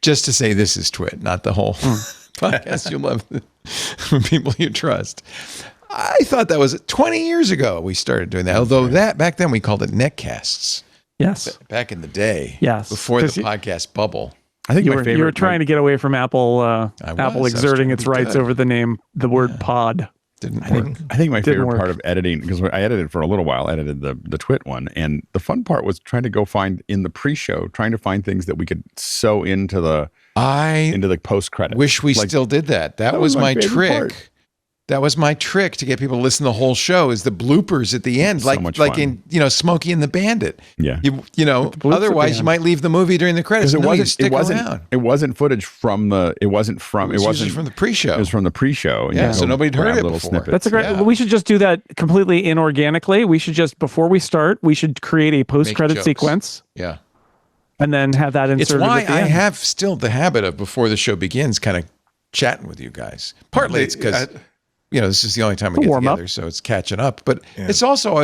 A: just to say this is Twit, not the whole podcast you love from people you trust. I thought that was 20 years ago we started doing that. Although back then we called it netcasts.
D: Yes.
A: Back in the day.
D: Yes.
A: Before the
D: 'Cause
A: podcast bubble.
F: I think
D: You
F: my
D: were,
F: favorite.
D: you were trying to get away from Apple.
A: I was
D: Exerting
A: trying
D: its
A: to be
D: rights
A: good.
D: over the word pod.
A: Didn't work.
F: I think my favorite
D: work.
F: part of editing, because I edited for a little while, edited the Twit one, and the fun part was trying to go find in the pre-show, trying to find things that we could sew into the post credit.
A: Wish we still did that. That was my
F: favorite
A: trick.
F: part.
A: That was my trick to get people to listen to the whole show is the bloopers at the end,
F: So much
A: like
F: fun.
A: in Smokey and the Bandit.
F: Yeah.
A: Otherwise you
D: band.
A: might leave the movie during the credits.
F: Because
A: No, you stick around.
F: it wasn't footage from the. It wasn't from.
A: It was from the pre-show.
F: It was from the pre-show. and
A: Yeah,
F: you
A: so
F: go
A: nobody'd heard
F: grab
A: it
F: little
A: before.
F: snippets.
D: That's a great.
A: Yeah.
D: We should just do that completely inorganically. We should just, before we start, we should create a post-credit
A: jokes.
D: sequence
A: Yeah.
D: and then have that
A: It's
D: inserted.
A: why
D: at the
A: I
D: end.
A: have still the habit of before the show begins kind of chatting with you guys. Partly it's because this is the only time we get
D: warm up.
A: together, so it's catching up. But it's also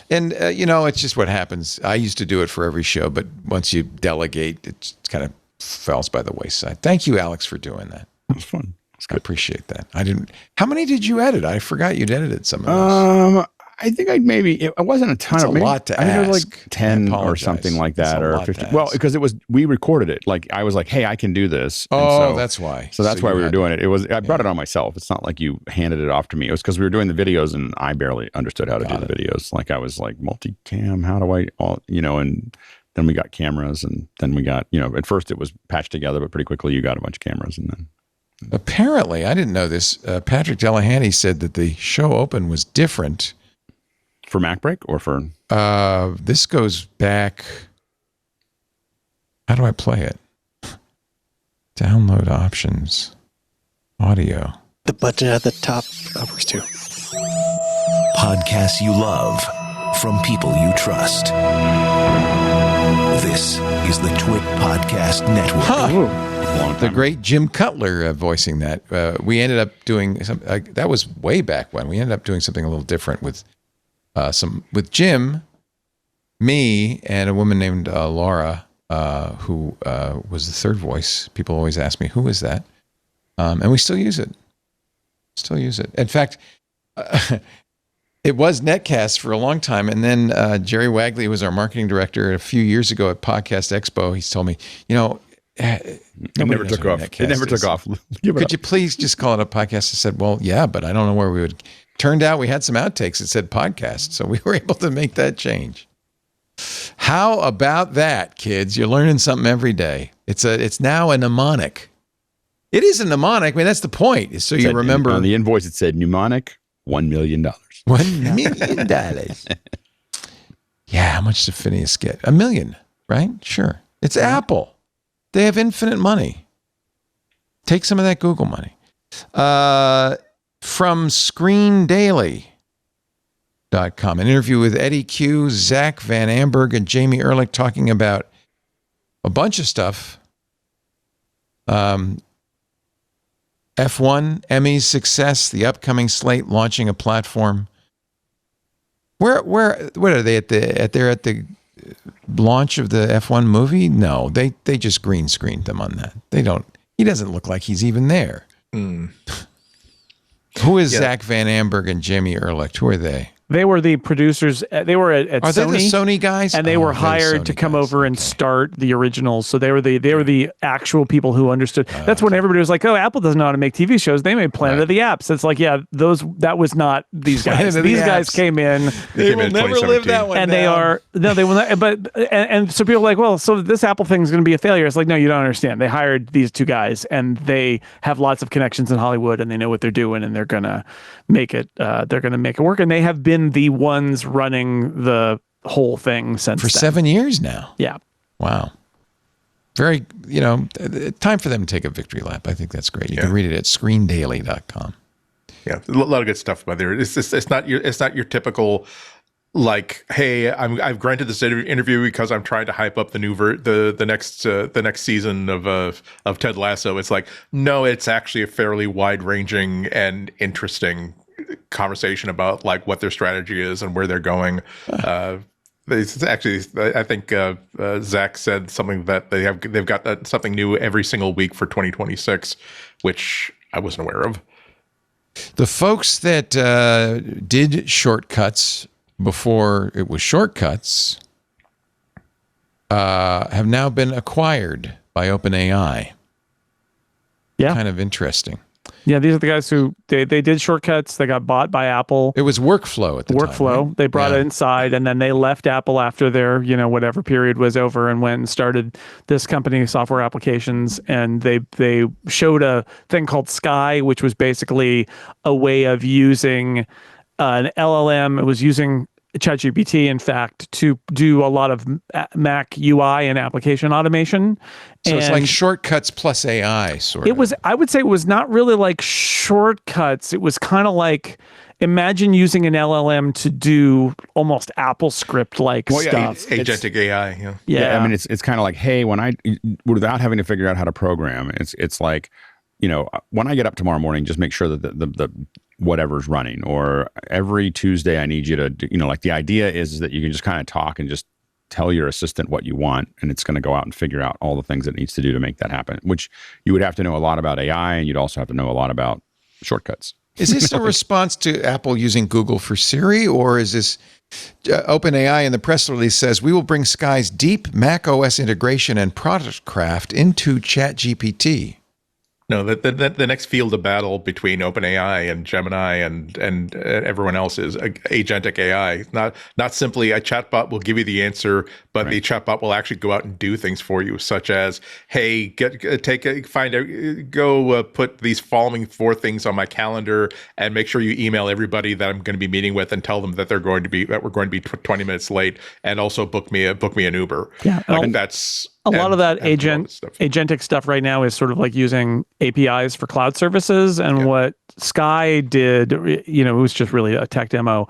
A: it's just what happens. I used to do it for every show, but once you delegate, it kind of falls by the wayside. Thank you, Alex, for doing that.
F: It was fun.
A: I appreciate that. I didn't. How many did you edit? I forgot you'd edited some of those.
F: I think it wasn't a ton.
A: It's
F: of
A: a
F: maybe,
A: lot to
F: I think it was
A: ask.
F: like 10
A: I
F: or
A: apologize.
F: something like
A: It's
F: that,
A: a
F: or
A: lot to
F: 15. Well,
A: ask.
F: because we recorded it. Like I was like, hey, I can do this. And
A: Oh,
F: so-
A: that's why.
F: So that's why
A: you
F: we were
A: had-
F: doing it. It was I brought it on myself. It's not like you handed it off to me. It was because we were doing the videos and I barely understood how to do the videos. Like I was like multicam. How do I and then we got cameras and then we got at first it was patched together, but pretty quickly you got a bunch of cameras and then
A: Apparently, I didn't know this. Patrick Delahanty said that the show open was different.
F: For MacBreak or for?
A: This goes back. How do I play it? Download options. Audio.
I: The button at the top works too.
B: Podcasts you love from people you trust. This is the Twit Podcast Network.
A: The great Jim Cutler voicing that. We ended up doing some. That was way back when. We ended up doing something a little different with Jim, me, and a woman named Laura, who was the third voice. People always ask me, "Who is that?" And we still use it. In fact, it was Netcast for a long time, and then Jerry Wagley was our marketing director a few years ago at Podcast Expo. He's told me, it never took off. Could you please just call it a podcast? I said, well, yeah, but I don't know where we would. Turned out we had some outtakes that said podcast, so we were able to make that change. How about that, kids? You're learning something every day. It's now a mnemonic. It is a mnemonic. I mean, that's the point. Is so you remember.
F: On the invoice, it said mnemonic, $1 million.
A: $1 million. Yeah, how much did Phineas get? $1 million, right? Sure. It's Apple. They have infinite money. Take some of that Google money. From ScreenDaily.com, an interview with Eddy Cue, Zack, Van Amburg, and Jamie Erlicht talking about a bunch of stuff. F1, Emmys success, the upcoming slate launching a platform. Where are they at the launch of the F1 movie? No, they just green screened them on that. He doesn't look like he's even there. Who is Zack Van Amburg and Jamie Erlicht? Who are they?
D: They were the producers. They were at
A: Are
D: Sony.
A: they the Sony guys?
D: And they were hired to come over and start the originals. So they were the actual people who understood. That's when everybody was like, "Oh, Apple doesn't know how to make TV shows. They made Planet of the Apps." It's like, yeah, that was not these guys. These guys came in.
A: They will never live that one.
D: And they will not. But and so people are like, well, so this Apple thing is going to be a failure. It's like, no, you don't understand. They hired these two guys, and they have lots of connections in Hollywood, and they know what they're doing, and they're gonna make it. They're gonna make it work, and they have been the ones running the whole thing since
A: for 7 years now.
D: Yeah.
A: Wow. Very, time for them to take a victory lap. I think that's great. You can read it at screendaily.com.
E: Yeah, a lot of good stuff by there. It's not your typical like, hey, I've granted this interview because I'm trying to hype up the new the next season of Ted Lasso. It's like, no, it's actually a fairly wide ranging and interesting conversation about like what their strategy is and where they're going. It's actually, I think Zack said something that they've got something new every single week for 2026, which I wasn't aware of.
A: The folks that did Shortcuts before it was Shortcuts have now been acquired by OpenAI.
D: Yeah.
A: Kind of interesting.
D: Yeah, these are the guys who they did Shortcuts. They got bought by Apple.
A: It was Workflow at the time. Right?
D: They brought it inside, and then they left Apple after their whatever period was over, and went and started this company, Software Applications. And they showed a thing called Skye, which was basically a way of using an LLM. It was using ChatGPT, in fact, to do a lot of Mac UI and application automation.
A: So it's like Shortcuts plus AI, sort of.
D: It was, I would say it was not really like Shortcuts. It was kind of like, imagine using an LLM to do almost Apple script-like stuff.
E: Agentic AI,
F: yeah. I mean, it's kind of like, hey, without having to figure out how to program, it's like, when I get up tomorrow morning, just make sure that the whatever's running, or every Tuesday I need you to do, like the idea is that you can just kind of talk and just tell your assistant what you want, and it's going to go out and figure out all the things it needs to do to make that happen, which you would have to know a lot about AI, and you'd also have to know a lot about Shortcuts.
A: Is this a response to Apple using Google for Siri, or is this OpenAI in the press release says, we will bring Skye's deep macOS integration and product craft into ChatGPT?
E: No, the next field of battle between OpenAI and Gemini and everyone else is agentic AI. Not simply a chatbot will give you the answer, but the chatbot will actually go out and do things for you, such as, hey, put these following 4 things on my calendar and make sure you email everybody that I'm going to be meeting with and tell them that we're going to be 20 minutes late, and also book me an Uber.
D: Yeah,
E: that's.
D: A lot of that agentic stuff right now is sort of like using APIs for cloud services. And what Skye did, it was just really a tech demo,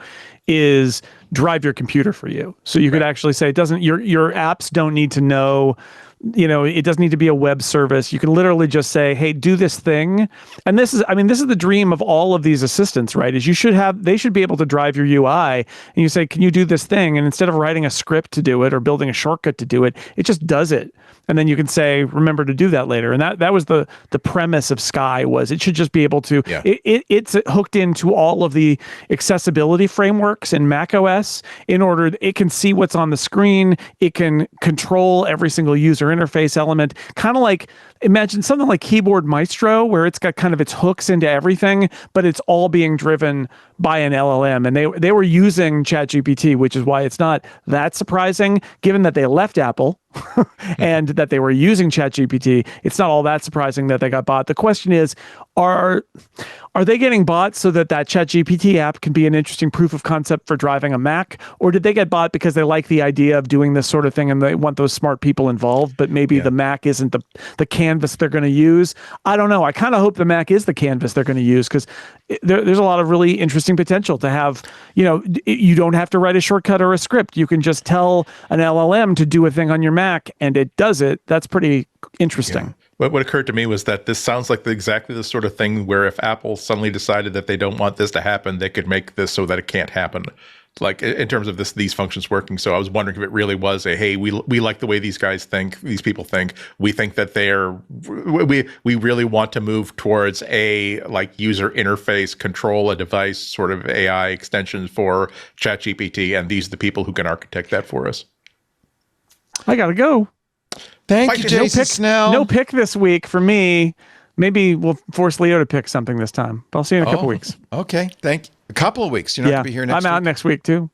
D: is drive your computer for you. So you could actually say, your apps don't need to know, it doesn't need to be a web service. You can literally just say, hey, do this thing. And this is the dream of all of these assistants, right? Is they should be able to drive your UI, and you say, can you do this thing? And instead of writing a script to do it or building a shortcut to do it, it just does it. And then you can say, remember to do that later. And that was the premise of Skye, was it should just be able to, it's hooked into all of the accessibility frameworks in macOS in order, it can see what's on the screen. It can control every single user interface element, kind of like, imagine something like Keyboard Maestro, where it's got kind of its hooks into everything, but it's all being driven by an LLM. And they were using ChatGPT, which is why it's not that surprising, given that they left Apple and that they were using ChatGPT. It's not all that surprising that they got bought. The question is, are they getting bought so that ChatGPT app can be an interesting proof of concept for driving a Mac? Or did they get bought because they like the idea of doing this sort of thing and they want those smart people involved, but maybe the Mac isn't the canvas they're going to use? I don't know. I kind of hope the Mac is the canvas they're going to use, because there's a lot of really interesting potential to have, you don't have to write a shortcut or a script. You can just tell an LLM to do a thing on your Mac and it does it. That's pretty interesting.
E: Yeah. What occurred to me was that this sounds like exactly the sort of thing where if Apple suddenly decided that they don't want this to happen, they could make this so that it can't happen, like in terms of these functions working. So I was wondering if it really was hey, we like the way these guys think, these people think. We think that we really want to move towards a user interface, control a device sort of AI extension for ChatGPT, and these are the people who can architect that for us.
D: I gotta go.
A: Thank you, Jason Snell.
D: No pick this week for me. Maybe we'll force Leo to pick something this time. But I'll see you in a couple weeks.
A: Okay, thank you. A couple of weeks. You're not going to be here next week?
D: I'm out next week too.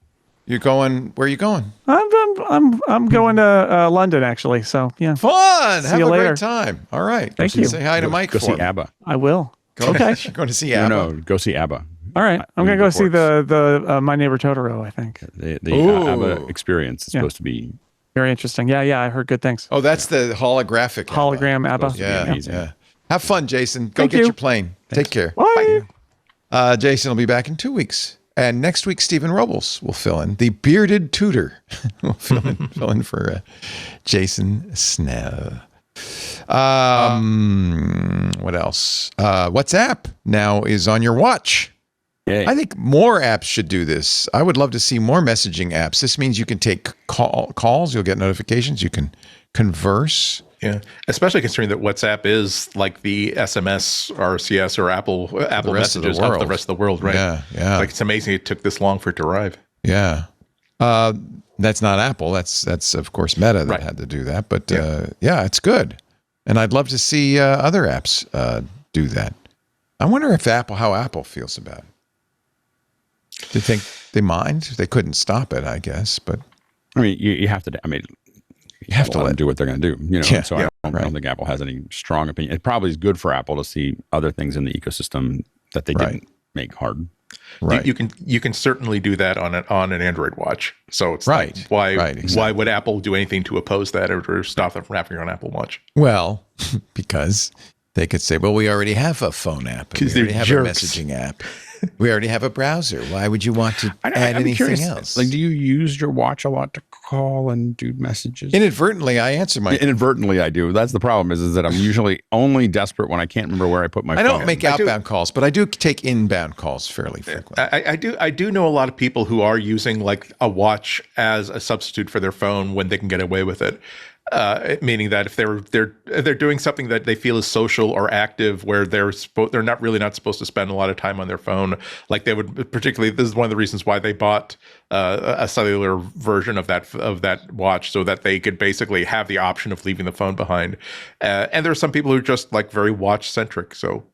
A: You're going? Where are you going?
D: I'm going to London actually. So yeah.
A: Fun.
D: See
A: Have
D: you
A: a
D: later.
A: Great time. All right.
D: Thank you.
A: Say hi to Mike.
F: Go
A: for
F: see
A: me.
F: ABBA.
D: I will.
A: Okay. You're going to see ABBA.
F: No, go see ABBA.
D: All right. I'm going to go see the My Neighbor Totoro, I think.
F: The ABBA experience is supposed to be
D: very interesting. Yeah. I heard good things.
A: Oh, that's the holographic
D: hologram ABBA.
A: Yeah. Have fun, Jason. Go get your plane. Take care.
D: Bye.
A: Jason will be back in 2 weeks. And next week, Stephen Robles will fill in. The bearded tutor will fill in for Jason Snell. What else? WhatsApp now is on your watch.
F: Yay.
A: I think more apps should do this. I would love to see more messaging apps. This means you can take calls. You'll get notifications. You can converse.
E: Yeah, especially considering that WhatsApp is like the SMS, RCS, or Apple messages of the rest of the world, right?
A: Yeah.
E: Like, it's amazing it took this long for it to arrive.
A: Yeah. That's not Apple. That's of course Meta that had to do that. But it's good. And I'd love to see other apps do that. I wonder if how Apple feels about it. Do you think they mind? They couldn't stop it, I guess. But
F: I mean, you have to. I mean, you have to let them do what they're going to do. So I don't think Apple has any strong opinion. It probably is good for Apple to see other things in the ecosystem that they didn't make hard.
E: Right. You can certainly do that on an Android watch. So it's why would Apple do anything to oppose that or stop them from having on Apple Watch?
A: Well, because they could say, well, we already have a phone app. We already have a messaging app. We already have a browser. Why would you want to add anything else?
F: Like, do you use your watch a lot to call and do messages?
A: Inadvertently, I answer my...
F: Inadvertently, I do. That's the problem is that I'm usually only desperate when I can't remember where I put my phone.
A: I don't make outbound calls, but I do take inbound calls fairly frequently.
E: I do know a lot of people who are using like a watch as a substitute for their phone when they can get away with it. Meaning that if they're doing something that they feel is social or active, where they're not supposed to spend a lot of time on their phone, like they would. Particularly, this is one of the reasons why they bought a cellular version of that watch, so that they could basically have the option of leaving the phone behind. And there are some people who are just like very watch centric, so.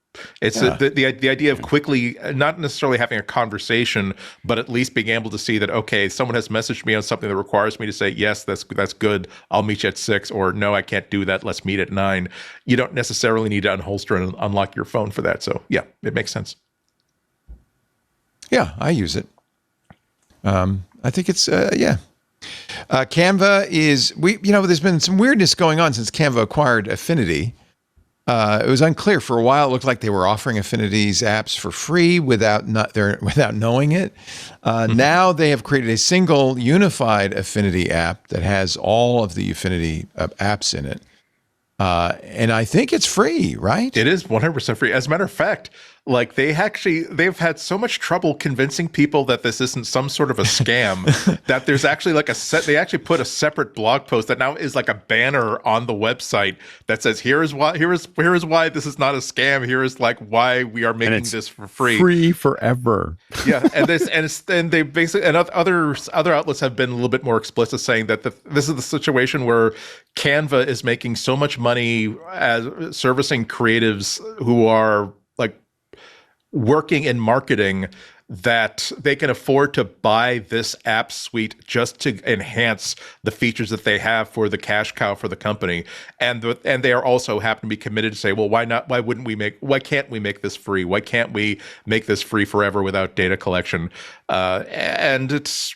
E: It's the idea of quickly, not necessarily having a conversation, but at least being able to see that, okay, someone has messaged me on something that requires me to say, yes, that's good, I'll meet you at 6, or no, I can't do that, let's meet at 9. You don't necessarily need to unholster and unlock your phone for that. So yeah, it makes sense.
A: Yeah, I use it. I think it's, Canva is, there's been some weirdness going on since Canva acquired Affinity. It was unclear for a while. It looked like they were offering Affinity's apps for free without knowing it. Now they have created a single unified Affinity app that has all of the Affinity apps in it. And I think it's free, right?
E: It is 100% free. As a matter of fact, like they've had so much trouble convincing people that this isn't some sort of a scam that there's actually like they actually put a separate blog post that now is like a banner on the website that says, here is why this is not a scam. Here is like why we are making this for free.
F: Free forever.
E: Yeah. And they basically, and other outlets have been a little bit more explicit, saying that this is the situation where Canva is making so much money as servicing creatives who are like working in marketing that they can afford to buy this app suite just to enhance the features that they have for the cash cow for the company. And they are also happen to be committed to say, well, why can't we make this free? Why can't we make this free forever without data collection? And it's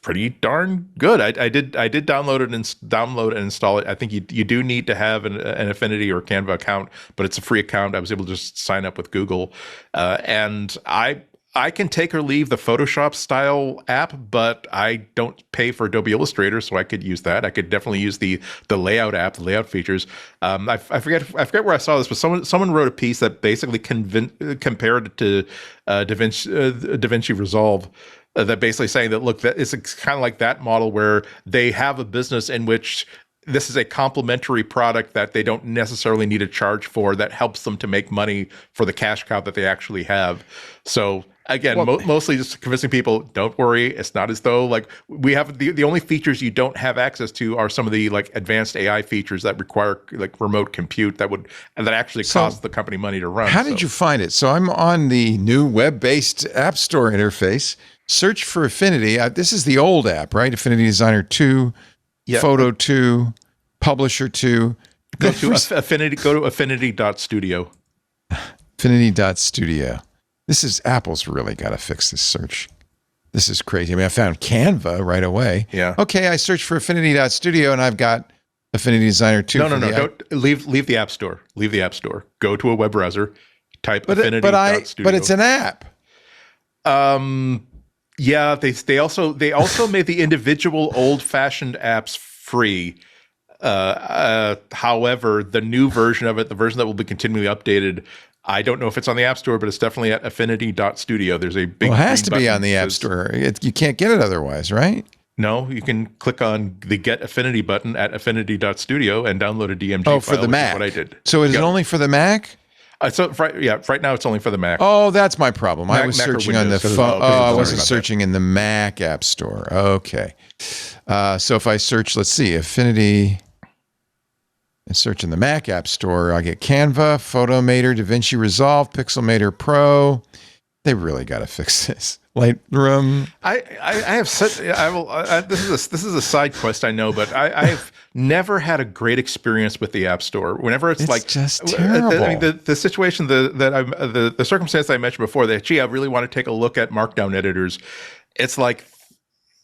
E: pretty darn good. I did download it and install it. I think you do need to have an Affinity or Canva account, but it's a free account. I was able to just sign up with Google, and I can take or leave the Photoshop style app, but I don't pay for Adobe Illustrator, so I could use that. I could definitely use the layout app, the layout features. I forget where I saw this, but someone wrote a piece that basically compared it to DaVinci Resolve. That basically saying that, look, that it's kind of like that model where they have a business in which this is a complementary product that they don't necessarily need to charge for, that helps them to make money for the cash cow that they actually have. So again, mostly just convincing people, don't worry, it's not as though like we have the only features you don't have access to are some of the like advanced AI features that require like remote compute that actually cost the company money to run.
A: How did you find it? So I'm on the new web-based App Store interface. Search for Affinity. This is the old app, right? Affinity Designer 2, Photo 2, Publisher 2.
E: Go to affinity.studio.
A: Affinity.studio. Apple's really got to fix this search. This is crazy. I mean, I found Canva right away.
E: Yeah.
A: Okay, I searched for Affinity.studio and I've got Affinity Designer 2.
E: No. Don't leave the App Store. Leave the App Store. Go to a web browser. Type Affinity.studio.
A: But it's an app.
E: Yeah, they also made the individual old-fashioned apps free. However, the new version of it, the version that will be continually updated, I don't know if it's on the App Store, but it's definitely at affinity.studio. There's a big.
A: Well, it has to be on the App Store. You can't get it otherwise, right?
E: No, you can click on the Get Affinity button at affinity.studio and download a DMG file.
A: Oh, for the Mac.
E: Is what I did.
A: So it is only for the Mac?
E: Right now it's only for the Mac.
A: Oh, that's my problem. I was searching on the phone. I wasn't searching in the Mac App Store. Okay. So if I search, let's see, Affinity, and search in the Mac App Store, I get Canva, Photomator, DaVinci Resolve, Pixelmator Pro. They really got to fix this. Lightroom.
E: This is a side quest, I know, but I've never had a great experience with the App Store. Whenever it's like
A: just terrible.
E: I mean, the situation the circumstance I mentioned before that, I really want to take a look at Markdown editors. It's like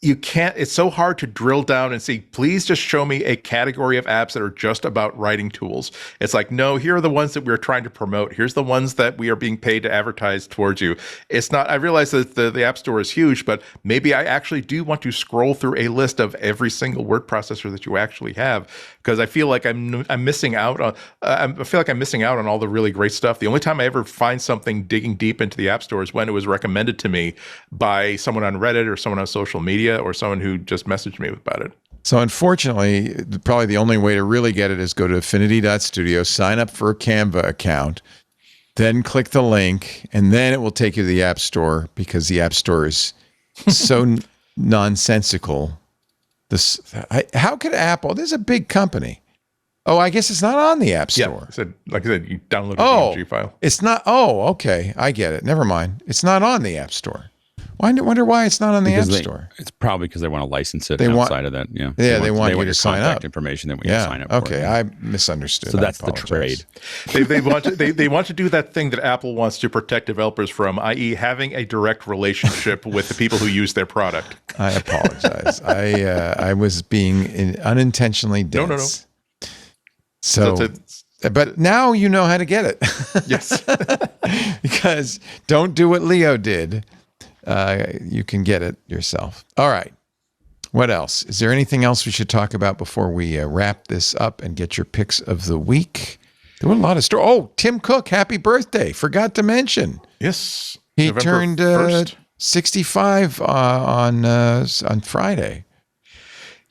E: you can't, it's so hard to drill down and see, please just show me a category of apps that are just about writing tools. It's like, no, here are the ones that we're trying to promote. Here's the ones that we are being paid to advertise towards you. It's not, I realize that the App Store is huge, but maybe I actually do want to scroll through a list of every single word processor that you actually have, because I feel like I'm missing out on, I feel like I'm missing out on all the really great stuff. The only time I ever find something digging deep into the App Store is when it was recommended to me by someone on Reddit or someone on social media, or someone who just messaged me about it.
A: So unfortunately, probably the only way to really get it is go to affinity.studio, sign up for a Canva account, then click the link, and then it will take you to the App Store because the App Store is so nonsensical. How could Apple? This is a big company. Oh, I guess it's not on the App Store.
E: Yeah, like I said, you download a PNG file.
A: It's not. Oh, okay. I get it. Never mind. It's not on the App Store. I wonder why it's not on the App Store.
F: It's probably because they want to license it outside of that. Yeah.
A: They want you to sign up.
F: Information that we can sign up.
A: Okay,
F: for.
A: I misunderstood.
F: So that's the trade.
E: They want to do that thing that Apple wants to protect developers from, i.e., having a direct relationship with the people who use their product.
A: I apologize. I was being unintentionally dense.
E: No.
A: So, but now you know how to get it.
E: Yes.
A: Because don't do what Leo did. You can get it yourself. All right. What else? Is there anything else we should talk about before we wrap this up and get your picks of the week? There were a lot of stories. Oh, Tim Cook, happy birthday. Forgot to mention.
E: Yes.
A: He
E: November
A: turned 65 on Friday.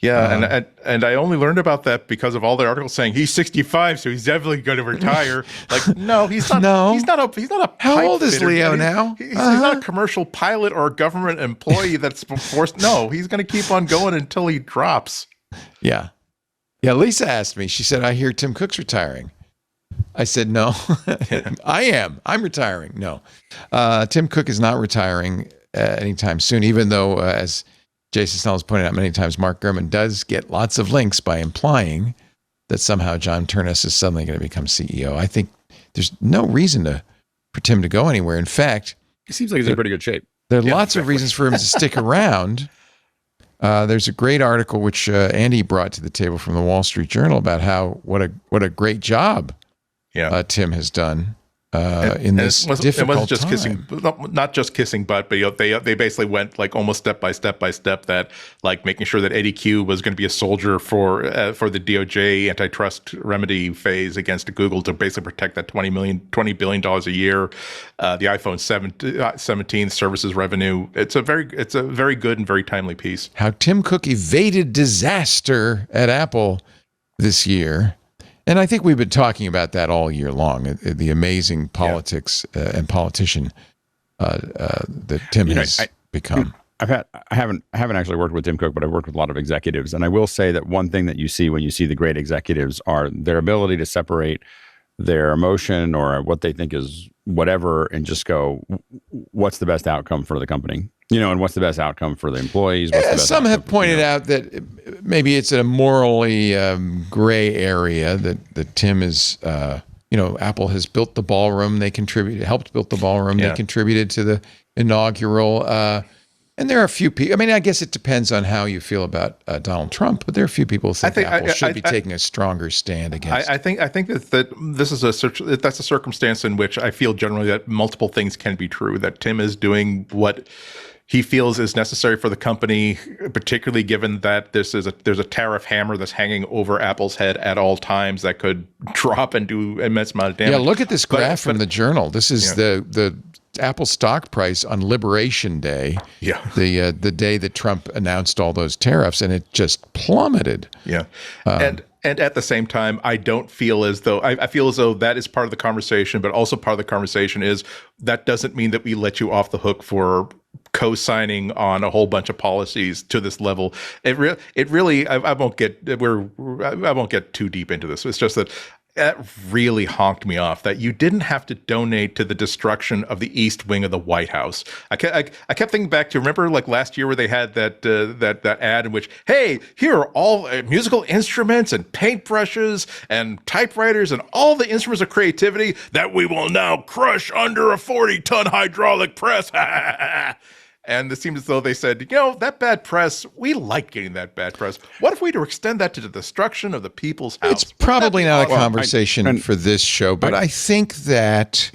E: Yeah, and I only learned about that because of all the articles saying he's 65, so he's definitely going to retire. Like, no, he's not.
A: No,
E: he's not a.
A: How
E: pipe
A: old is
E: fitter.
A: Leo now?
E: He's not a commercial pilot or a government employee that's forced. No, he's going to keep on going until he drops.
A: Yeah. Lisa asked me. She said, "I hear Tim Cook's retiring." I said, "No, I am. I'm retiring." No, Tim Cook is not retiring anytime soon. Even though, as Jason Snell has pointed out many times, Mark Gurman does get lots of links by implying that somehow John Turnus is suddenly going to become CEO. I think there's no reason for Tim to go anywhere. In fact,
F: he seems like he's in pretty good shape.
A: There are lots of reasons for him to stick around. There's a great article which Andy brought to the table from the Wall Street Journal about what a great job Tim has done in this difficult
E: it wasn't just
A: time.
E: not just kissing butt, but they basically went like almost step by step that like making sure that Eddy Cue was going to be a soldier for the DOJ antitrust remedy phase against Google to basically protect that $20 billion a year, the iPhone 17 services revenue. It's a very good and very timely piece.
A: How Tim Cook evaded disaster at Apple this year. And I think we've been talking about that all year long, the amazing politics and politician that Tim has become.
F: I haven't actually worked with Tim Cook, but I've worked with a lot of executives. And I will say that one thing that you see when you see the great executives are their ability to separate their emotion or what they think is whatever and just go, what's the best outcome for the company? And what's the best outcome for the employees?
A: Some have pointed out that maybe it's a morally gray area that Tim is, Apple has built the ballroom. They helped build the ballroom. Yeah. They contributed to the inaugural. And there are a few people. I mean, I guess it depends on how you feel about Donald Trump, but there are a few people who think Apple should be taking a stronger stand against.
E: I think that this is that's a circumstance in which I feel generally that multiple things can be true. That Tim is doing what he feels is necessary for the company, particularly given that there's a tariff hammer that's hanging over Apple's head at all times that could drop and do immense amount of damage.
A: Yeah, look at this graph from the Journal. This is the Apple stock price on Liberation Day. Yeah, the day that Trump announced all those tariffs, and it just plummeted.
E: Yeah, and at the same time, I don't feel as though I feel as though that is part of the conversation, but also part of the conversation is that doesn't mean that we let you off the hook for co-signing on a whole bunch of policies to this level. It really I won't get too deep into this. It's just that really honked me off that you didn't have to donate to the destruction of the East Wing of the White House. I kept thinking back to, remember like last year where they had that ad in which, hey, here are all musical instruments and paintbrushes and typewriters and all the instruments of creativity that we will now crush under a 40-ton hydraulic press. And it seems as though they said, that bad press, we like getting that bad press. What if we were to extend that to the destruction of the people's house?
A: It's probably not a conversation for this show, but I think that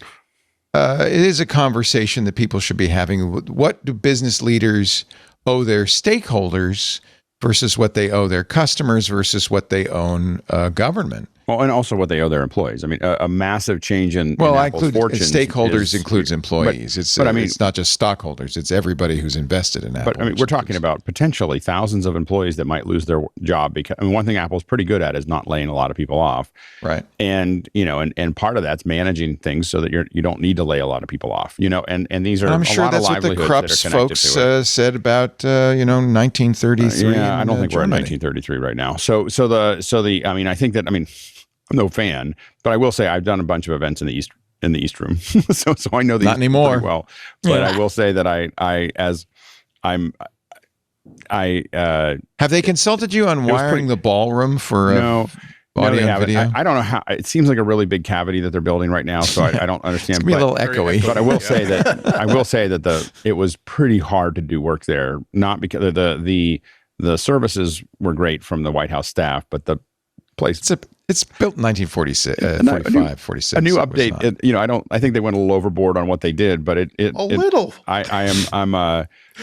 A: it is a conversation that people should be having. What do business leaders owe their stakeholders versus what they owe their customers versus what they owe government?
F: Well, and also what they owe their employees. I mean, a massive change in
A: I
F: Apple's
A: include
F: fortunes
A: stakeholders includes employees.
F: But I mean,
A: it's not just stockholders; it's everybody who's invested in Apple.
F: But I mean, we're talking about potentially thousands of employees that might lose their job because one thing Apple's pretty good at is not laying a lot of people off,
A: right?
F: And and part of that's managing things so that you don't need to lay a lot of people off, and these are
A: I'm sure that's what the Krups folks said about 1933.
F: Yeah, I don't think we're in 1933 right now. So I mean, I think that I'm no fan, but I will say I've done a bunch of events in the East Room, so I know the
A: not anymore
F: pretty well. But I will say that
A: have they consulted you on wiring the ballroom for
F: no,
A: audio
F: they
A: and video?
F: I don't know how. It seems like a really big cavity that they're building right now, so I don't understand.
A: It's gonna be a little echoey.
F: But I will say that it was pretty hard to do work there. Not because the services were great from the White House staff, but the place
A: it's built in 1946, 45, 46.
F: A new update. I think they went a little overboard on what they did, but
E: little.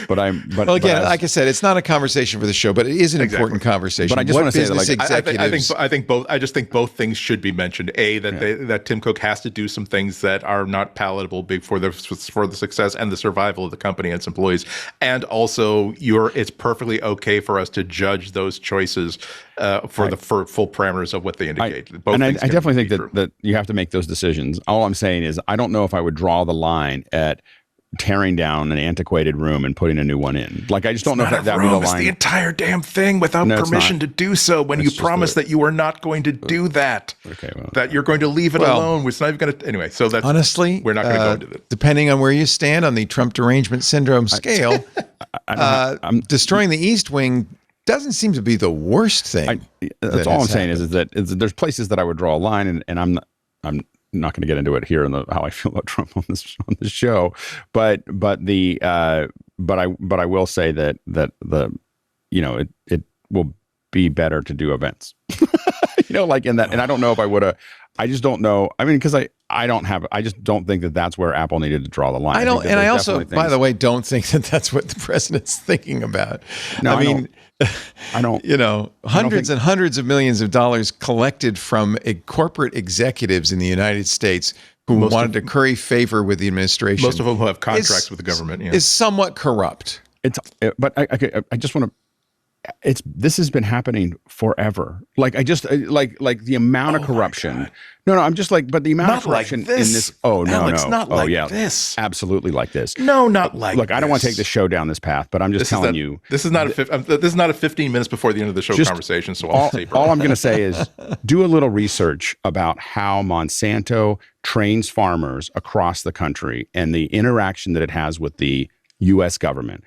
F: But
A: again, like I said, it's not a conversation for the show, but it is an important conversation.
F: But I just want to say that,
E: I think both. I just think both things should be mentioned. That Tim Cook has to do some things that are not palatable for the success and the survival of the company and its employees, and also it's perfectly okay for us to judge those choices for full parameters of what they indicate.
F: I definitely think that you have to make those decisions. All I'm saying is I don't know if I would draw the line at tearing down an antiquated room and putting a new one in. Like, I just don't know if that would be the line.
E: It's the entire damn thing without permission to do so when you promise that you are not going to do that.
F: Okay, well,
E: that you're going to leave it alone. It's not even going to. Anyway, so that's
A: honestly,
E: we're not going to go into it.
A: Depending on where you stand on the Trump derangement syndrome scale, destroying the East Wing doesn't seem to be the worst thing.
F: That's all I'm saying is that there's places that I would draw a line, and I'm not going to get into it here how I feel about Trump on this show, but I will say that it will be better to do events, like in that. And I don't know if I would have. I just don't know. I mean, because I just don't think that that's where Apple needed to draw the line.
A: I don't, and I also, by the way, don't think that that's what the president's thinking about.
F: No, I don't.
A: Hundreds and hundreds of millions of dollars collected from corporate executives in the United States who wanted to curry favor with the administration.
E: Most of them who have contracts with the government.
A: Is somewhat corrupt.
F: But I just want to. This has been happening forever. Like like the amount of corruption.
E: God.
F: No, I'm just but the amount of corruption in this. Oh no,
E: Alex, not
F: oh
E: like
F: yeah,
E: this.
F: Absolutely like this.
E: No, not like.
F: Look, I don't want to take the show down this path, but I'm just telling you.
E: This is not a 15 minutes before the end of the show conversation. So
F: all I'm going to say is do a little research about how Monsanto trains farmers across the country and the interaction that it has with the U.S. government.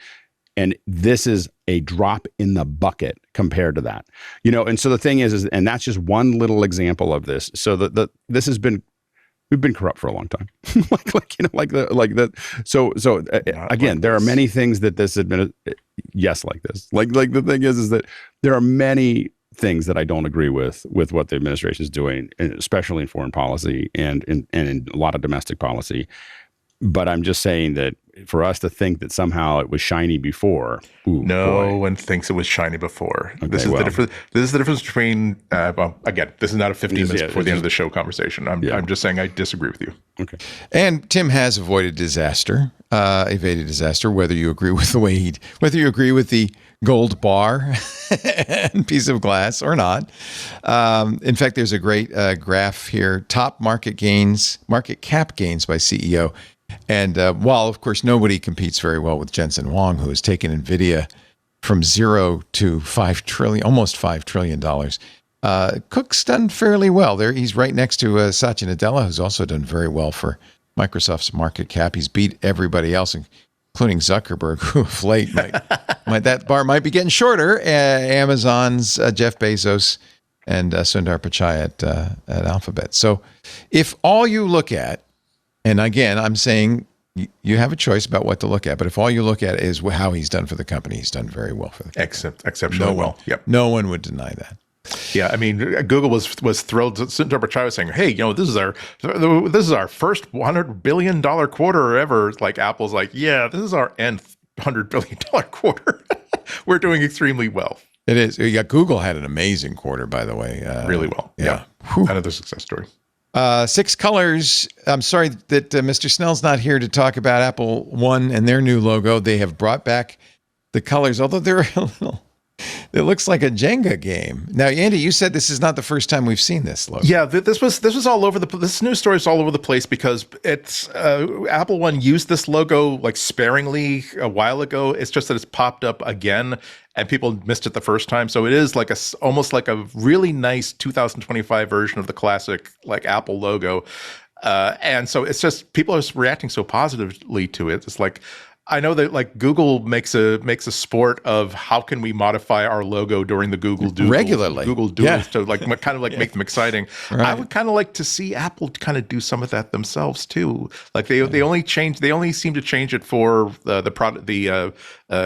F: And this is a drop in the bucket compared to that, And so the thing is, and that's just one little example of this. So we've been corrupt for a long time, again, there are many things that this like this, like the thing is that there are many things that I don't agree with what the administration is doing, especially in foreign policy and in a lot of domestic policy. But I'm just saying that for us to think that somehow it was shiny before,
E: no one thinks it was shiny before. Okay, this is the difference between. Again, this is not a 15 minutes before the end of the show conversation. I'm just saying I disagree with you.
F: Okay.
A: And Tim has evaded disaster, whether you agree with whether you agree with the gold bar and piece of glass or not. In fact, there's a great graph here: top market cap gains by CEO. And while, of course, nobody competes very well with Jensen Huang, who has taken NVIDIA from zero to almost $5 trillion, Cook's done fairly well. He's right next to Satya Nadella, who's also done very well for Microsoft's market cap. He's beat everybody else, including Zuckerberg, who of late that bar might be getting shorter. Amazon's Jeff Bezos and Sundar Pichai at Alphabet. So if all you look at, and again, I'm saying you have a choice about what to look at, but if all you look at is how he's done for the company, he's done very well for the company.
E: Exceptionally well. Yep.
A: No one would deny that.
E: Yeah, I mean, Google was thrilled. Sundar Pichai was saying, "Hey, this is our first $100 billion quarter ever." Like Apple's like, "Yeah, this is our nth $100 billion quarter. We're doing extremely well."
A: It is. Yeah, Google had an amazing quarter, by the way.
E: Really well. Yeah. Another success story.
A: 6 colors. I'm sorry that Mr. Snell's not here to talk about Apple One and their new logo. They have brought back the colors, although they're a little... It looks like a Jenga game. Now, Andy, you said this is not the first time we've seen this logo.
E: Yeah, this was all over this news story is all over the place because it's Apple One used this logo like sparingly a while ago. It's just that it's popped up again and people missed it the first time. So it is like almost like a really nice 2025 version of the classic like Apple logo. And so it's just people are reacting so positively to it. It's like, I know that like Google makes a sport of how can we modify our logo during the Google Doodles
A: regularly.
E: Google Doodles to like kind of like make them exciting.
A: Right.
E: I would kind of like to see Apple kind of do some of that themselves too. Like they only seem to change it for the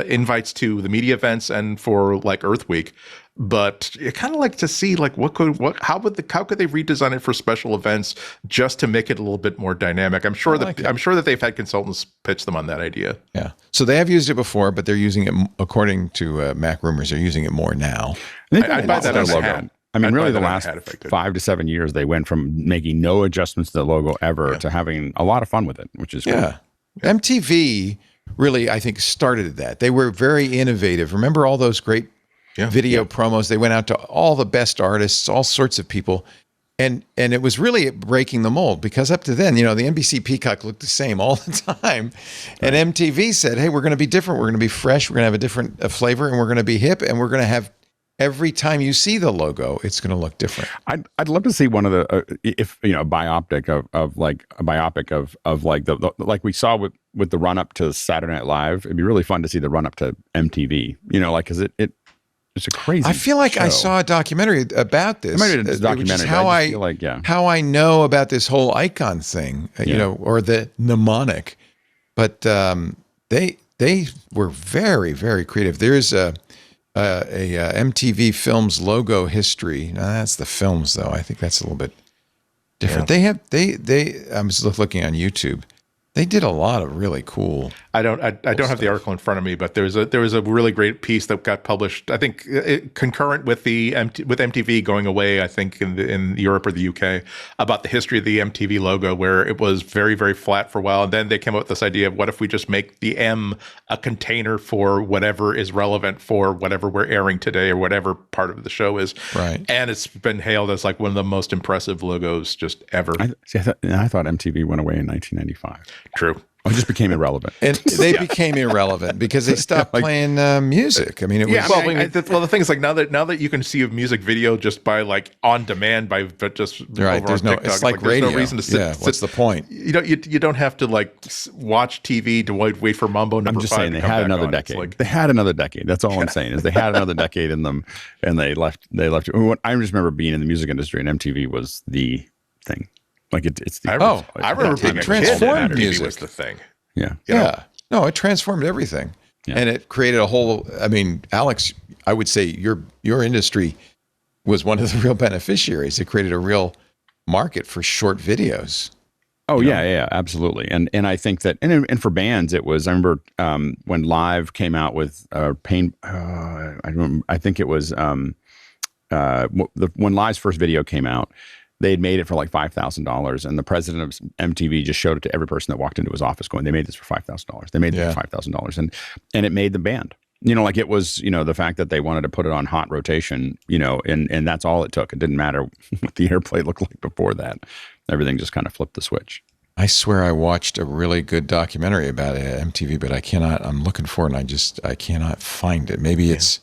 E: invites to the media events and for like Earth Week. But I kind of like to see like how could they redesign it for special events just to make it a little bit more dynamic? I'm sure that they've had consultants pitch them on that idea.
A: Yeah. So they have used it before, but they're using it, according to Mac Rumors, they're using it more now.
E: I'd buy that as a hat.
F: I mean, really, the last 5 to 7 years, they went from making no adjustments to the logo ever to having a lot of fun with it, which is cool.
A: MTV really, I think, started that. They were very innovative. Remember all those great video promos? They went out to all the best artists, all sorts of people. And it was really breaking the mold because up to then, the NBC Peacock looked the same all the time. And MTV said, hey, we're going to be different. We're going to be fresh. We're going to have a different flavor and we're going to be hip. And we're going to have every time you see the logo, it's going to look different.
F: I'd love to see one of the, biopic of like the like we saw with the run up to Saturday Night Live. It'd be really fun to see the run up to MTV, because it's a crazy
A: I feel like
F: show.
A: I saw a documentary about this.
F: It might have been a documentary.
A: Which is how I know about this whole icon thing, or the mnemonic. But they were very, very creative. There's a MTV Films logo history. Now, that's the films, though. I think that's a little bit different. Yeah. I'm just looking on YouTube. They did a lot of really cool.
E: I don't have the article in front of me, but there was a really great piece that got published. I think concurrent with with MTV going away. I think in Europe or the UK about the history of the MTV logo, where it was very, very flat for a while, and then they came up with this idea of what if we just make the M a container for whatever is relevant for whatever we're airing today or whatever part of the show is.
A: Right.
E: And it's been hailed as like one of the most impressive logos just ever.
F: I thought MTV went away in 1995.
E: True.
F: It just became irrelevant.
A: And they became irrelevant because they stopped playing music. I mean, it was.
E: The thing is, like now that you can see a music video just by like on demand but just
A: right. There's no.
E: TikTok,
A: It's like radio.
E: There's no reason to sit.
A: What's the point?
E: You don't have to like watch TV to wait for Mambo number 5.
F: I'm just saying they had another decade. They had another decade. That's all I'm saying is they had another decade in them, and they left. I just remember being in the music industry, and MTV was the thing. Like it's the.
E: I remember being a kid and MTV was the thing.
F: Yeah.
A: No, it transformed everything. Yeah. And it created a whole, I mean, Alex, I would say your industry was one of the real beneficiaries. It created a real market for short videos.
F: Oh, yeah, absolutely. And I think that, and for bands, it was, I remember when Live came out with I think it was when Live's first video came out, they had made it for like $5,000, and the president of MTV just showed it to every person that walked into his office going, they made this for $5,000. They made it for $5,000. And it made the band. Like it was, the fact that they wanted to put it on hot rotation, and that's all it took. It didn't matter what the airplay looked like before that. Everything just kind of flipped the switch.
A: I swear I watched a really good documentary about it at MTV, but I'm looking for it and I cannot find it. Maybe it's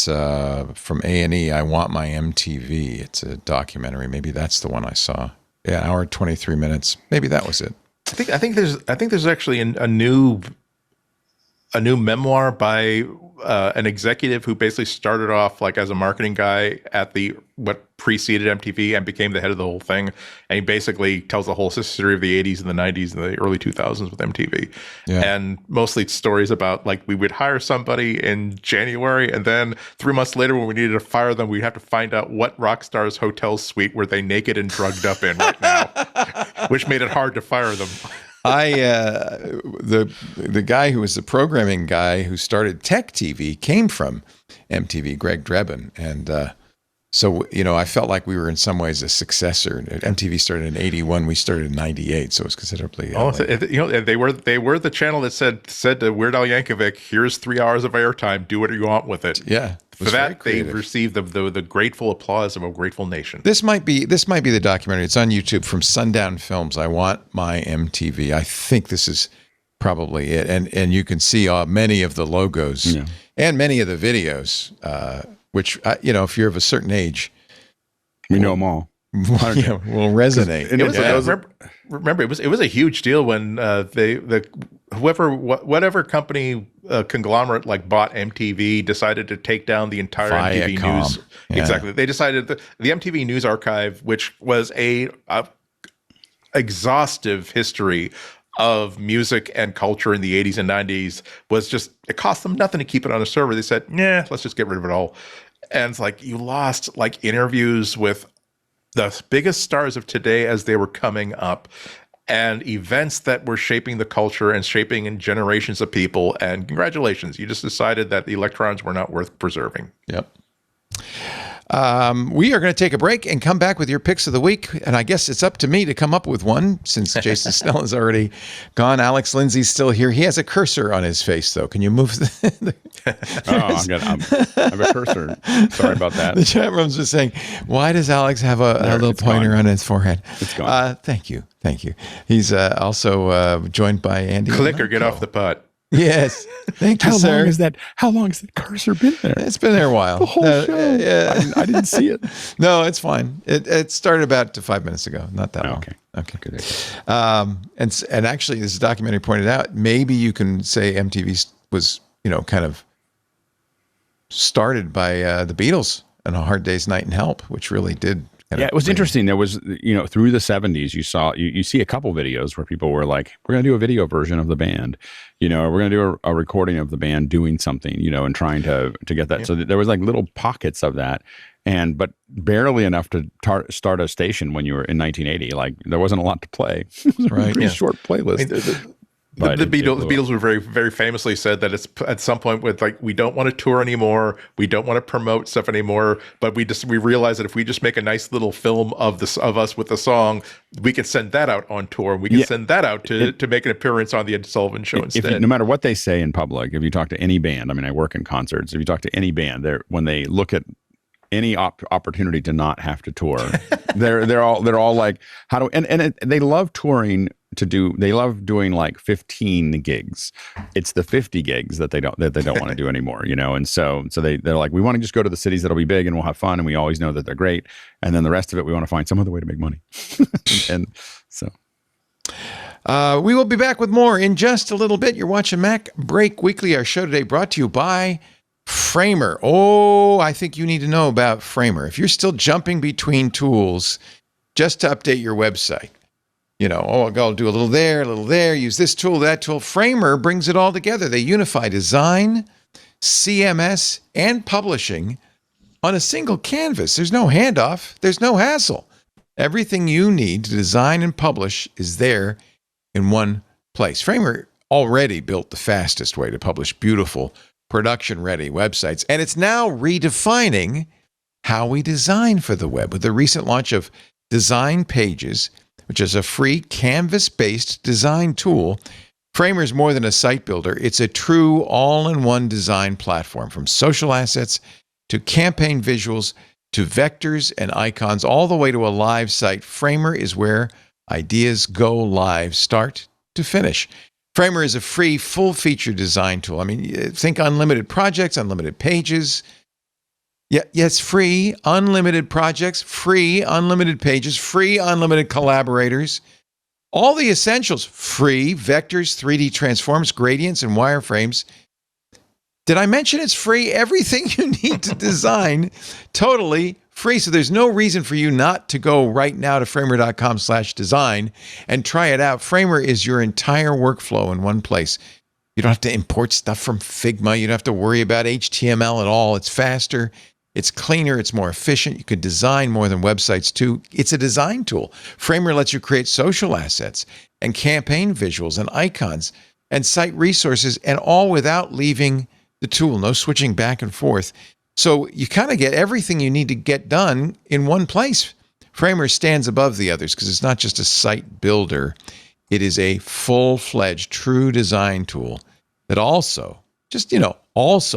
A: from A&E. I Want My MTV. It's a documentary. Maybe that's the one I saw. Yeah, 1 hour 23 minutes. Maybe that was it.
E: I think there's actually a new memoir by an executive who basically started off like as a marketing guy at what preceded MTV and became the head of the whole thing. And he basically tells the whole history of the 80s and the 90s and the early 2000s with MTV. Yeah. And mostly stories about like we would hire somebody in January, and then 3 months later when we needed to fire them, we'd have to find out what rock star's hotel suite were they naked and drugged up in right now, which made it hard to fire them.
A: The guy who was the programming guy who started Tech TV came from MTV, Greg Drebin, and So, I felt like we were in some ways a successor. MTV started in 81. We started in 98. So it was considerably.
E: They were the channel that said to Weird Al Yankovic, here's 3 hours of airtime. Do what you want with it.
A: Yeah.
E: For that, they received the grateful applause of a grateful nation.
A: This might be the documentary. It's on YouTube from Sundown Films. I Want My MTV. I think this is probably it. And you can see many of the logos and many of the videos, which, if you're of a certain age,
F: we know them all.
A: Will resonate.
E: Remember, it was a huge deal when whatever company conglomerate like bought MTV decided to take down the entire MTV News. Yeah. Exactly, they decided that the MTV News Archive, which was a exhaustive history of music and culture in the 80s and 90s, it cost them nothing to keep it on a server. They said, let's just get rid of it all. And it's like you lost like interviews with the biggest stars of today as they were coming up, and events that were shaping the culture and shaping in generations of people. And congratulations, you just decided that the electrons were not worth preserving.
A: Yep. We are going to take a break and come back with your picks of the week. And I guess it's up to me to come up with one since Jason Snell is already gone. Alex Lindsay's still here. He has a cursor on his face, though. Can you move
F: I have a cursor. Sorry about that.
A: The chat room's just saying, why does Alex have a little pointer on his forehead?
F: It's gone.
A: Thank you. He's also joined by Andy.
E: Click or get off the pot.
A: Yes. Thank you, sir.
F: How long has that cursor been there?
A: It's been there a while.
F: The whole show. Yeah. I didn't see it.
A: No, it's fine. It started about 5 minutes ago. Not that long. Okay.
F: Good.
A: And actually, this documentary pointed out, maybe you can say MTV was, kind of started by the Beatles and A Hard Day's Night and Help, which really did.
F: It was interesting. There was, through the 70s, you see a couple videos where people were like, we're going to do a video version of the band, we're going to do a recording of the band doing something, and trying to get that. Yeah. So there was like little pockets of that, but barely enough to start a station when you were in 1980. Like there wasn't a lot to play. It was a pretty short playlist.
E: The Beatles were very, very famously said that it's at some point with like, we don't want to tour anymore. We don't want to promote stuff anymore. But we realize that if we just make a nice little film of us with a song, we can send that out on tour. We can send that out to make an appearance on the Ed Sullivan Show instead.
F: No matter what they say in public, if you talk to any band, I work in concerts. If you talk to any band, when they look at any opportunity to not have to tour, they're all like, how do and they love touring. They love doing like 15 gigs. It's the 50 gigs that they don't want to do anymore, and so they're like, we want to just go to the cities that'll be big and we'll have fun and we always know that they're great, and then the rest of it we want to find some other way to make money. and so
A: we will be back with more in just a little bit. You're watching MacBreak Weekly. Our show today brought to you by Framer. I think you need to know about Framer. If you're still jumping between tools just to update your website, I'll do a little there, use this tool, that tool. Framer brings it all together. They unify design, CMS, and publishing on a single canvas. There's no handoff. There's no hassle. Everything you need to design and publish is there in one place. Framer already built the fastest way to publish beautiful, production-ready websites, and it's now redefining how we design for the web with the recent launch of Design Pages, which is a free canvas-based design tool. Framer is more than a site builder. It's a true all-in-one design platform, from social assets to campaign visuals to vectors and icons, all the way to a live site. Framer is where ideas go live, start to finish. Framer is a free, full-feature design tool. Think unlimited projects, unlimited pages. Yes, free, unlimited projects, free, unlimited pages, free, unlimited collaborators. All the essentials, free, vectors, 3D transforms, gradients, and wireframes. Did I mention it's free? Everything you need to design, totally free. So there's no reason for you not to go right now to framer.com/design and try it out. Framer is your entire workflow in one place. You don't have to import stuff from Figma. You don't have to worry about HTML at all. It's faster. It's cleaner, it's more efficient. You could design more than websites too. It's a design tool. Framer lets you create social assets and campaign visuals and icons and site resources, and all without leaving the tool. No switching back and forth. So you kind of get everything you need to get done in one place. Framer stands above the others because it's not just a site builder. It is a full-fledged true design tool that also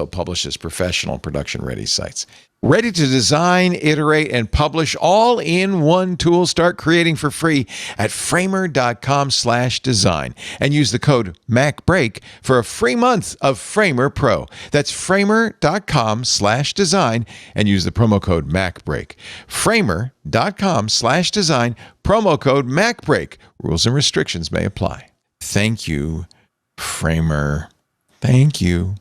A: publishes professional production-ready sites. Ready to design, iterate, and publish all in one tool. Start creating for free at framer.com/design and use the code MacBreak for a free month of Framer Pro. That's framer.com/design and use the promo code MacBreak. Framer.com/design, promo code MacBreak. Rules and restrictions may apply. Thank you, Framer. Thank you.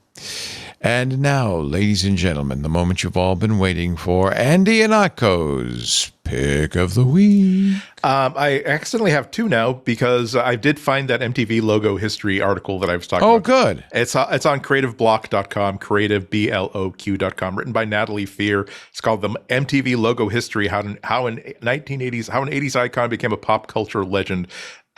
A: And now, ladies and gentlemen, the moment you've all been waiting for, Andy Anatko's Pick of the Week.
E: I accidentally have two now because I did find that MTV logo history article that I was talking about.
A: Oh, good.
E: It's on creativeblock.com, creativebloq.com, written by Natalie Fear. It's called The MTV Logo History, how an 80s icon became a pop culture legend.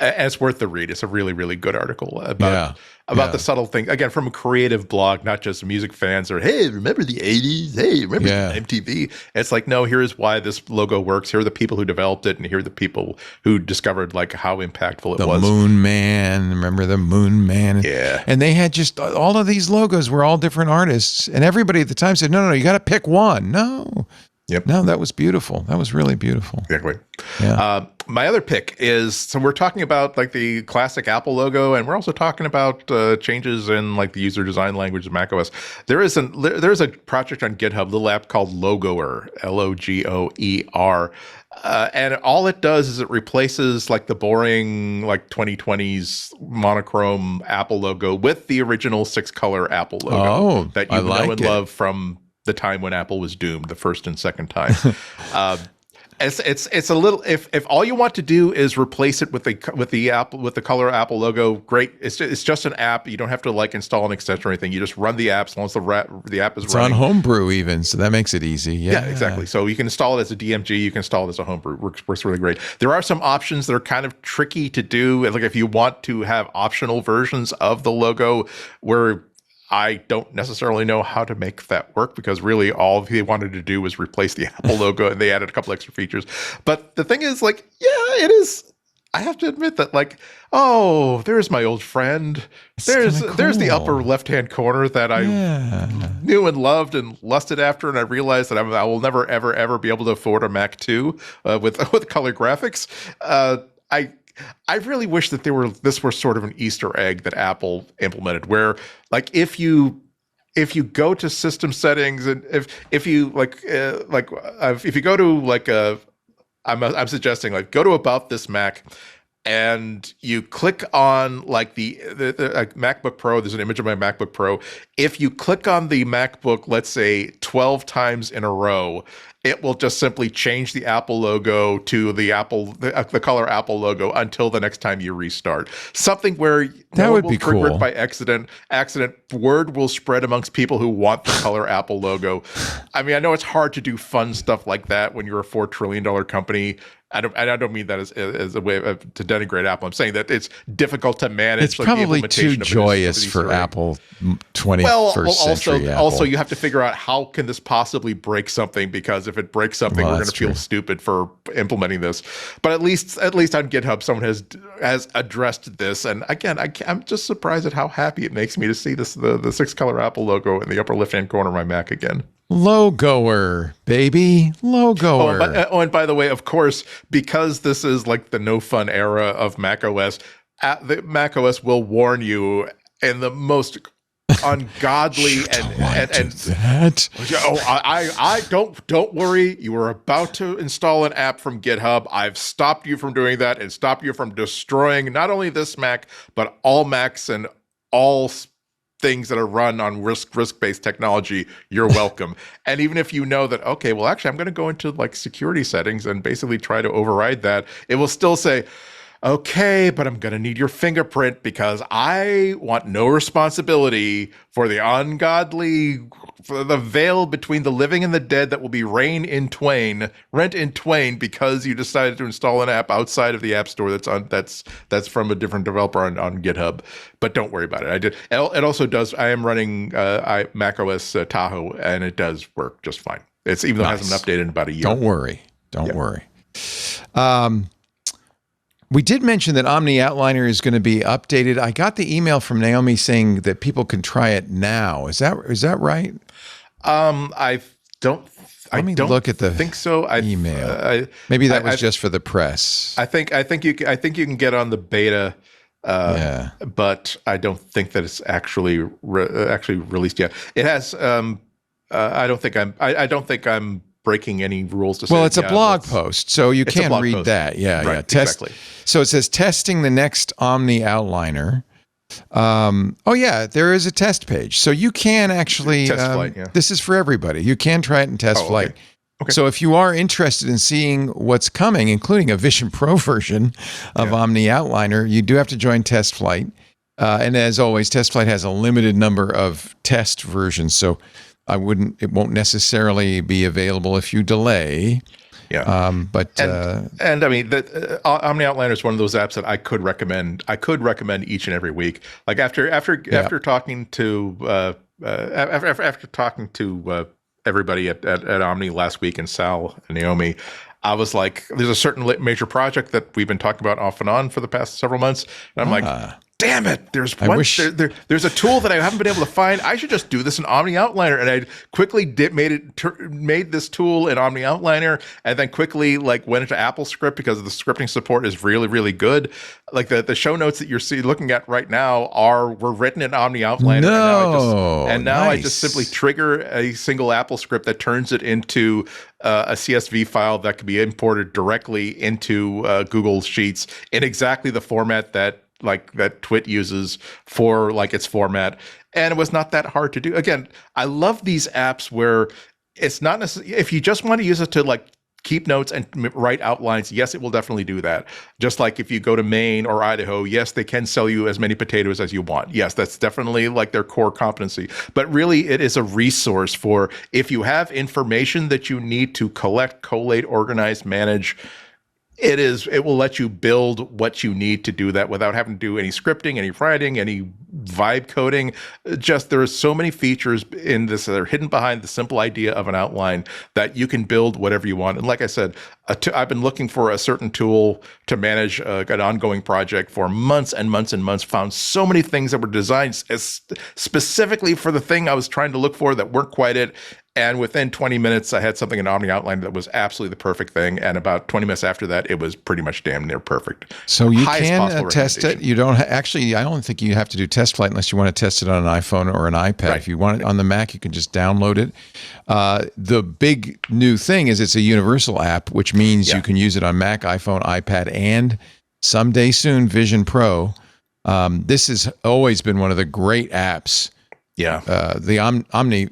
E: And it's worth the read. It's a really, really good article about the subtle thing. Again, from a creative blog, not just music fans or, hey, remember the 80s? Hey, remember MTV? It's like, no, here's why this logo works. Here are the people who developed it, and here are the people who discovered like how impactful it was.
A: The Moon Man. Remember the Moon Man?
E: Yeah.
A: And they had just all of these logos were all different artists. And everybody at the time said, no, you got to pick one. No.
E: Yep.
A: No, that was beautiful. That was really beautiful.
E: Exactly.
A: Yeah.
E: My other pick is, so we're talking about like the classic Apple logo, and we're also talking about changes in like the user design language of macOS. There's a project on GitHub, a little app called Logoer, Logoer. And all it does is it replaces like the boring like 2020s monochrome Apple logo with the original 6-color Apple logo that you know and love from the time when Apple was doomed, the first and second time. It's a little, if all you want to do is replace it with the color Apple logo, great. It's just an app. You don't have to like install an extension or anything. You just run the app as long as the app is running.
A: It's on Homebrew even, so that makes it easy. Yeah,
E: exactly. So you can install it as a DMG. You can install it as a Homebrew. Works really great. There are some options that are kind of tricky to do. Like if you want to have optional versions of the logo where I don't necessarily know how to make that work, because really all they wanted to do was replace the Apple logo, and they added a couple extra features. But the thing is, like, it is. I have to admit that, like, oh, there's my old friend. There's the upper left-hand corner that I knew and loved and lusted after, and I realized that I will never, ever, ever be able to afford a Mac 2 with color graphics. I really wish that this were sort of an Easter egg that Apple implemented, where like if you go to system settings, and if you if you go to like I'm suggesting like go to About This Mac, and you click on like the MacBook Pro. There's an image of my MacBook Pro. If you click on the MacBook, let's say 12 times in a row, it will just simply change the Apple logo to the color Apple logo until the next time you restart. Something where
A: that would be
E: trigger
A: cool.
E: It by accident. Word will spread amongst people who want the color Apple logo. I mean, I know it's hard to do fun stuff like that when you're a $4 trillion company. I don't mean that as a way to denigrate Apple. I'm saying that it's difficult to manage.
A: It's probably too joyous for Apple 21st century Apple.
E: Also, you have to figure out how can this possibly break something, because if it breaks something, we're going to feel stupid for implementing this. But at least on GitHub, someone has addressed this. And again, I'm just surprised at how happy it makes me to see the 6-color Apple logo in the upper left-hand corner of my Mac again.
A: Logoer, baby. Logoer.
E: And by the way, of course, because this is like the no fun era of macOS, the macOS will warn you in the most ungodly I don't worry. You are about to install an app from GitHub. I've stopped you from doing that and stopped you from destroying not only this Mac, but all Macs and all things that are run on risk-based technology. You're welcome. And even if you know that, okay, well, actually, I'm going to go into like security settings and basically try to override that, it will still say, okay, but I'm going to need your fingerprint because I want no responsibility for the veil between the living and the dead that will be rent in twain because you decided to install an app outside of the App Store that's from a different developer on GitHub. But don't worry about it. It also does. I am running macOS Tahoe, and it does work just fine. It's even though it hasn't been updated in about a year.
A: Don't worry. Don't worry. We did mention that Omni Outliner is going to be updated. I got the email from Naomi saying that people can try it now. Is that right?
E: I don't
A: look at the
E: think so.
A: Email. Maybe that was just for the press.
E: I think you can get on the beta. But I don't think that it's actually released yet. It has. I don't think I'm breaking any rules to say.
A: Well, it's a blog post, so you can read post. That. Yeah, right, yeah.
E: Exactly.
A: So it says testing the next Omni Outliner. There is a test page, so you can actually.
E: Test flight, yeah.
A: This is for everybody. You can try it in test flight. Okay. So if you are interested in seeing what's coming, including a Vision Pro version of Omni Outliner, you do have to join test flight. And as always, test flight has a limited number of test versions, so it won't necessarily be available if you delay.
E: Yeah.
A: But
E: I mean, Omni Outliner is one of those apps that I could recommend. I could recommend each and every week. Like after talking to everybody at Omni last week, and Sal and Naomi, I was like, there's a certain major project that we've been talking about off and on for the past several months, and I'm like, damn it, there's a tool that I haven't been able to find. I should just do this in Omni Outliner. And I quickly made this tool in Omni Outliner, and then quickly went into AppleScript because the scripting support is really, really good. Like the show notes that you're looking at right now were written in Omni Outliner. I just simply trigger a single AppleScript that turns it into a CSV file that can be imported directly into Google Sheets in exactly the format that Twit uses for its format. And it was not that hard to do. Again, I love these apps where it's not necessarily, if you just want to use it to keep notes and write outlines, yes, it will definitely do that. Just like if you go to Maine or Idaho, yes, they can sell you as many potatoes as you want. Yes, that's definitely their core competency. But really, it is a resource for if you have information that you need to collect, collate, organize, manage. It will let you build what you need to do that without having to do any scripting, any writing, any vibe coding. Just there are so many features in this that are hidden behind the simple idea of an outline that you can build whatever you want. And like I said, I've been looking for a certain tool to manage an ongoing project for months and months and months, found so many things that were designed specifically for the thing I was trying to look for that weren't quite it. And within 20 minutes, I had something in Omni Outliner that was absolutely the perfect thing. And about 20 minutes after that, it was pretty much damn near perfect.
A: So you can test it. You don't actually, I don't think you have to do test flight unless you want to test it on an iPhone or an iPad. Right. If you want it on the Mac, you can just download it. The big new thing is it's a universal app, which means you can use it on Mac, iPhone, iPad, and someday soon, Vision Pro. This has always been one of the great apps.
E: Yeah,
A: the Omni,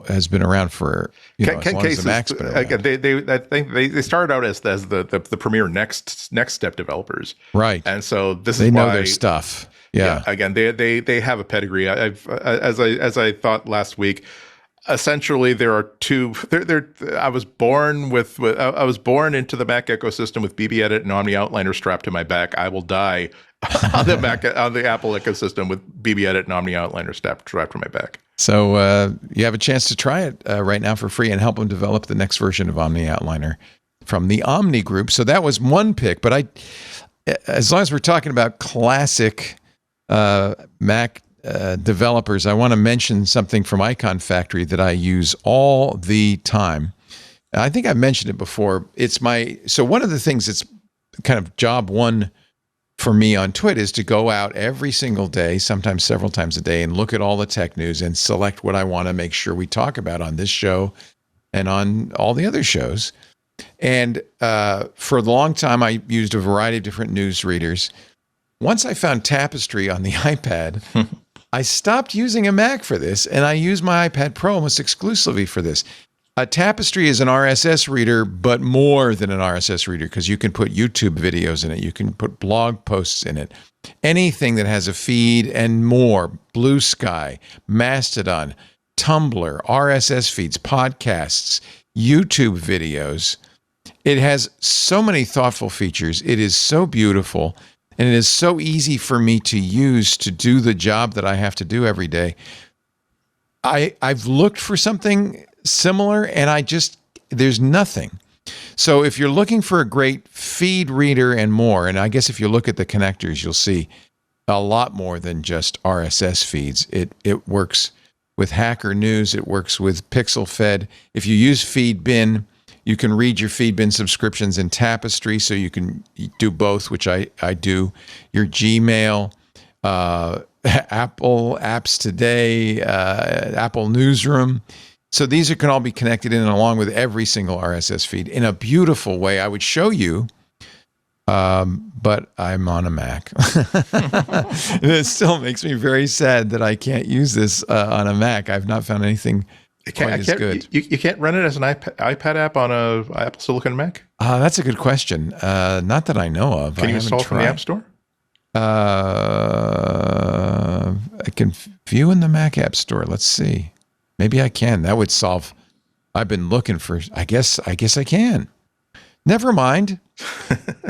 A: has been around for as long as the Mac's been around.
E: I think they started out as the premier next step developers,
A: right?
E: And so
A: they know their stuff. Yeah.
E: Again, they have a pedigree. As I thought last week. Essentially, there are two. I was born into the Mac ecosystem with BBEdit and Omni Outliner strapped to my back. I will die on the Apple ecosystem with BBEdit and Omni Outliner strapped to my back.
A: So you have a chance to try it right now for free and help them develop the next version of Omni Outliner from the Omni Group. So that was one pick. But as long as we're talking about classic Mac developers, I want to mention something from Icon Factory that I use all the time. I think I've mentioned it before. So one of the things that's kind of job one for me on Twit is to go out every single day, sometimes several times a day, and look at all the tech news and select what I want to make sure we talk about on this show and on all the other shows. And for a long time, I used a variety of different news readers. Once I found Tapestry on the iPad, I stopped using a Mac for this, and I use my iPad Pro almost exclusively for this. Tapestry is an RSS reader, but more than an RSS reader because you can put YouTube videos in it. You can put blog posts in it. Anything that has a feed and more. Blue Sky, Mastodon, Tumblr, RSS feeds, podcasts, YouTube videos. It has so many thoughtful features. It is so beautiful, and it is so easy for me to use to do the job that I have to do every day. I've looked for something similar, and there's nothing. So if you're looking for a great feed reader and more, and I guess if you look at the connectors, you'll see a lot more than just RSS feeds. It works with Hacker News. It works with Pixel Fed. If you use Feedbin, you can read your Feedbin subscriptions in Tapestry, so you can do both, which I do. Your Gmail, Apple Apps Today, Apple Newsroom. So these can all be connected in along with every single RSS feed in a beautiful way. I would show you, but I'm on a Mac. And it still makes me very sad that I can't use this on a Mac. I've not found anything quite as good.
E: You can't run it as an iPad app on a Apple Silicon Mac?
A: That's a good question. Not that I know of.
E: Can you install it from the App Store?
A: I can view in the Mac App Store. Let's see. Maybe I can. That would solve. I've been looking for. I guess I can. Never mind.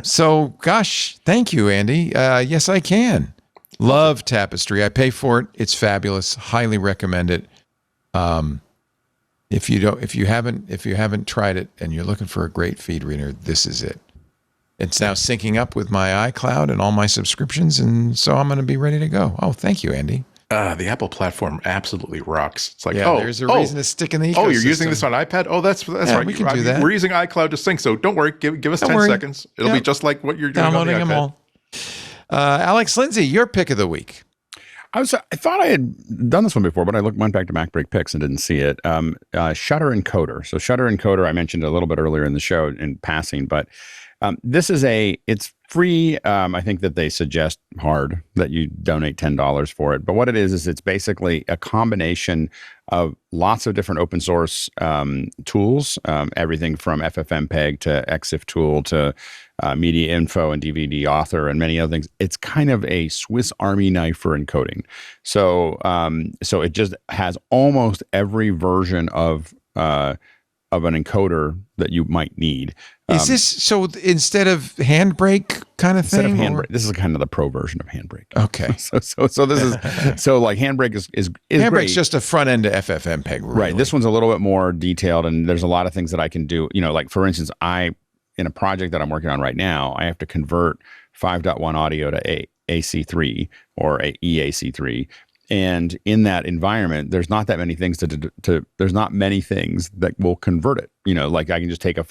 A: So, gosh, thank you, Andy. Yes, I can. Love Tapestry. I pay for it. It's fabulous. Highly recommend it. If you haven't tried it and you're looking for a great feed reader, this is it. It's now syncing up with my iCloud and all my subscriptions, and so I'm going to be ready to go. Oh, thank you, Andy.
E: The Apple platform absolutely rocks. It's like,
A: there's a reason to stick in the ecosystem.
E: Oh, you're using this on iPad? Oh, that's right.
A: We can do that.
E: We're using iCloud to sync, so don't worry. Give us 10 seconds. It'll be just like what you're doing
A: downloading
E: on the iPad.
A: them all. Alex Lindsay, your pick of the week.
F: I thought I had done this one before, but I went back to MacBreak Picks and didn't see it. Shutter Encoder. So Shutter Encoder, I mentioned a little bit earlier in the show in passing, but this is it's free. I think that they suggest hard that you donate $10 for it. But what it is it's basically a combination of lots of different open source tools, everything from FFmpeg to EXIF tool to Media Info and DVD Author and many other things. It's kind of a Swiss Army knife for encoding. So it just has almost every version of an encoder that you might need.
A: Is this so instead of Handbrake kind of thing?
F: This is kind of the pro version of Handbrake.
A: Okay.
F: So this is so like Handbrake is
A: Handbrake's
F: great.
A: Just a front end to FFmpeg. Really.
F: Right. This one's a little bit more detailed, and there's a lot of things that I can do. Like for instance, in a project that I'm working on right now, I have to convert 5.1 audio to AC3 or EAC3. And in that environment, there's not that many things there's not many things that will convert it. Like I can just take a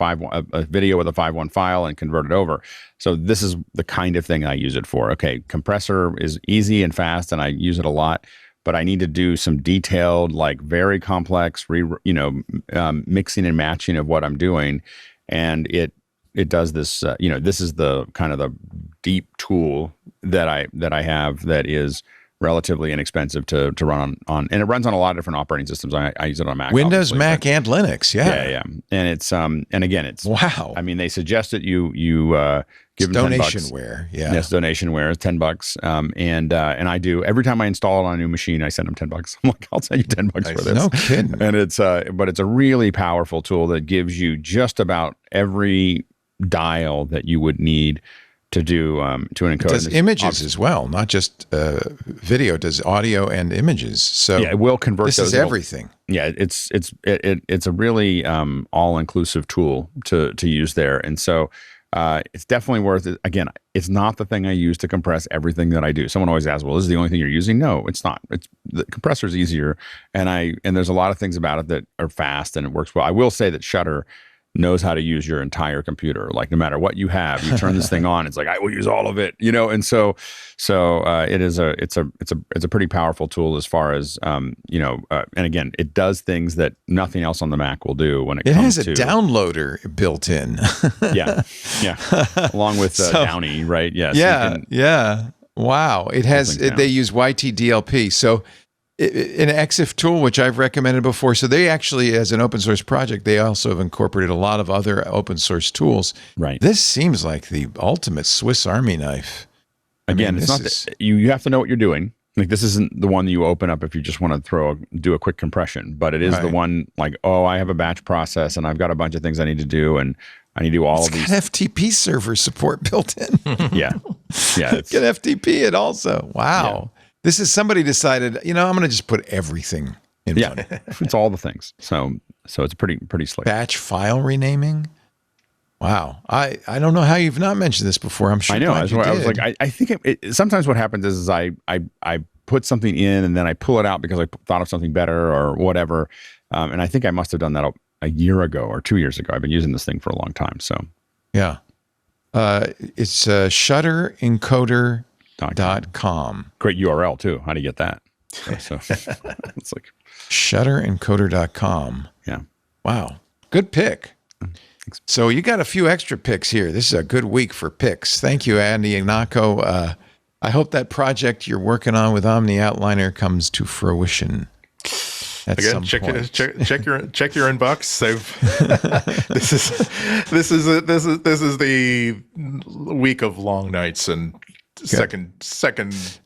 F: video with a 5.1 file and convert it over. So this is the kind of thing I use it for. Okay, compressor is easy and fast, and I use it a lot. But I need to do some detailed, like very complex, mixing and matching of what I'm doing, and it does this. This is the kind of the deep tool that I have that is relatively inexpensive to run on, and it runs on a lot of different operating systems. I use it on Mac,
A: Windows, Mac, and Linux. Yeah,
F: and it's and again, it's
A: wow.
F: I mean, they suggest that you give them
A: donationware. Yeah,
F: yes, donationware, $10. And I do every time I install it on a new machine, I send them $10. I'm like, I'll send you $10 for this.
A: No kidding.
F: And it's but it's a really powerful tool that gives you just about every dial that you would need to do to an encoder. It
A: does images as well, not just video. It does audio and images. So
F: it will convert.
A: This is everything.
F: Yeah, it's a really all-inclusive tool to use there, and so it's definitely worth it. Again, it's not the thing I use to compress everything that I do. Someone always asks, "Well, this is the only thing you're using?" No, it's not. The compressor's easier, and there's a lot of things about it that are fast and it works well. I will say that Shutter knows how to use your entire computer. Like no matter what you have, you turn this thing on, it's like I will use all of it, and so it's a pretty powerful tool as far as and again, it does things that nothing else on the Mac will do when it comes to.
A: It has a downloader built in.
F: yeah, along with Downy, right? Yes.
A: Yeah. Wow. It has. They use YTDLP, so. an EXIF tool, which I've recommended before. So they actually, as an open source project, they also have incorporated a lot of other open source tools.
F: Right.
A: This seems like the ultimate Swiss Army knife.
F: Again, it's not you have to know what you're doing. Like, this isn't the one that you open up if you just want to do a quick compression, but it is the one like, oh, I have a batch process and I've got a bunch of things I need to do, and I need to do all of these.
A: Got FTP server support built in.
F: Yeah.
A: Get FTP it also. Wow. Yeah. This is somebody decided, I'm going to just put everything in one.
F: It's all the things. So it's pretty slick.
A: Batch file renaming. Wow. I don't know how you've not mentioned this before. I'm sure.
F: I know. I was like, I think sometimes what happens is I put something in and then I pull it out because I thought of something better or whatever. And I think I must have done that a year ago or 2 years ago. I've been using this thing for a long time. So
A: yeah. It's shutterencoder.com.
F: Great URL too. How do you get that? So it's like
A: shutterencoder.com.
F: Yeah.
A: Wow. Good pick. So you got a few extra picks here. This is a good week for picks. Thank you, Andy Ignacco. I hope that project you're working on with Omni Outliner comes to fruition.
E: Again, check your inbox. This is the week of long nights and second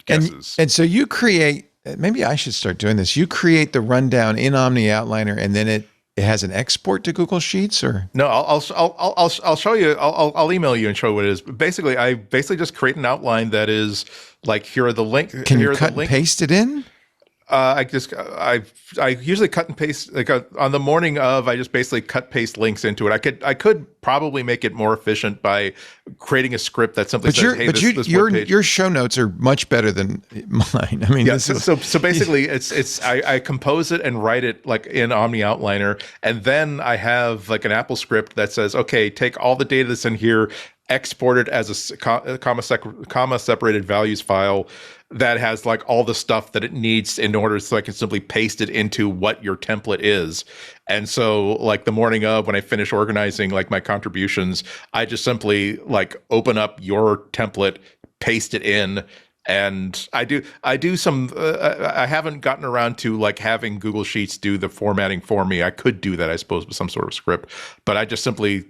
E: guesses.
A: And so you create. Maybe I should start doing this. You create the rundown in Omni Outliner, and then it has an export to Google Sheets, or
E: no? I'll show you. I'll email you and show you what it is. Basically, I just create an outline that is like, here are the links.
A: Can you cut and paste it in?
E: I usually cut and paste, like on the morning of, I just basically cut paste links into it. I could probably make it more efficient by creating a script that simply says, hey,
A: your show notes are much better than mine. I mean,
E: yeah. So basically, I compose it and write it like in Omni Outliner, and then I have like an Apple script that says, okay, take all the data that's in here, export it as a comma separated values file that has like all the stuff that it needs in order, so I can simply paste it into what your template is. And so like the morning of, when I finish organizing like my contributions, I just simply like open up your template, paste it in. And I do some, I haven't gotten around to like having Google Sheets do the formatting for me. I could do that, I suppose, with some sort of script, but I just simply,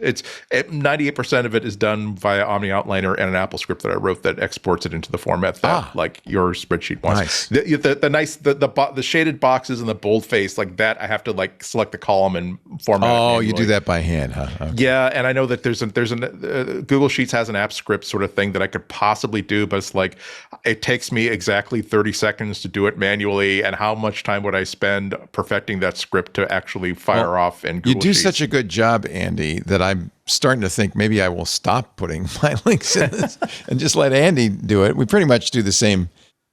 E: it's 98% of it is done via Omni Outliner and an Apple script that I wrote that exports it into the format that like your spreadsheet wants. Nice. The shaded boxes and the boldface like that, I have to like select the column and format.
A: Oh, you do that by hand, huh? Okay.
E: Yeah, and I know that there's Google Sheets has an app script sort of thing that I could possibly do, but it's like it takes me exactly 30 seconds to do it manually, and how much time would I spend perfecting that script to actually fire off in Google Sheets?
A: You do such a good job, Andy, that I'm starting to think maybe I will stop putting my links in this and just let Andy do it. We pretty much do the same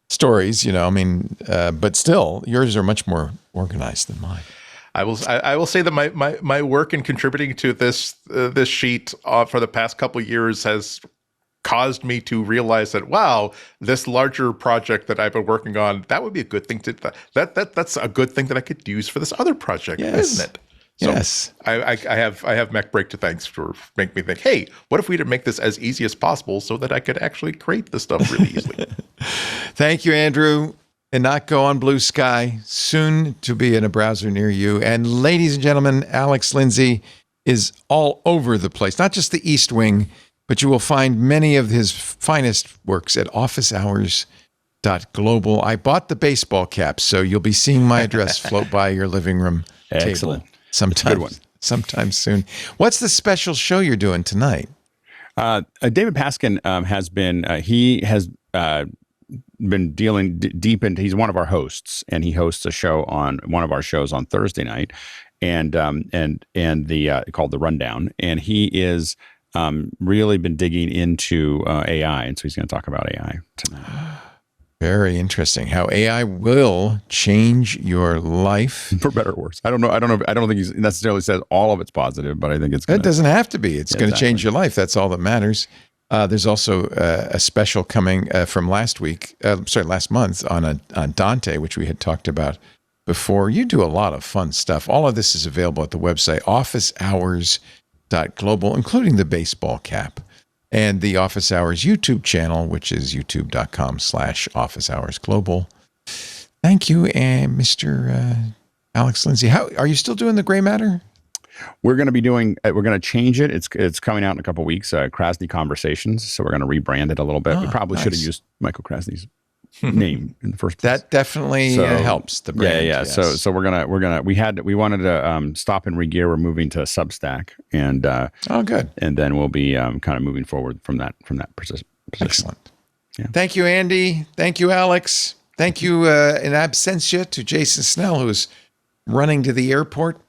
A: stories, but still, yours are much more organized than mine.
E: I will say that my work in contributing to this sheet for the past couple of years has caused me to realize that, wow, this larger project that I've been working on, that would be a good thing that's a good thing that I could use for this other project, isn't it? So
A: yes,
E: I have MacBreak to thanks for making me think, hey, what if we could make this as easy as possible so that I could actually create this stuff really easily?
A: Thank you, Andrew. And not go on Blue Sky, soon to be in a browser near you. And ladies and gentlemen, Alex Lindsay is all over the place, not just the East Wing, but you will find many of his finest works at officehours.global. I bought the baseball caps, so you'll be seeing my address float by your living room
F: Excellent.
A: table. Sometime soon. What's the special show you're doing tonight?
F: David Paskin has been dealing deep into. He's one of our hosts, and he hosts a show on one of our shows on Thursday night, and the called The Rundown, and he is really been digging into AI, and so he's going to talk about AI tonight.
A: Very interesting. How AI will change your life
F: for better or worse. I don't know. I don't think he necessarily says all of it's positive, but I think it
A: doesn't have to be. It's going to change your life. That's all that matters. There's also a special coming from last month on Dante, which we had talked about before. You do a lot of fun stuff. All of this is available at the website officehours.global, including the baseball cap. And the Office Hours YouTube channel, which is youtube.com/officehoursglobal. Thank you, and Mr. Alex Lindsay. How are you still doing the gray matter?
F: We're going to be doing. We're going to change it. It's coming out in a couple of weeks. Krasny Conversations. So we're going to rebrand it a little bit. We probably should have used Michael Krasny's name in the first place.
A: That definitely helps the brand.
F: Yeah.
A: Yes.
F: So we're gonna. We wanted to stop and regear. We're moving to Substack, and
A: good.
F: And then we'll be kind of moving forward from that position.
A: Excellent.
F: Yeah.
A: Thank you, Andy. Thank you, Alex. Thank you in absentia to Jason Snell, who's running to the airport.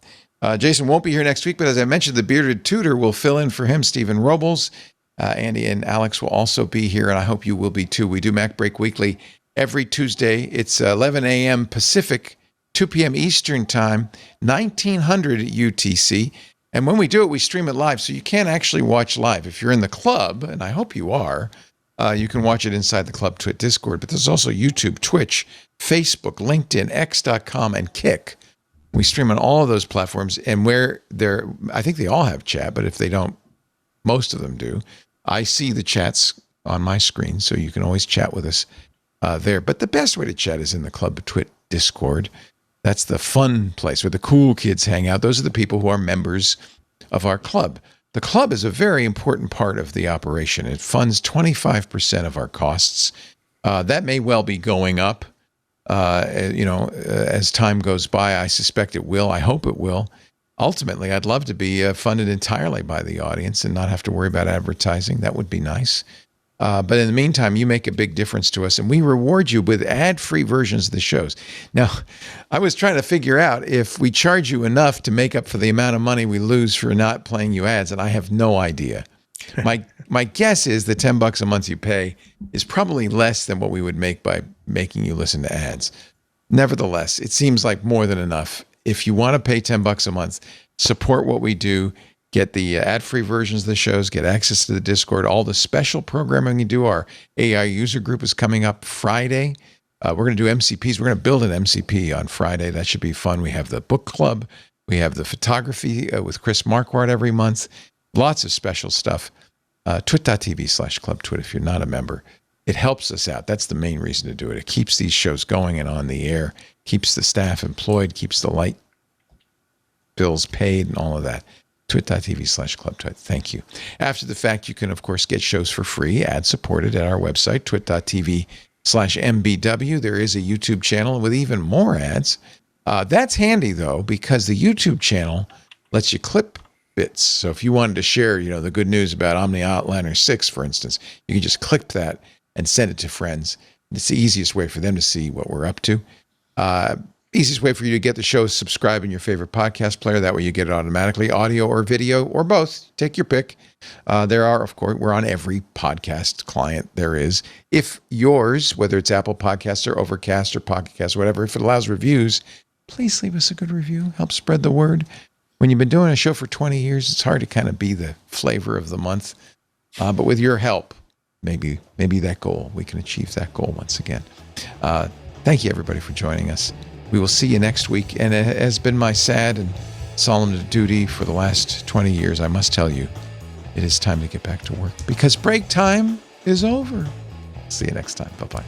A: Jason won't be here next week, but as I mentioned, the bearded tutor will fill in for him, Stephen Robles. Andy and Alex will also be here, and I hope you will be too. We do MacBreak Weekly every Tuesday. It's 11 a.m. Pacific, 2 p.m. Eastern Time, 1900 UTC. And when we do it, we stream it live, so you can actually watch live. If you're in the club, and I hope you are, you can watch it inside the Club Twit Discord. But there's also YouTube, Twitch, Facebook, LinkedIn, X.com, and Kick. We stream on all of those platforms, and where they're, I think they all have chat, but if they don't, most of them do. I see the chats on my screen, so you can always chat with us there. But the best way to chat is in the Club Twit Discord. That's the fun place where the cool kids hang out. Those are the people who are members of our club. The club is a very important part of the operation. It funds 25% of our costs. That may well be going up. As time goes by, I suspect it will. I hope it will. Ultimately, I'd love to be funded entirely by the audience and not have to worry about advertising. That would be nice. But in the meantime, you make a big difference to us, and we reward you with ad-free versions of the shows. Now, I was trying to figure out if we charge you enough to make up for the amount of money we lose for not playing you ads, and I have no idea. My guess is the $10 a month you pay is probably less than what we would make by making you listen to ads. Nevertheless, it seems like more than enough. If you want to pay $10 a month, support what we do, get the ad-free versions of the shows, get access to the Discord, all the special programming you do. Our AI user group is coming up Friday. We're going to do MCPs. We're going to build an MCP on Friday. That should be fun. We have the book club. We have the photography with Chris Marquardt every month. Lots of special stuff. Twit.tv/clubtwit if you're not a member. It helps us out. That's the main reason to do it. It keeps these shows going and on the air, keeps the staff employed, keeps the light bills paid and all of that. Twit.tv/clubtwit. Thank you. After the fact, you can, of course, get shows for free, ad-supported at our website, twit.tv/mbw. There is a YouTube channel with even more ads. That's handy, though, because the YouTube channel lets you clip bits. So if you wanted to share, the good news about Omni Outliner 6, for instance, you can just clip that and send it to friends. It's the easiest way for them to see what we're up to. Easiest way for you to get the show is subscribe in your favorite podcast player. That way you get it automatically, audio or video or both. Take your pick. There are, of course, we're on every podcast client there is. If yours, whether it's Apple Podcasts or Overcast or Pocket Cast or whatever, if it allows reviews, please leave us a good review. Help spread the word. When you've been doing a show for 20 years, it's hard to kind of be the flavor of the month. But with your help, maybe that goal, we can achieve that goal once again. Thank you, everybody, for joining us. We will see you next week. And it has been my sad and solemn duty for the last 20 years, I must tell you, it is time to get back to work because break time is over. See you next time. Bye-bye.